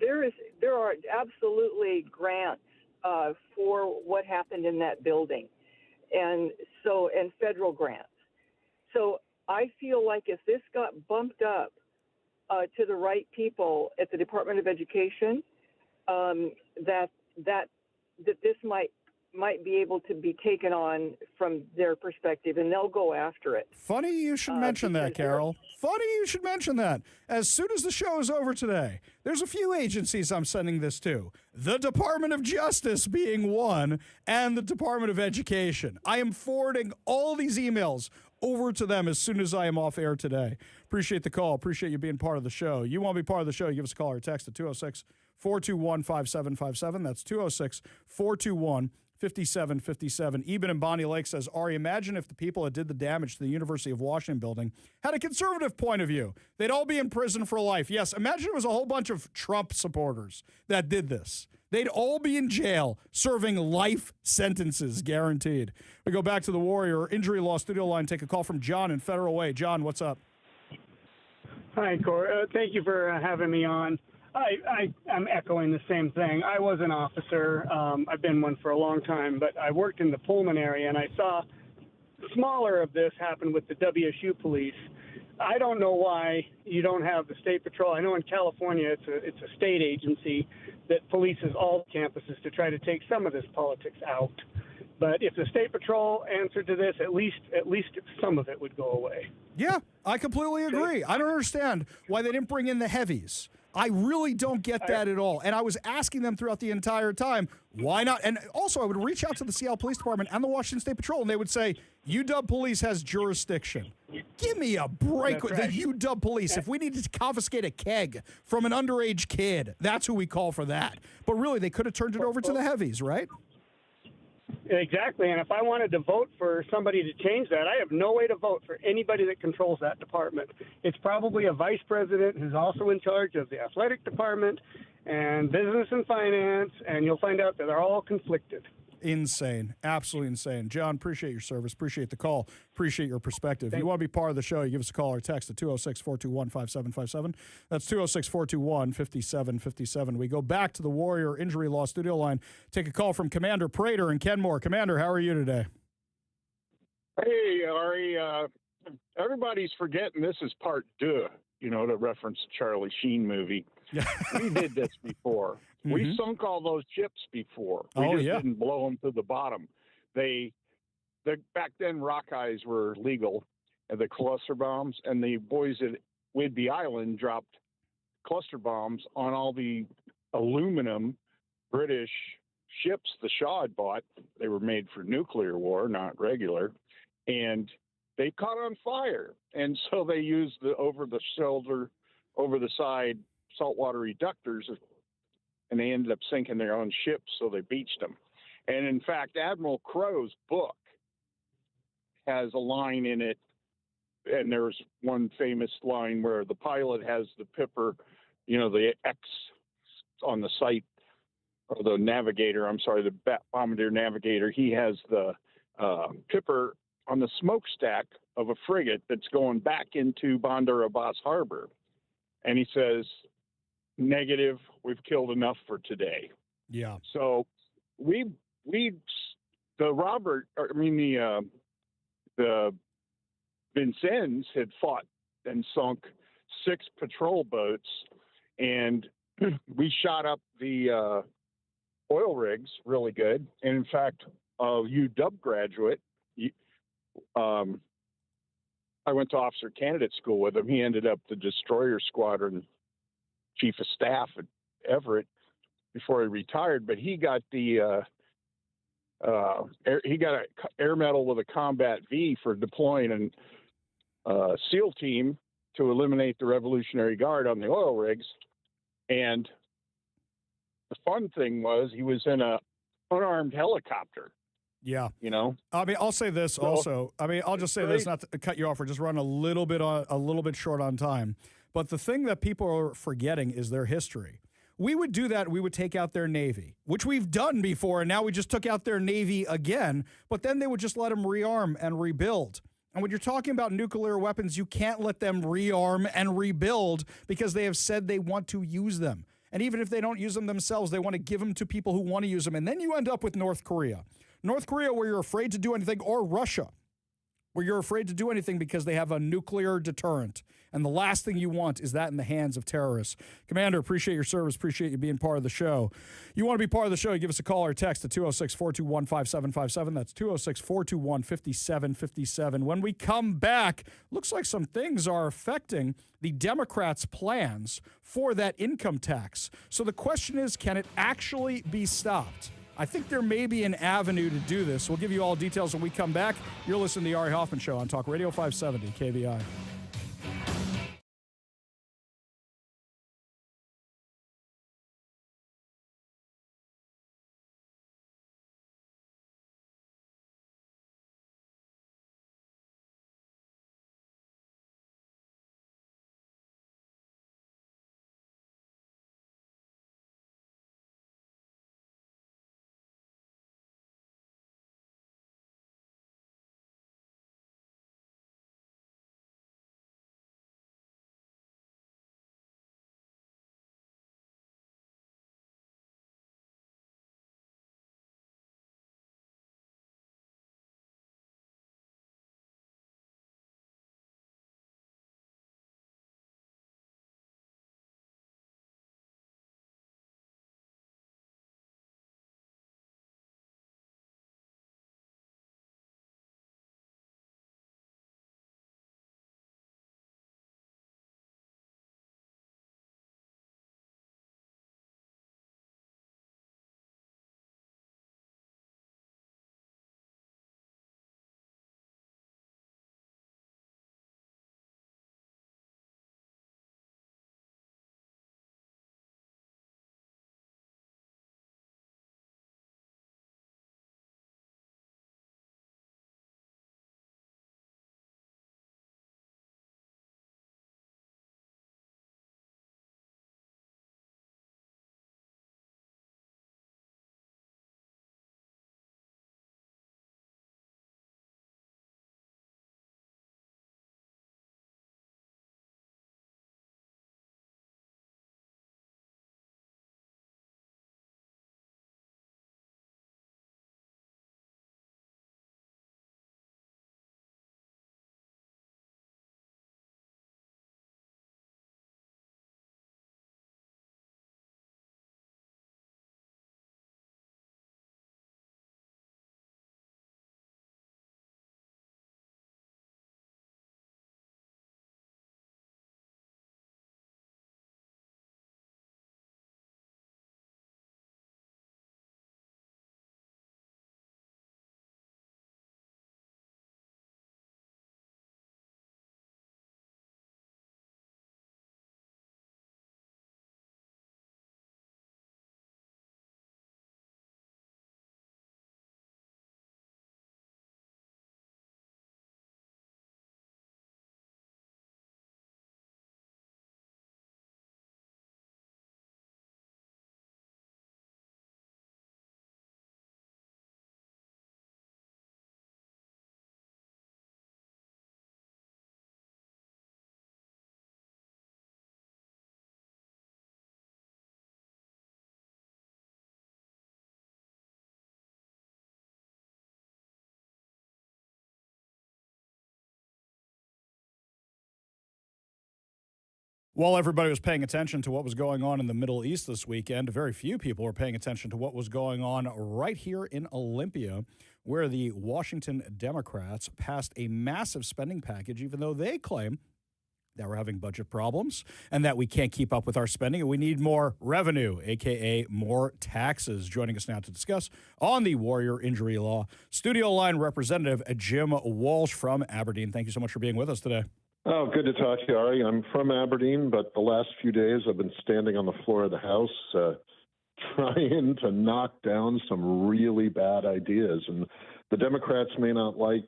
there are absolutely grants for what happened in that building, and federal grants. So I feel like if this got bumped up to the right people at the Department of Education, that this might be able to be taken on from their perspective, and they'll go after it. Funny you should mention that, Carol. Funny you should mention that. As soon as the show is over today, there's a few agencies I'm sending this to. The Department of Justice being one, and the Department of Education. I am forwarding all these emails over to them as soon as I am off air today. Appreciate the call. Appreciate you being part of the show. You want to be part of the show, you give us a call or text at 206-421-5757. That's 206-421-5757. Eben in Bonnie Lake says, Ari, imagine if the people that did the damage to the University of Washington building had a conservative point of view. They'd all be in prison for life. Yes, imagine it was a whole bunch of Trump supporters that did this. They'd all be in jail serving life sentences, guaranteed. We go back to the Warrior Injury Law studio line, take a call from John in Federal Way. John, what's up? Hi, Corey. Thank you for having me on. I'm echoing the same thing. I was an officer. I've been one for a long time, but I worked in the Pullman area, and I saw smaller of this happen with the WSU police. I don't know why you don't have the State Patrol. I know in California it's a state agency that polices all campuses to try to take some of this politics out. But if the State Patrol answered to this, at least some of it would go away. Yeah, I completely agree. I don't understand why they didn't bring in the heavies. I really don't get that at all. And I was asking them throughout the entire time, why not? And also, I would reach out to the Seattle Police Department and the Washington State Patrol, and they would say, UW Police has jurisdiction. Give me a break with the UW Police. If we need to confiscate a keg from an underage kid, that's who we call for that. But really, they could have turned it over to the heavies, right? Exactly, and if I wanted to vote for somebody to change that, I have no way to vote for anybody that controls that department. It's probably a vice president who's also in charge of the athletic department and business and finance, and you'll find out that they're all conflicted. Insane. Absolutely insane. John, appreciate your service. Appreciate the call. Appreciate your perspective. If you want to be part of the show, you give us a call or text at 206-421-5757. That's 206-421-5757. We go back to the Warrior Injury Law studio line. Take a call from Commander Prater in Kenmore. Commander, how are you today? Hey, Ari. Everybody's forgetting this is part deux, to reference the Charlie Sheen movie. We did this before. Mm-hmm. We sunk all those ships before. We didn't blow them to the bottom. Back then, Rockeyes were legal, and the cluster bombs, and the boys at Whidbey Island dropped cluster bombs on all the aluminum British ships the Shah had bought. They were made for nuclear war, not regular. And they caught on fire. And so they used the over-the-shoulder, over-the-side saltwater reductors, and they ended up sinking their own ships, so they beached them. And in fact, Admiral Crow's book has a line in it, and there's one famous line where the pilot has the pipper, the X on the sight, or the navigator, the bombardier navigator, he has the pipper on the smokestack of a frigate that's going back into Bandar Abbas Harbor. And he says, negative, we've killed enough for today. Yeah. So the Vincennes had fought and sunk 6 patrol boats, and we shot up the oil rigs really good. And in fact, a UW graduate, I went to officer candidate school with him. He ended up the destroyer squadron chief of staff at Everett before he retired, but he got the he got an air medal with a combat V for deploying a SEAL team to eliminate the Revolutionary Guard on the oil rigs. And the fun thing was he was in a unarmed helicopter. Yeah. I mean, I'll say this also. I mean, I'll just say this, not to cut you off. We're just running a little bit short on time. But the thing that people are forgetting is their history. We would do that. We would take out their Navy, which we've done before. And now we just took out their Navy again. But then they would just let them rearm and rebuild. And when you're talking about nuclear weapons, you can't let them rearm and rebuild because they have said they want to use them. And even if they don't use them themselves, they want to give them to people who want to use them. And then you end up with North Korea. North Korea, where you're afraid to do anything, or Russia, where you're afraid to do anything because they have a nuclear deterrent. And the last thing you want is that in the hands of terrorists. Commander, appreciate your service. Appreciate you being part of the show. You want to be part of the show, you give us a call or text at 206-421-5757. That's 206-421-5757. When we come back, looks like some things are affecting the Democrats' plans for that income tax. So the question is, can it actually be stopped? I think there may be an avenue to do this. We'll give you all details when we come back. You're listening to the Ari Hoffman Show on Talk Radio 570 KVI. While everybody was paying attention to what was going on in the Middle East this weekend, very few people were paying attention to what was going on right here in Olympia, where the Washington Democrats passed a massive spending package, even though they claim that we're having budget problems and that we can't keep up with our spending and we need more revenue, a.k.a. more taxes. Joining us now to discuss on the Warrior Injury Law, Studio Line Representative Jim Walsh from Aberdeen. Thank you so much for being with us today. Oh, good to talk to you, Ari. I'm from Aberdeen, but the last few days I've been standing on the floor of the House trying to knock down some really bad ideas. And the Democrats may not like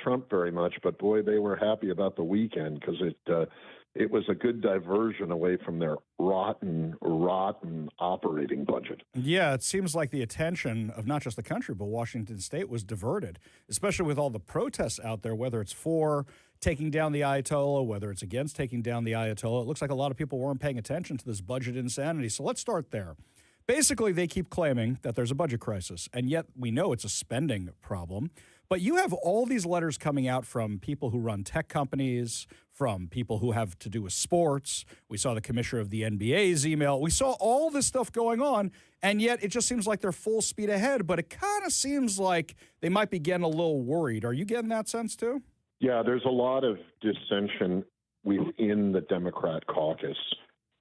Trump very much, but boy, they were happy about the weekend because it was a good diversion away from their rotten operating budget. Yeah, it seems like the attention of not just the country, but Washington State was diverted, especially with all the protests out there, whether it's for taking down the Ayatollah, whether it's against taking down the Ayatollah. It looks like a lot of people weren't paying attention to this budget insanity. So let's start there. Basically, they keep claiming that there's a budget crisis, and yet we know it's a spending problem. But you have all these letters coming out from people who run tech companies, from people who have to do with sports. We saw the commissioner of the NBA's email. We saw all this stuff going on, and yet it just seems like they're full speed ahead. But it kind of seems like they might be getting a little worried. Are you getting that sense too? Yeah, there's a lot of dissension within the Democrat caucus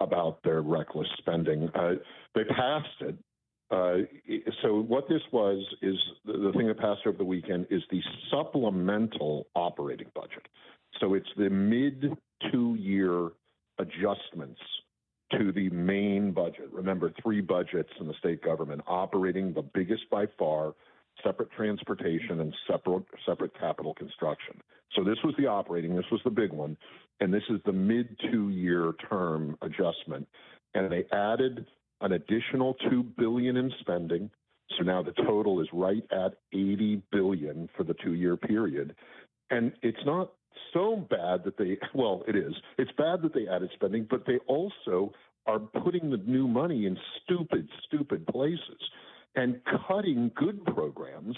about their reckless spending. They passed it. So what this was is the thing that passed over the weekend is the supplemental operating budget. So it's the mid-2-year adjustments to the main budget. Remember, 3 budgets in the state government, operating the biggest by far, separate transportation and separate capital construction. So this was the operating, this was the big one, and this is the mid-2-year term adjustment. And they added an additional $2 billion in spending. So now the total is right at $80 billion for the 2-year period. And it's not so bad that it is. It's bad that they added spending, but they also are putting the new money in stupid places and cutting good programs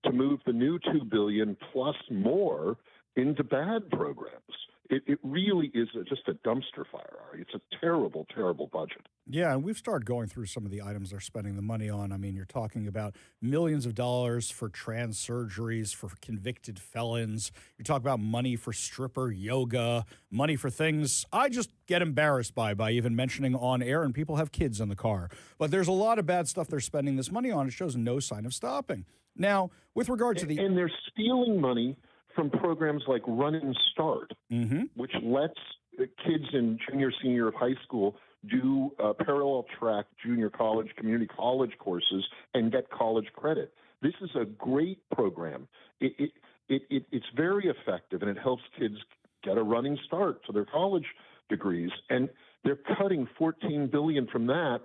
to move the new $2 billion plus more into bad programs. It really is just a dumpster fire, Ari. It's a terrible, terrible budget. Yeah, and we've started going through some of the items they're spending the money on. I mean, you're talking about millions of dollars for trans surgeries for convicted felons. You're talking about money for stripper yoga, money for things I just get embarrassed by even mentioning on air, and people have kids in the car. But there's a lot of bad stuff they're spending this money on. It shows no sign of stopping. Now, with regard to And they're stealing money from programs like Running Start, which lets kids in junior, senior of high school do parallel track junior college, community college courses and get college credit. This is a great program. It's very effective, and it helps kids get a running start to their college degrees. And they're cutting $14 billion from that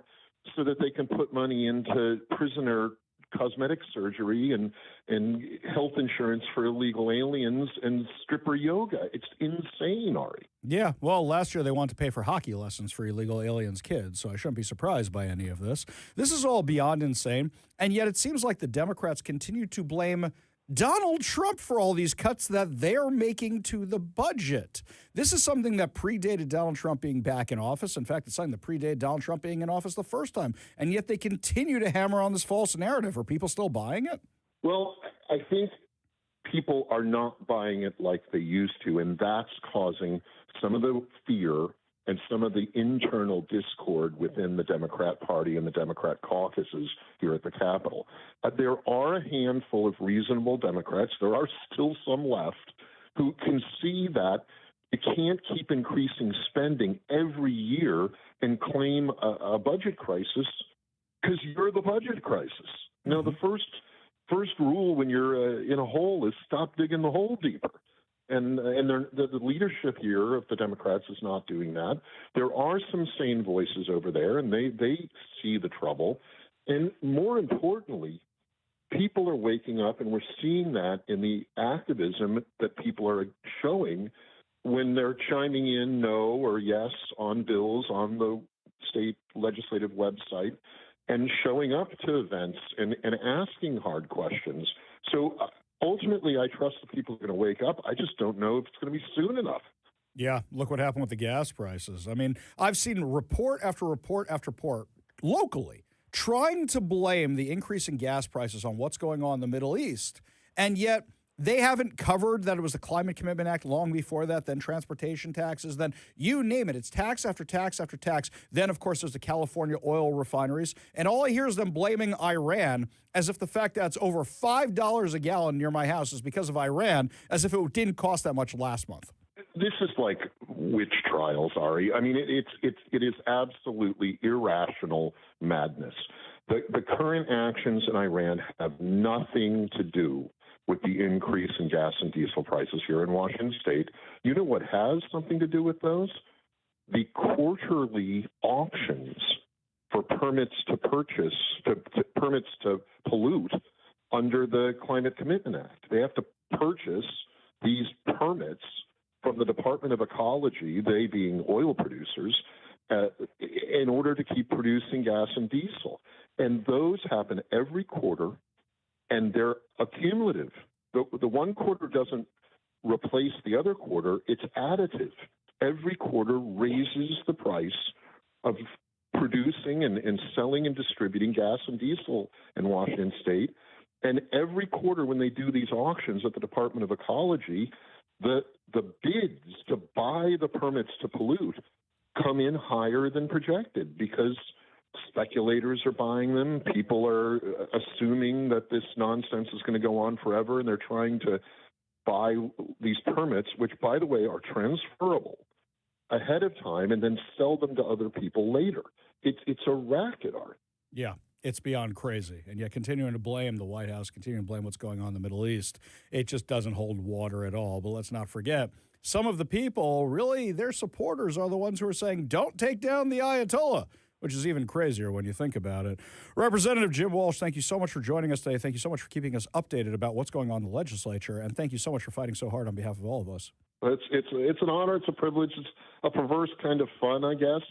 so that they can put money into prisoner cosmetic surgery and health insurance for illegal aliens and stripper yoga. It's insane, Ari. Yeah, well, last year they wanted to pay for hockey lessons for illegal aliens' kids, so I shouldn't be surprised by any of this. This is all beyond insane, and yet it seems like the Democrats continue to blame Donald Trump for all these cuts that they're making to the budget. This is something that predated Donald Trump being back in office. In fact, it's something that predated Donald Trump being in office the first time. And yet they continue to hammer on this false narrative. Are people still buying it? Well, I think people are not buying it like they used to, and that's causing some of the fear and some of the internal discord within the Democrat Party and the Democrat caucuses here at the Capitol. There are a handful of reasonable Democrats, there are still some left, who can see that you can't keep increasing spending every year and claim a budget crisis because you're the budget crisis. You know, the first rule when you're in a hole is stop digging the hole deeper. And the leadership here of the Democrats is not doing that. There are some sane voices over there, and they see the trouble. And more importantly, people are waking up, and we're seeing that in the activism that people are showing when they're chiming in no or yes on bills on the state legislative website and showing up to events and asking hard questions. So ultimately, I trust the people are going to wake up. I just don't know if it's going to be soon enough. Yeah, look what happened with the gas prices. I mean, I've seen report after report after report locally trying to blame the increase in gas prices on what's going on in the Middle East, and yet they haven't covered that it was the Climate Commitment Act long before that, then transportation taxes, then you name it. It's tax after tax after tax. Then, of course, there's the California oil refineries, and all I hear is them blaming Iran as if the fact that it's over $5 a gallon near my house is because of Iran, as if it didn't cost that much last month. This is like witch trials, Ari. I mean, it is absolutely irrational madness. The current actions in Iran have nothing to do with the increase in gas and diesel prices here in Washington State. You know what has something to do with those? The quarterly auctions for permits to purchase, permits to pollute under the Climate Commitment Act. They have to purchase these permits from the Department of Ecology, they being oil producers, in order to keep producing gas and diesel. And those happen every quarter, and they're accumulative. The one quarter doesn't replace the other quarter, it's additive. Every quarter raises the price of producing and selling and distributing gas and diesel in Washington State. And every quarter when they do these auctions at the Department of Ecology, the bids to buy the permits to pollute come in higher than projected because speculators are buying them. People are assuming that this nonsense is going to go on forever, and they're trying to buy these permits, which, by the way, are transferable ahead of time and then sell them to other people later. It's a racket, Art. Yeah. It's beyond crazy. And yet continuing to blame the White House, continuing to blame what's going on in the Middle East, it just doesn't hold water at all. But let's not forget, some of the people, really, their supporters are the ones who are saying, don't take down the Ayatollah, which is even crazier when you think about it. Representative Jim Walsh, thank you so much for joining us today. Thank you so much for keeping us updated about what's going on in the legislature. And thank you so much for fighting so hard on behalf of all of us. It's an honor. It's a privilege. It's a perverse kind of fun, I guess.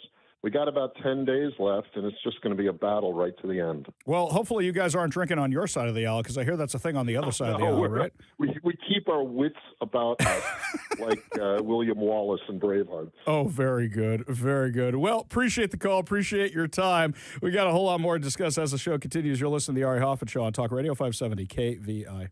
We got about 10 days left, and it's just going to be a battle right to the end. Well, hopefully you guys aren't drinking on your side of the aisle, because I hear that's a thing on the other side of the aisle, right? We keep our wits about us, like William Wallace and Braveheart. Oh, very good. Very good. Well, appreciate the call. Appreciate your time. We got a whole lot more to discuss as the show continues. You're listening to the Ari Hoffman Show on Talk Radio 570 KVI.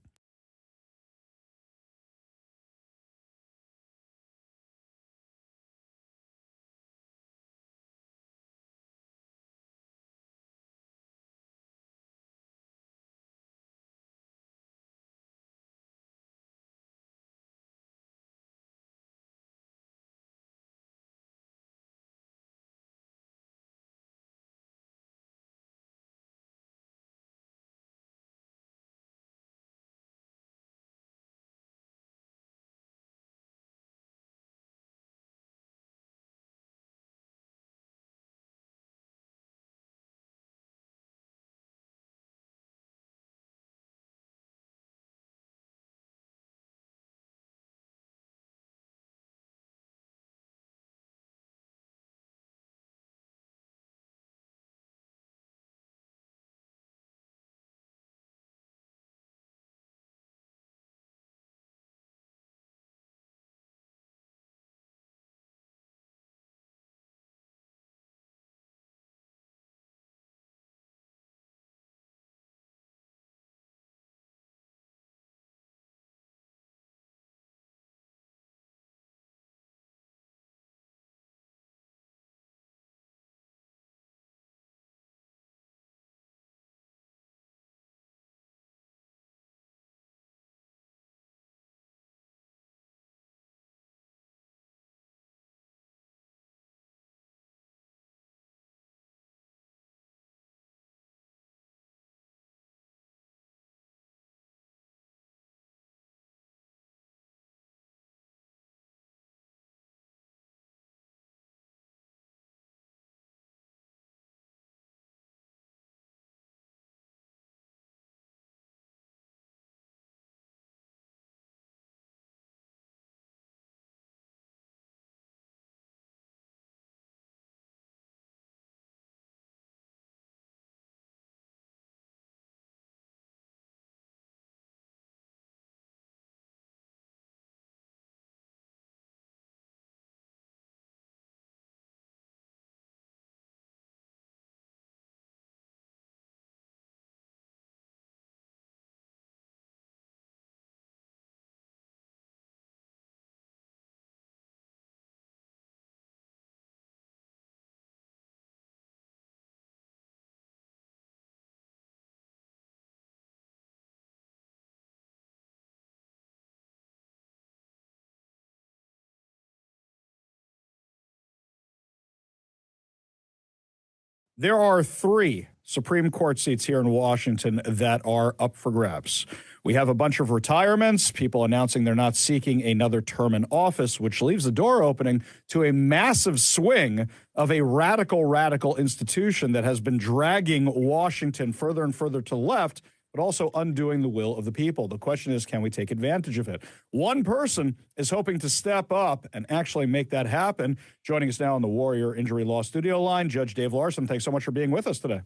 There are 3 Supreme Court seats here in Washington that are up for grabs. We have a bunch of retirements, people announcing they're not seeking another term in office, which leaves the door opening to a massive swing of a radical institution that has been dragging Washington further and further to the left, but also undoing the will of the people. The question is, can we take advantage of it? One person is hoping to step up and actually make that happen. Joining us now on the Warrior Injury Law Studio line, Judge Dave Larson. Thanks so much for being with us today.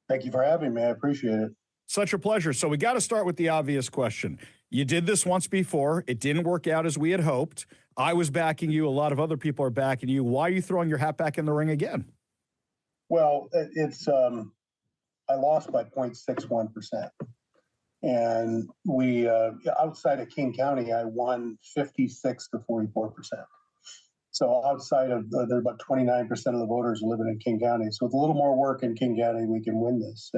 Thank you for having me. I appreciate it. Such a pleasure. So we got to start with the obvious question. You did this once before. It didn't work out as we had hoped. I was backing you. A lot of other people are backing you. Why are you throwing your hat back in the ring again? Well, it's I lost by 0.61%. And we, outside of King County, I won 56 to 44%. So outside of, there are about 29% of the voters living in King County. So with a little more work in King County, we can win this.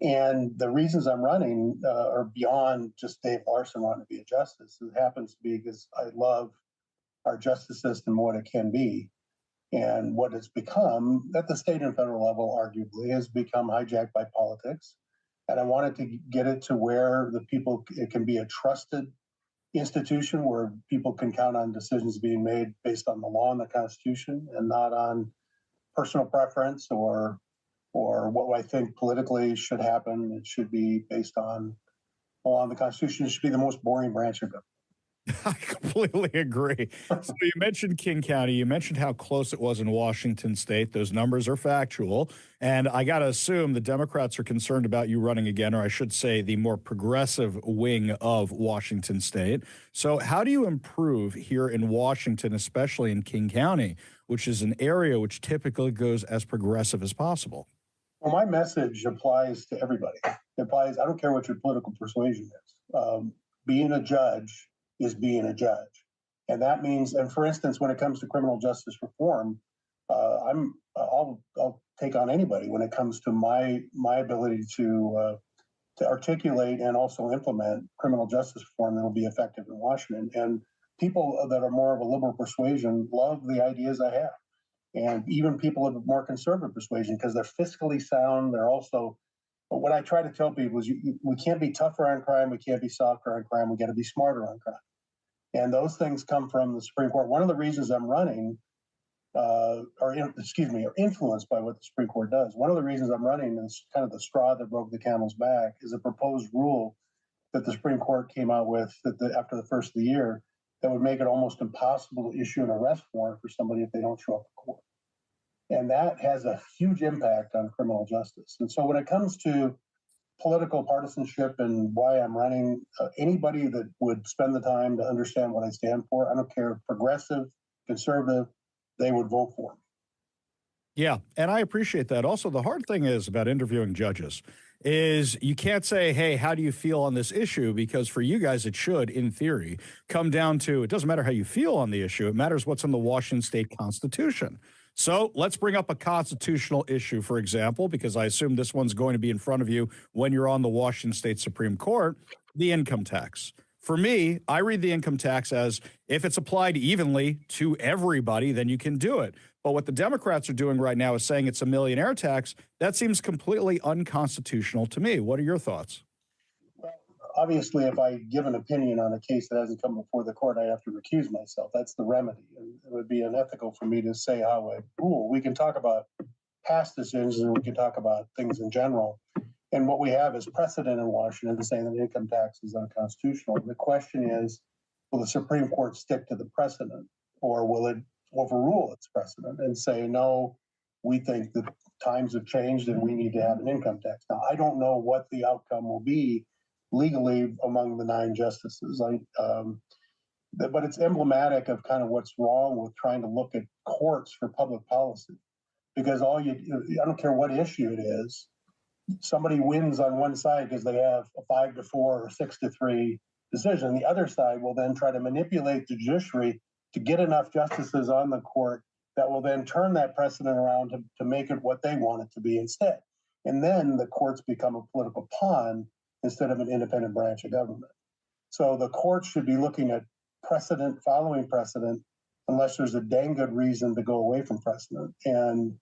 And the reasons I'm running are beyond just Dave Larson wanting to be a justice. It happens to be because I love our justice system, what it can be. And what it's become at the state and federal level, arguably, has become hijacked by politics. And I wanted to get it to where the people, it can be a trusted institution where people can count on decisions being made based on the law and the Constitution and not on personal preference or what I think politically should happen. It should be based on the law and the Constitution. It should be the most boring branch of it. I completely agree. So you mentioned King County. You mentioned how close it was in Washington State. Those numbers are factual. And I got to assume the Democrats are concerned about you running again, or I should say the more progressive wing of Washington State. So how do you improve here in Washington, especially in King County, which is an area which typically goes as progressive as possible? Well, my message applies to everybody. It applies, I don't care what your political persuasion is. Being a judge is being a judge. And that means, and for instance, when it comes to criminal justice reform, I'll take on anybody when it comes to my ability to articulate and also implement criminal justice reform that will be effective in Washington. And people that are more of a liberal persuasion love the ideas I have. And even people of a more conservative persuasion, because they're fiscally sound, they're also, but what I try to tell people is we can't be tougher on crime, we can't be softer on crime, we got to be smarter on crime. And those things come from the Supreme Court. One of the reasons I'm running, are influenced by what the Supreme Court does. One of the reasons I'm running is kind of the straw that broke the camel's back is a proposed rule that the Supreme Court came out with after the first of the year that would make it almost impossible to issue an arrest warrant for somebody if they don't show up to court. And that has a huge impact on criminal justice. And so when it comes to political partisanship and why I'm running, anybody that would spend the time to understand what I stand for, I don't care, progressive, conservative, they would vote for me. Yeah, and I appreciate that. Also, the hard thing is about interviewing judges is you can't say, hey, how do you feel on this issue? Because for you guys, it should, in theory, come down to, it doesn't matter how you feel on the issue. It matters what's in the Washington State Constitution. So let's bring up a constitutional issue, for example, because I assume this one's going to be in front of you when you're on the Washington State Supreme Court, the income tax. For me, I read the income tax as if it's applied evenly to everybody, then you can do it. But what the Democrats are doing right now is saying it's a millionaire tax. That seems completely unconstitutional to me. What are your thoughts? Well, obviously, if I give an opinion on a case that hasn't come before the court, I have to recuse myself. That's the remedy. And it would be unethical for me to say how I rule. We can talk about past decisions and we can talk about things in general. And what we have is precedent in Washington saying that income tax is unconstitutional. The question is, will the Supreme Court stick to the precedent or will it overrule its precedent and say, no, we think that times have changed and we need to have an income tax? Now, I don't know what the outcome will be legally among the 9 justices. But it's emblematic of kind of what's wrong with trying to look at courts for public policy. Because I don't care what issue it is, somebody wins on one side because they have a 5-4 or 6-3 decision. The other side will then try to manipulate the judiciary to get enough justices on the court that will then turn that precedent around to make it what they want it to be instead. And then the courts become a political pawn instead of an independent branch of government. So the courts should be looking at precedent, following precedent, unless there's a dang good reason to go away from precedent. And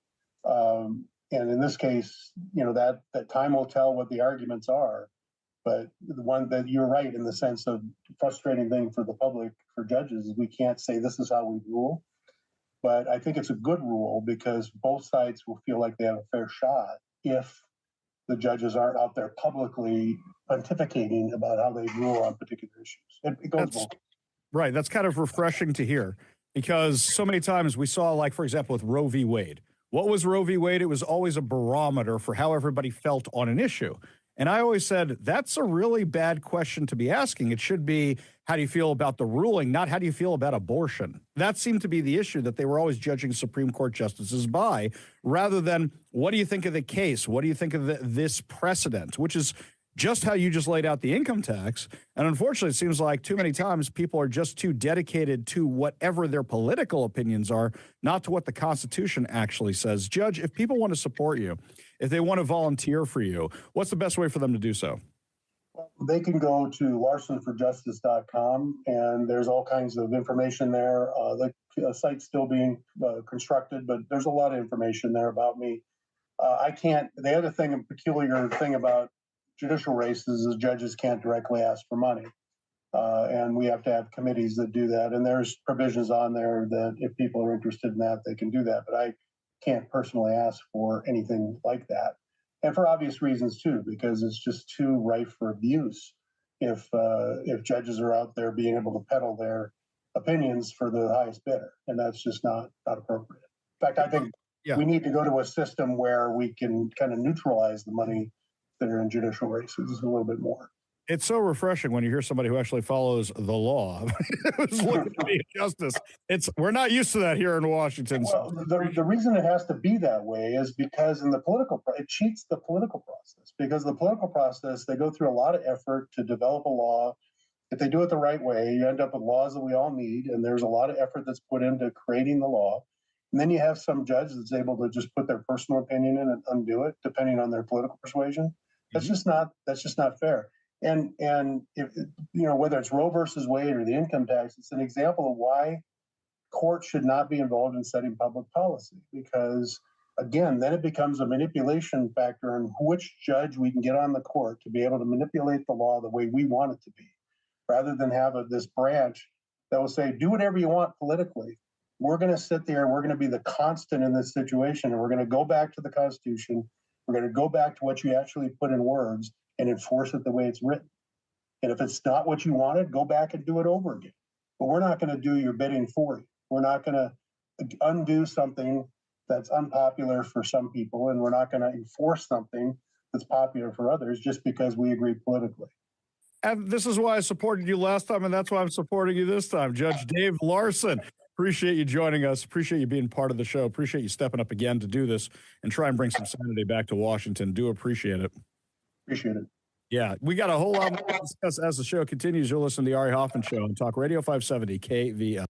And in this case, that time will tell what the arguments are. But the one that you're right in the sense of frustrating thing for the public, for judges, is we can't say this is how we rule. But I think it's a good rule because both sides will feel like they have a fair shot if the judges aren't out there publicly pontificating about how they rule on particular issues. It goes both. Right. That's kind of refreshing to hear because so many times we saw, like, for example, with Roe v. Wade. What was Roe v. Wade? It was always a barometer for how everybody felt on an issue. And I always said, that's a really bad question to be asking. It should be, how do you feel about the ruling, not how do you feel about abortion? That seemed to be the issue that they were always judging Supreme Court justices by, rather than, what do you think of the case? What do you think of this precedent? Which is just how you just laid out the income tax. And unfortunately, it seems like too many times people are just too dedicated to whatever their political opinions are, not to what the Constitution actually says. Judge, if people want to support you, if they want to volunteer for you, what's the best way for them to do so? They can go to larsonforjustice.com, and there's all kinds of information there. The site's still being constructed, but there's a lot of information there about me. The other thing, a peculiar thing about judicial races is judges can't directly ask for money. And we have to have committees that do that. And there's provisions on there that if people are interested in that, they can do that. But I can't personally ask for anything like that. And for obvious reasons, too, because it's just too rife for abuse if judges are out there being able to peddle their opinions for the highest bidder. And that's just not appropriate. In fact, I think we need to go to a system where we can kind of neutralize the money that are in judicial races a little bit more. It's so refreshing when you hear somebody who actually follows the law. Who's looking to be a justice. We're not used to that here in Washington. Well, the reason it has to be that way is because it cheats the political process. Because the political process, they go through a lot of effort to develop a law. If they do it the right way, you end up with laws that we all need, and there's a lot of effort that's put into creating the law. And then you have some judge that's able to just put their personal opinion in and undo it, depending on their political persuasion. That's just not fair. And if, whether it's Roe versus Wade or the income tax, it's an example of why courts should not be involved in setting public policy. Because again, then it becomes a manipulation factor on which judge we can get on the court to be able to manipulate the law the way we want it to be, rather than have this branch that will say, do whatever you want politically. We're going to sit there and we're going to be the constant in this situation. And we're going to go back to the Constitution. We're going to go back to what you actually put in words and enforce it the way it's written. And if it's not what you wanted, go back and do it over again. But we're not going to do your bidding for you. We're not going to undo something that's unpopular for some people, and we're not going to enforce something that's popular for others just because we agree politically. And this is why I supported you last time, and that's why I'm supporting you this time. Judge Dave Larson, appreciate you joining us. Appreciate you being part of the show. Appreciate you stepping up again to do this and try and bring some sanity back to Washington. Do appreciate it. Appreciate it. Yeah, we got a whole lot more to discuss as the show continues. You'll listen to the Ari Hoffman Show on Talk Radio 570 KVL.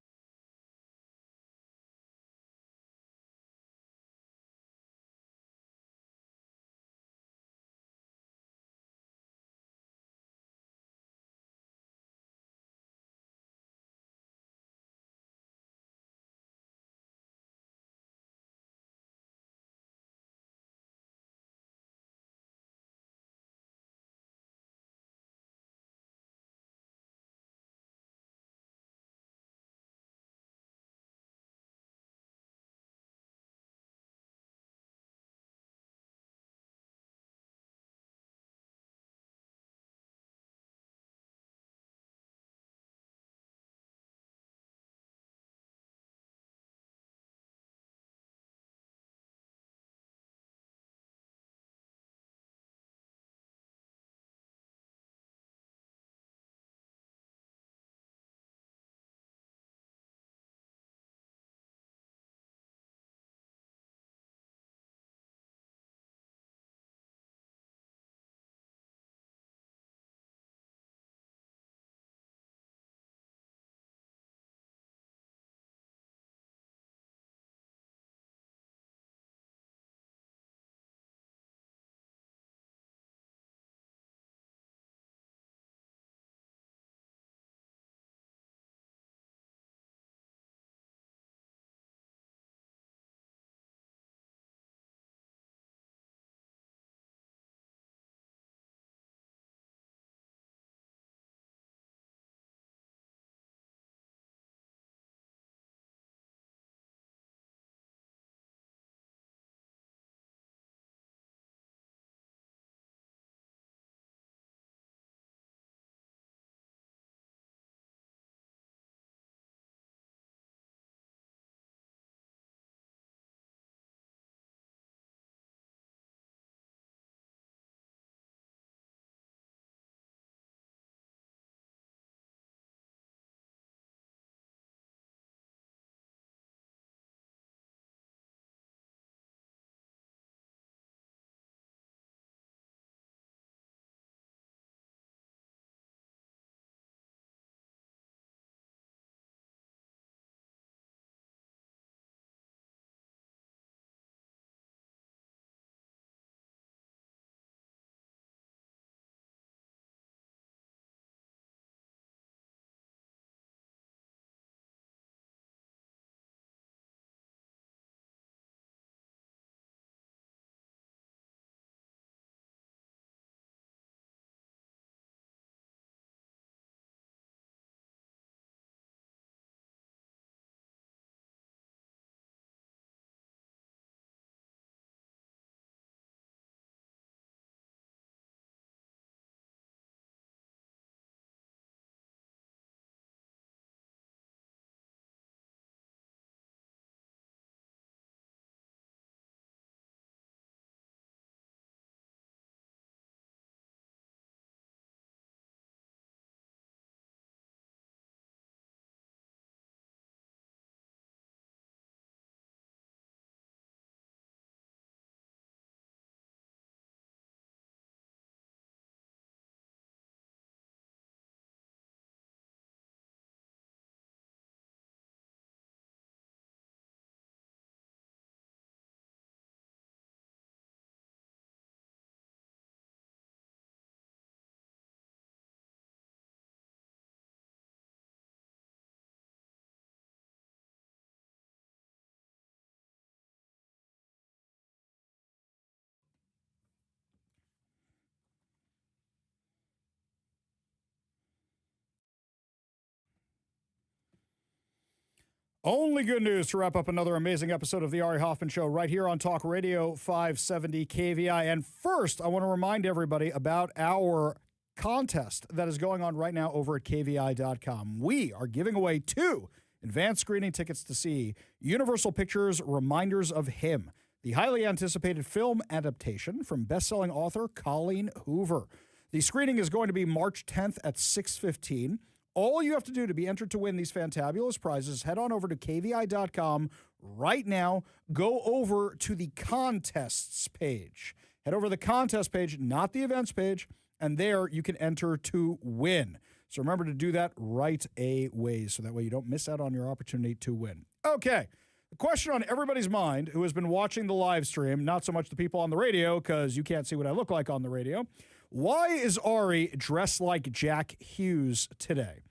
Only good news to wrap up another amazing episode of the Ari Hoffman Show right here on Talk Radio 570 KVI. And first, I want to remind everybody about our contest that is going on right now over at KVI.com. We are giving away 2 advanced screening tickets to see Universal Pictures' Reminders of Him, the highly anticipated film adaptation from best-selling author Colleen Hoover. The screening is going to be March 10th at 6:15. All you have to do to be entered to win these fantabulous prizes, head on over to KVI.com right now. Go over to the contests page. Head over to the contest page, not the events page, and there you can enter to win. So remember to do that right away, so that way you don't miss out on your opportunity to win. Okay, the question on everybody's mind who has been watching the live stream, not so much the people on the radio, because you can't see what I look like on the radio. Why is Ari dressed like Jack Hughes today?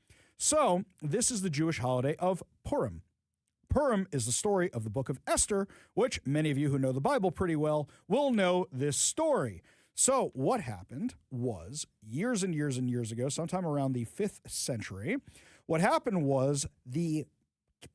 So, this is the Jewish holiday of Purim. Purim is the story of the book of Esther, which many of you who know the Bible pretty well will know this story. So, what happened was years and years and years ago, sometime around the 5th century, what happened was the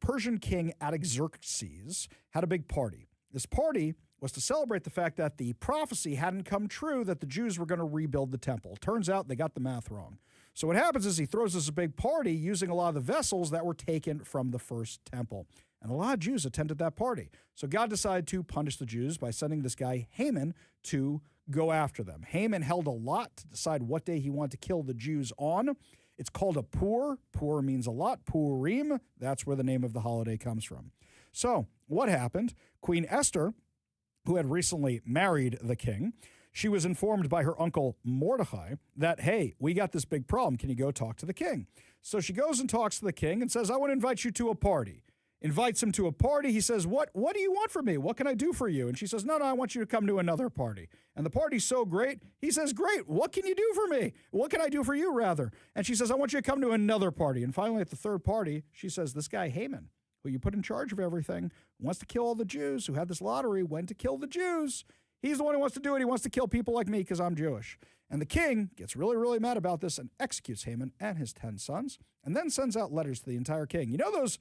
Persian king Artaxerxes had a big party. This party was to celebrate the fact that the prophecy hadn't come true that the Jews were going to rebuild the temple. Turns out they got the math wrong. So what happens is he throws this big party using a lot of the vessels that were taken from the first temple. And a lot of Jews attended that party. So God decided to punish the Jews by sending this guy Haman to go after them. Haman held a lot to decide what day he wanted to kill the Jews on. It's called a Pur. Pur means a lot. Purim, that's where the name of the holiday comes from. So what happened? Queen Esther, who had recently married the king, she was informed by her uncle Mordecai that, hey, we got this big problem. Can you go talk to the king? So she goes and talks to the king and says, I want to invite you to a party. Invites him to a party. He says, what do you want from me? What can I do for you? And she says, no, I want you to come to another party. And the party's so great. He says, great. What can you do for me? What can I do for you, rather? And she says, I want you to come to another party. And finally, at the third party, she says, this guy Haman, who you put in charge of everything, wants to kill all the Jews, who had this lottery, went to kill the Jews. He's the one who wants to do it. He wants to kill people like me because I'm Jewish. And the king gets really, really mad about this and executes Haman and his 10 sons, and then sends out letters to the entire king. You know those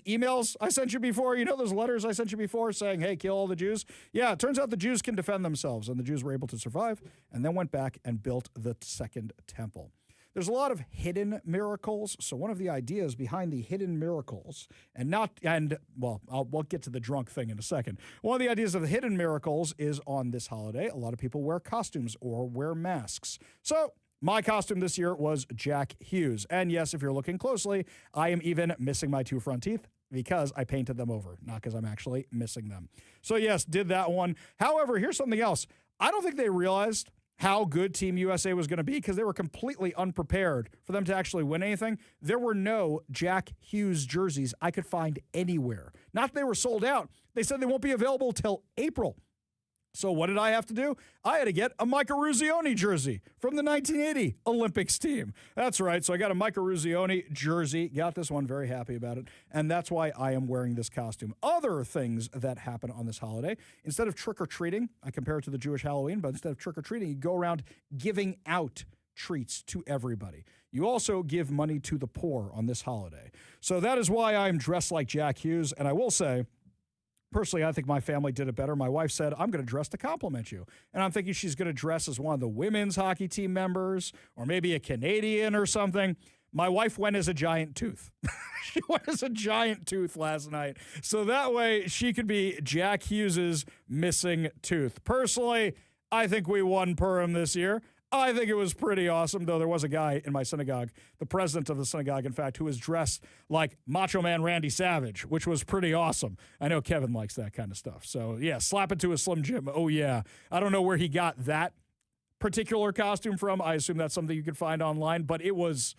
emails I sent you before? You know those letters I sent you before saying, hey, kill all the Jews? Yeah, it turns out the Jews can defend themselves, and the Jews were able to survive, and then went back and built the second temple. There's a lot of hidden miracles. So one of the ideas behind the hidden miracles, we'll get to the drunk thing in a second. One of the ideas of the hidden miracles is on this holiday, a lot of people wear costumes or wear masks. So my costume this year was Jack Hughes. And yes, if you're looking closely, I am even missing my 2 front teeth because I painted them over, not because I'm actually missing them. So yes, did that one. However, here's something else. I don't think they realized how good Team USA was going to be because they were completely unprepared for them to actually win anything. There were no Jack Hughes jerseys I could find anywhere. Not that they were sold out. They said they won't be available till April. So what did I have to do? I had to get a Micah Ruzioni jersey from the 1980 Olympics team. That's right. So I got a Micah Ruzioni jersey. Got this one. Very happy about it. And that's why I am wearing this costume. Other things that happen on this holiday, instead of trick-or-treating, I compare it to the Jewish Halloween, but instead of trick-or-treating, you go around giving out treats to everybody. You also give money to the poor on this holiday. So that is why I'm dressed like Jack Hughes. And I will say, personally, I think my family did it better. My wife said, I'm going to dress to compliment you. And I'm thinking she's going to dress as one of the women's hockey team members or maybe a Canadian or something. My wife went as a giant tooth. She went as a giant tooth last night. So that way she could be Jack Hughes's missing tooth. Personally, I think we won Purim this year. I think it was pretty awesome, though there was a guy in my synagogue, the president of the synagogue, in fact, who was dressed like Macho Man Randy Savage, which was pretty awesome. I know Kevin likes that kind of stuff. So, yeah, slap it to a Slim Jim. Oh, yeah. I don't know where he got that particular costume from. I assume that's something you could find online, but it was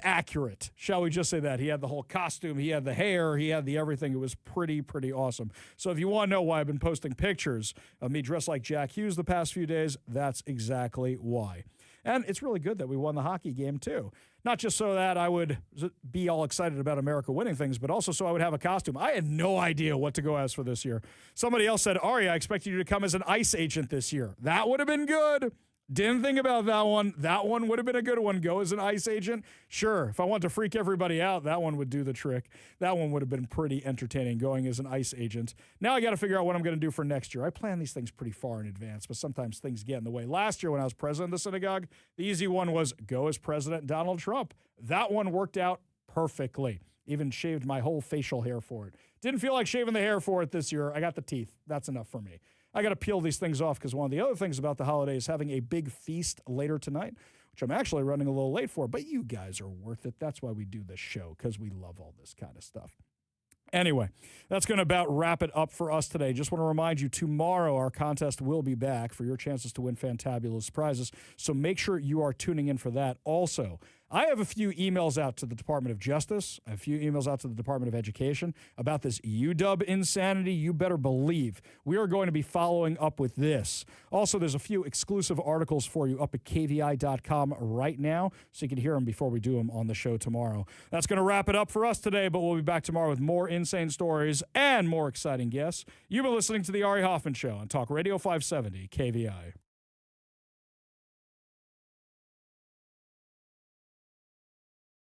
accurate. Shall we just say that? He had the whole costume. He had the hair. He had the everything. It was pretty awesome. So if you want to know why I've been posting pictures of me dressed like Jack Hughes the past few days, that's exactly why. And it's really good that we won the hockey game, too. Not just so that I would be all excited about America winning things, but also so I would have a costume. I had no idea what to go as for this year. Somebody else said, Ari, I expected you to come as an ICE agent this year. That would have been good. Didn't think about that one. That one would have been a good one. Go as an ICE agent. Sure, if I want to freak everybody out, that one would do the trick. That one would have been pretty entertaining, going as an ICE agent. Now I got to figure out what I'm going to do for next year. I plan these things pretty far in advance, but sometimes things get in the way. Last year when I was president of the synagogue, the easy one was go as President Donald Trump. That one worked out perfectly. Even shaved my whole facial hair for it. Didn't feel like shaving the hair for it this year. I got the teeth. That's enough for me. I got to peel these things off because one of the other things about the holiday is having a big feast later tonight, which I'm actually running a little late for, but you guys are worth it. That's why we do this show, because we love all this kind of stuff. Anyway, that's going to about wrap it up for us today. Just want to remind you, tomorrow our contest will be back for your chances to win fantabulous prizes, so make sure you are tuning in for that. Also, I have a few emails out to the Department of Justice, a few emails out to the Department of Education about this UW insanity. You better believe we are going to be following up with this. Also, there's a few exclusive articles for you up at kvi.com right now, so you can hear them before we do them on the show tomorrow. That's going to wrap it up for us today, but we'll be back tomorrow with more insane stories and more exciting guests. You've been listening to The Ari Hoffman Show on Talk Radio 570 KVI.